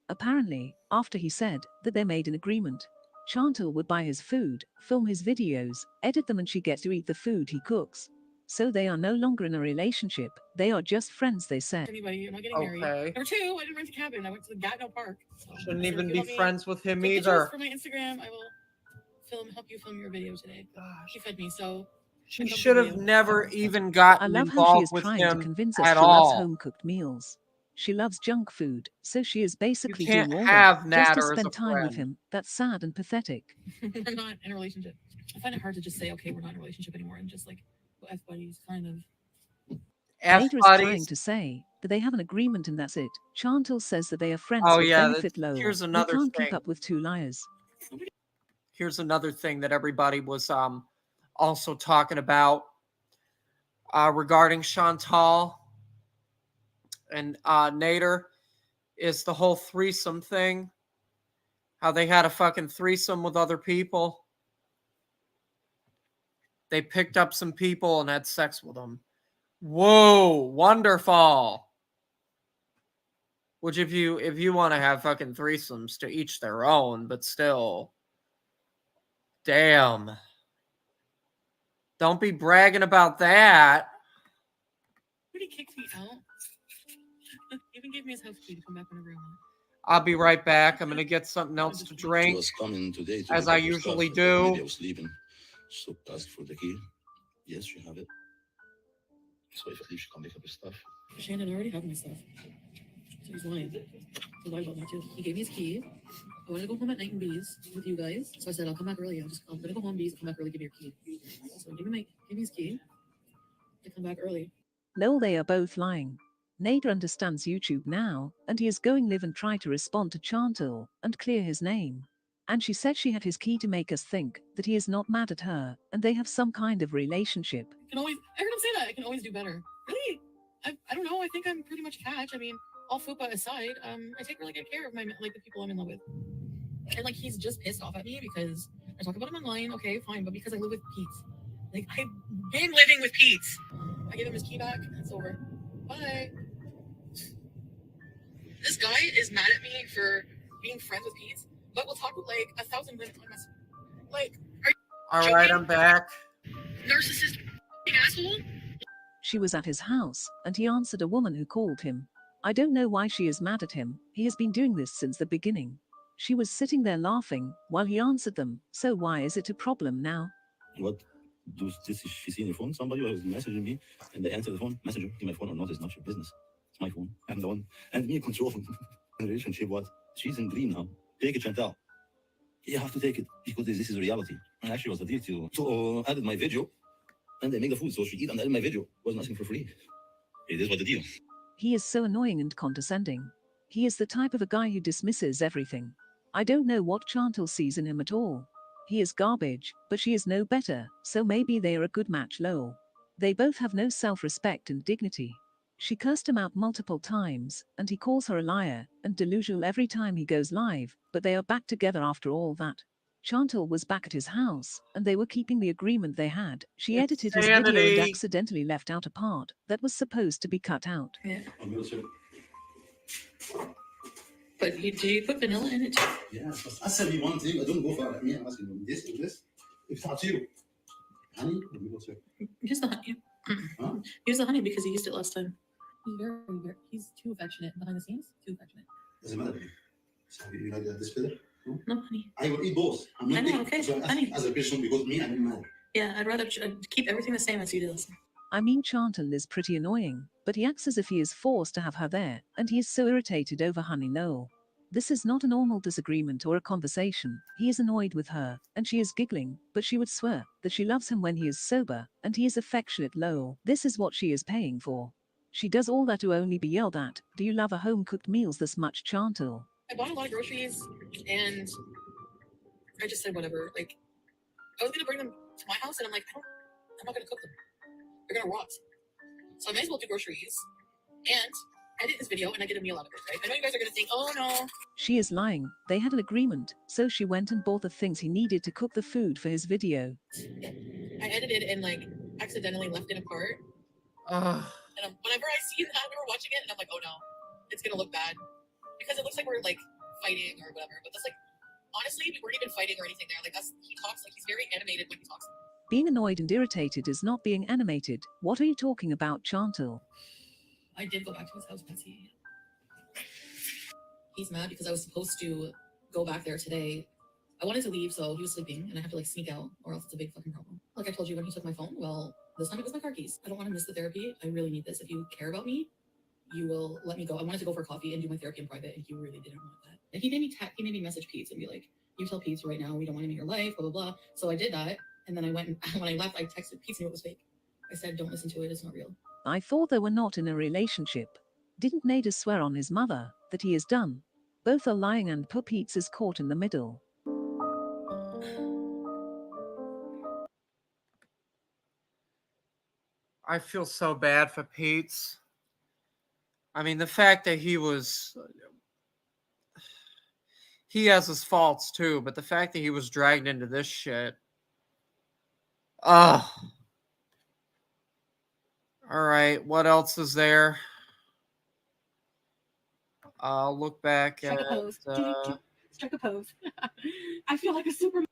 Apparently, after he said that they made an agreement, Chantal would buy his food, film his videos, edit them, and she gets to eat the food he cooks. So they are no longer in a relationship. They are just friends, they said. Anybody, I'm not getting married. Number two, I didn't rent a cabin. I went to the Gatineau Park. So Shouldn't even be friends with him take either. For my Instagram, I will help you film your video today. She fed me, so she should have never even gotten involved with him. I love how she is trying to convince us she loves home-cooked meals. She loves junk food, so she is basically doing all that just to spend time with him. That's sad and pathetic. I'm not in a relationship. I find it hard to just say, okay, we're not in a relationship anymore, and just like F buddies, kind of. Nader is trying to say that they have an agreement and that's it. Chantal says that they are friends with benefit low. Here's another you can't thing. keep up with two liars. Here's another thing that everybody was also talking about regarding Chantal and Nader is the whole threesome thing. How they had a fucking threesome with other people. They picked up some people and had sex with them. Whoa, wonderful. Which if you want to have fucking threesomes, to each their own, but still. Damn. Don't be bragging about that. Foodie kicked me out. Even gave me his house key to come back whenever I want. I'll be right back. I'm going to get something else to drink, was coming today to as pick I up your usually stuff, but maybe I do. was leaving, so asked for the key. Yes, you have it. So if I leave, you come pick up your stuff. Shannon, I already have my stuff. So he's lying. He's lying about that too. He gave me his key. I wanted to go home at night and bees with you guys. So I said, I'll come back early. I'm gonna go home, bees, come back early, give me your key. So give me his key. I come back early. No, they are both lying. Nader understands YouTube now, and he is going live and try to respond to Chantal and clear his name. And she said she had his key to make us think that he is not mad at her, and they have some kind of relationship. I heard him say that. I can always do better. Really? I don't know. I think I'm pretty much catch. I mean, all fupa aside, I take really good care of the people I'm in love with. And he's just pissed off at me because I talk about him online. Okay, fine, but because I live with Pete, I've been living with Pete. I give him his key back. And it's over. Bye. This guy is mad at me for being friends with Pete, but we'll talk with 1,000 women on us. Are you all right, I'm back. Narcissist asshole? She was at his house, and he answered a woman who called him. I don't know why she is mad at him. He has been doing this since the beginning. She was sitting there laughing while he answered them. So why is it a problem now? What does she see in your phone? Somebody was messaging me, and they answer the phone. Messenger, give my phone or not is not your business. It's my phone. I'm the one. And me control the relationship. What? She's in green now. Take it, Chantal. You have to take it because this is a reality. And actually, was a deal to so added my video, and they make the food. So she eat and added my video. Was nothing for free. It is what the deal. He is so annoying and condescending. He is the type of a guy who dismisses everything. I don't know what Chantal sees in him at all. He is garbage, but she is no better, so maybe they are a good match. Lol. They both have no self-respect and dignity. She cursed him out multiple times, and he calls her a liar and delusional every time he goes live, but they are back together after all that. Chantal was back at his house, and they were keeping the agreement they had. She edited his video and accidentally left out a part that was supposed to be cut out. Yeah. But do you put vanilla in it too? Yeah, بس اسهل me one thing. I don't go for it. I'm asking you this or this. If تعطيله honey, or we go to Use the honey. Huh? Use the honey because he used it last time. He's too affectionate behind the scenes. Too affectionate. doesn't matter. So you like this better? No, honey. I will eat both. I'm not I know, okay, honey. as a person because me, I don't matter. Yeah, I'd rather keep everything the same as you did last time. I mean, Chantal is pretty annoying, but he acts as if he is forced to have her there, and he is so irritated over honey. No. This is not a normal disagreement or a conversation. He is annoyed with her, and she is giggling, but she would swear that she loves him when he is sober, and he is affectionate. Lol. This is what she is paying for. She does all that to only be yelled at. Do you love a home-cooked meals this much, Chantal? I bought a lot of groceries, and I just said whatever. I was gonna bring them to my house, and I'm not gonna cook them. They're gonna rot. So I might as well do groceries and edit this video and I get a meal out of it, right? I know you guys are gonna think, oh no. She is lying. They had an agreement, so she went and bought the things he needed to cook the food for his video. I edited and accidentally left it apart. And whenever I see that, I remember watching it and I'm like, oh no, it's gonna look bad. Because it looks like we're fighting or whatever. But that's honestly, we weren't even fighting or anything there. He talks he's very animated when he talks. Being annoyed and irritated is not being animated. What are you talking about, Chantal? I did go back to his house, Betsy. He's mad because I was supposed to go back there today. I wanted to leave, so he was sleeping, and I have to sneak out, or else it's a big fucking problem. Like I told you when he took my phone, well, this time it was my car keys. I don't want to miss the therapy. I really need this. If you care about me, you will let me go. I wanted to go for coffee and do my therapy in private, and he really didn't want that. And he made me message Pete and be like, you tell Pete right now we don't want him in your life, blah, blah, blah. So I did that. And then I went and when I left, I texted Pete and it was fake. I said, don't listen to it. It's not real. I thought they were not in a relationship. Didn't Nader swear on his mother that he is done? Both are lying and poor Pete is caught in the middle. I feel so bad for Pete's. I mean, the fact that he he has his faults too, but the fact that he was dragged into this shit. Ugh. All right, what else is there? I'll look back Strike at. a pose. Strike a pose. I feel like a super.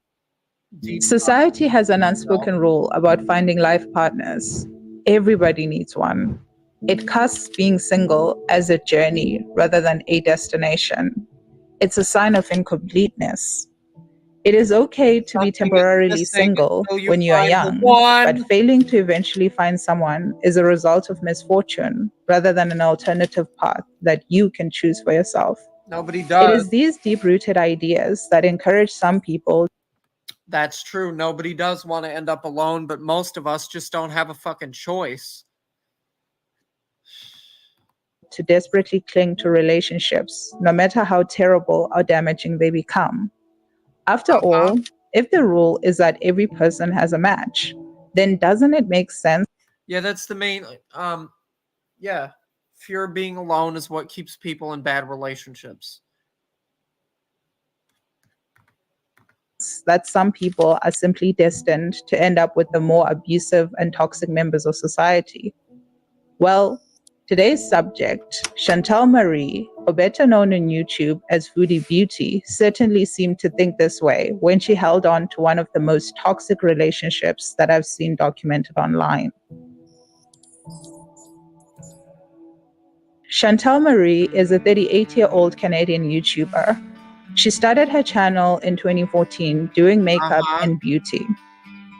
Society has an unspoken rule about finding life partners. Everybody needs one. It casts being single as a journey rather than a destination. It's a sign of incompleteness. It is okay to be temporarily single when you are young, but failing to eventually find someone is a result of misfortune rather than an alternative path that you can choose for yourself. Nobody does. It is these deep-rooted ideas that encourage some people. That's true. Nobody does want to end up alone, but most of us just don't have a fucking choice. To desperately cling to relationships, no matter how terrible or damaging they become. After all, if the rule is that every person has a match, then doesn't it make sense? Yeah, that's the main. Yeah, fear of being alone is what keeps people in bad relationships. That some people are simply destined to end up with the more abusive and toxic members of society. Well, today's subject, Chantal Marie, or better known on YouTube as Foodie Beauty, certainly seemed to think this way when she held on to one of the most toxic relationships that I've seen documented online. Chantal Marie is a 38-year-old Canadian YouTuber. She started her channel in 2014 doing makeup and beauty.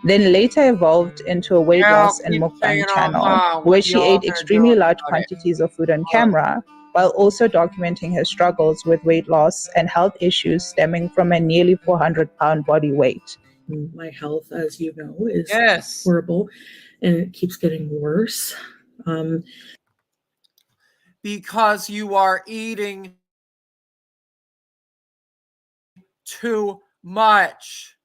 Then later evolved into a weight loss and mukbang channel, where she ate extremely large quantities of food on camera, while also documenting her struggles with weight loss and health issues stemming from a nearly 400-pound body weight. My health, as you know, is horrible, and it keeps getting worse. Because you are eating too much.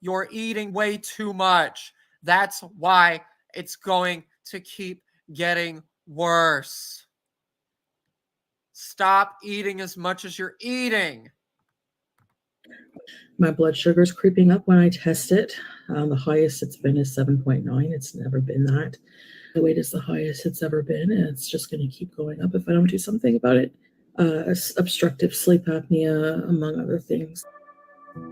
You're eating way too much. That's why it's going to keep getting worse. Stop eating as much as you're eating. My blood sugar is creeping up when I test it. The highest it's been is 7.9. It's never been that. The weight is the highest it's ever been, and it's just going to keep going up if I don't do something about it. Obstructive sleep apnea, among other things.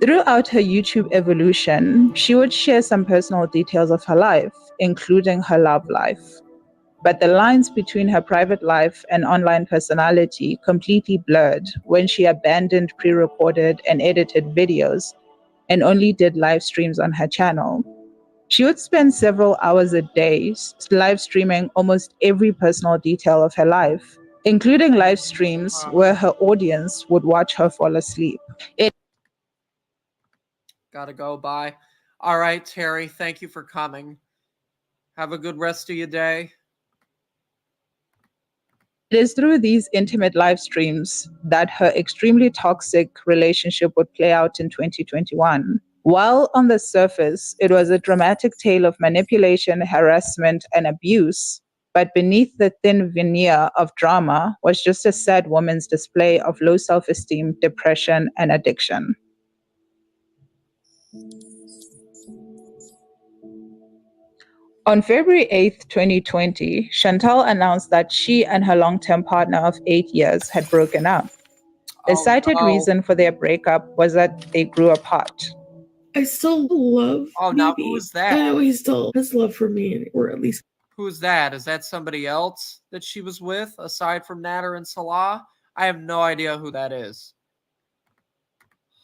Throughout her YouTube evolution, she would share some personal details of her life, including her love life. But the lines between her private life and online personality completely blurred when she abandoned pre-recorded and edited videos and only did live streams on her channel. She would spend several hours a day live streaming almost every personal detail of her life, including live streams where her audience would watch her fall asleep. Gotta go. Bye. All right, Terry, thank you for coming. Have a good rest of your day. It is through these intimate live streams that her extremely toxic relationship would play out in 2021. While on the surface, it was a dramatic tale of manipulation, harassment, and abuse, but beneath the thin veneer of drama was just a sad woman's display of low self-esteem, depression, and addiction. On February 8th, 2020, Chantal announced that she and her long-term partner of 8 years had broken up. The cited reason for their breakup was that they grew apart. I still love now who's that? I know he still has love for me, or at least. Who's that? Is that somebody else that she was with, aside from Nader and Salah? I have no idea who that is.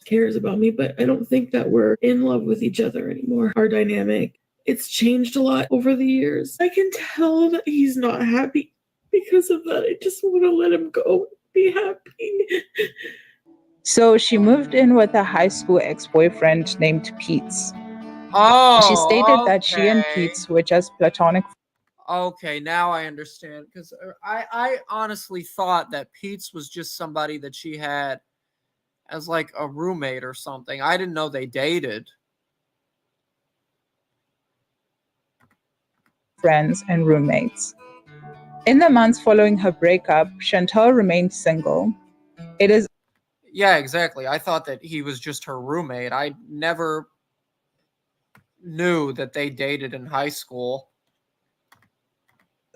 Cares about me, but I don't think that we're in love with each other anymore. Our dynamic, it's changed a lot over the years. I can tell that he's not happy because of that. I just want to let him go, be happy. So she moved in with a high school ex-boyfriend named Pete's. She stated that she and Pete's were just platonic. Okay, now I understand. Because I honestly thought that Pete's was just somebody that she had as like a roommate or something. I didn't know they dated. Friends and roommates. In the months following her breakup, Chantal remained single. It is Yeah, exactly. I thought that he was just her roommate. I never knew that they dated in high school.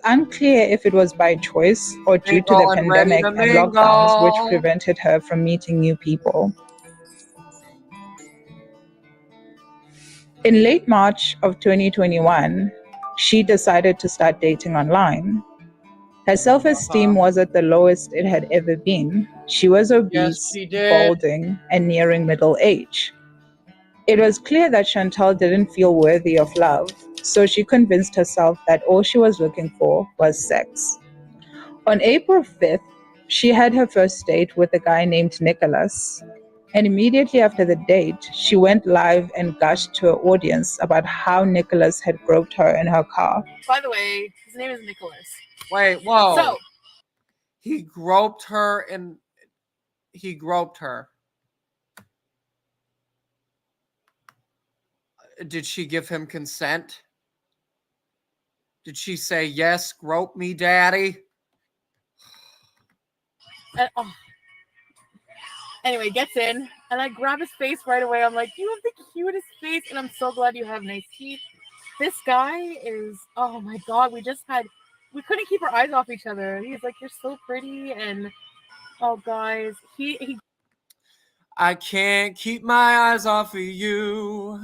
Unclear if it was by choice or due to the Mingle and ready pandemic to and lockdowns, which mingle. prevented her from meeting new people. In late March of 2021, she decided to start dating online. Her self-esteem was at the lowest it had ever been. She was Yes, obese, she did. balding, and nearing middle age. It was clear that Chantal didn't feel worthy of love, so she convinced herself that all she was looking for was sex. On April 5th, she had her first date with a guy named Nicholas. And immediately after the date, she went live and gushed to her audience about how Nicholas had groped her in her car. By the way, his name is Nicholas. Wait, whoa. So he groped her and he groped her. Did she give him consent? Did she say, yes, grope me, daddy? Anyway, gets in, and I grab his face right away. I'm like, you have the cutest face, and I'm so glad you have nice teeth. This guy is, oh my God, we couldn't keep our eyes off each other. He's like, you're so pretty, and oh, guys, he I can't keep my eyes off of you.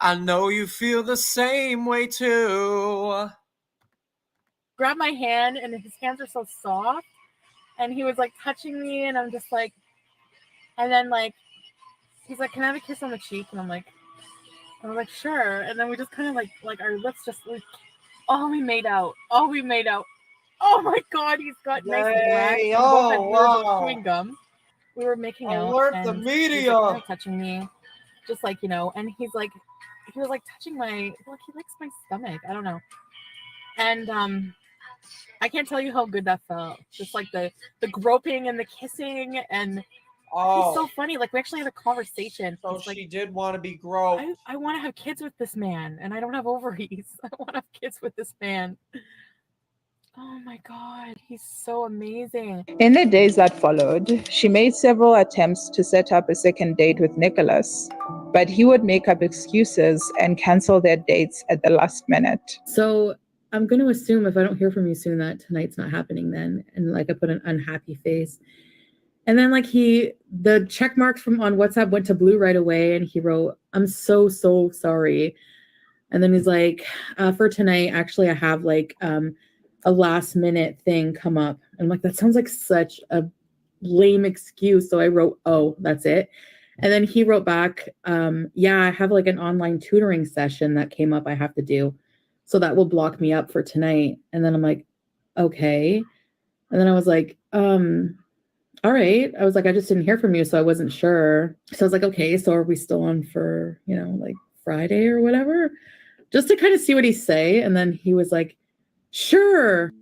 I know you feel the same way too. grabbed my hand, and his hands are so soft, and he was like touching me, and I'm just like, and then like, he's like, can I have a kiss on the cheek? And I'm like, sure. And then we just kind of like our lips just like, we made out. Oh my God, he's got nice black. We were chewing gum. We were making out. Alert and the he was, media. like, kind of touching me, just like, and he was like touching he likes my stomach. I don't know. And I can't tell you how good that felt. Just like the groping and the kissing, and he's so funny. Like, we actually had a conversation. So he's she like, did want to be groped. I want to have kids with this man, and I don't have ovaries. I want to have kids with this man. Oh my God, he's so amazing. In the days that followed, she made several attempts to set up a second date with Nicholas, but he would make up excuses and cancel their dates at the last minute. So I'm going to assume, if I don't hear from you soon, that tonight's not happening then. And like, I put an unhappy face. And then like the check marks on WhatsApp went to blue right away. And he wrote, I'm so sorry. And then he's like, for tonight, actually, I have like a last minute thing come up. And I'm like, that sounds like such a lame excuse. So I wrote, oh, that's it. And then he wrote back, yeah, I have like an online tutoring session that came up I have to do. So that will block me up for tonight. And then I'm like, okay. And then I was like, all right. I was like, I just didn't hear from you, so I wasn't sure. So I was like, okay, so are we still on for, like Friday or whatever? Just to kind of see what he'd say. And then he was like, sure.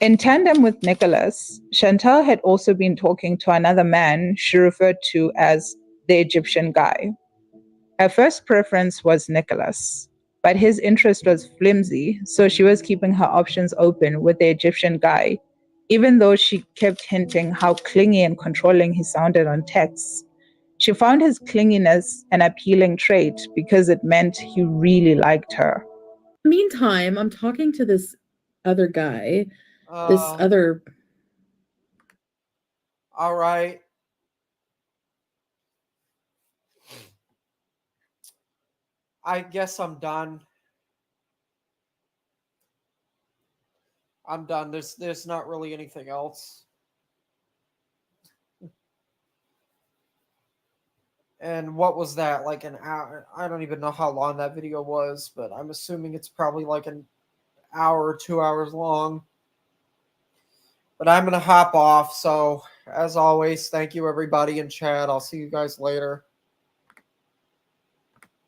In tandem with Nicholas, Chantal had also been talking to another man she referred to as the Egyptian guy. Her first preference was Nicholas, but his interest was flimsy, so she was keeping her options open with the Egyptian guy, even though she kept hinting how clingy and controlling he sounded on texts. She found his clinginess an appealing trait because it meant he really liked her. Meantime, I'm talking to this other guy, All right. I guess I'm done. I'm done. There's not really anything else. And what was that? Like an hour? I don't even know how long that video was, but I'm assuming it's probably like an hour or 2 hours long. But I'm going to hop off. So, as always, thank you everybody in chat. I'll see you guys later.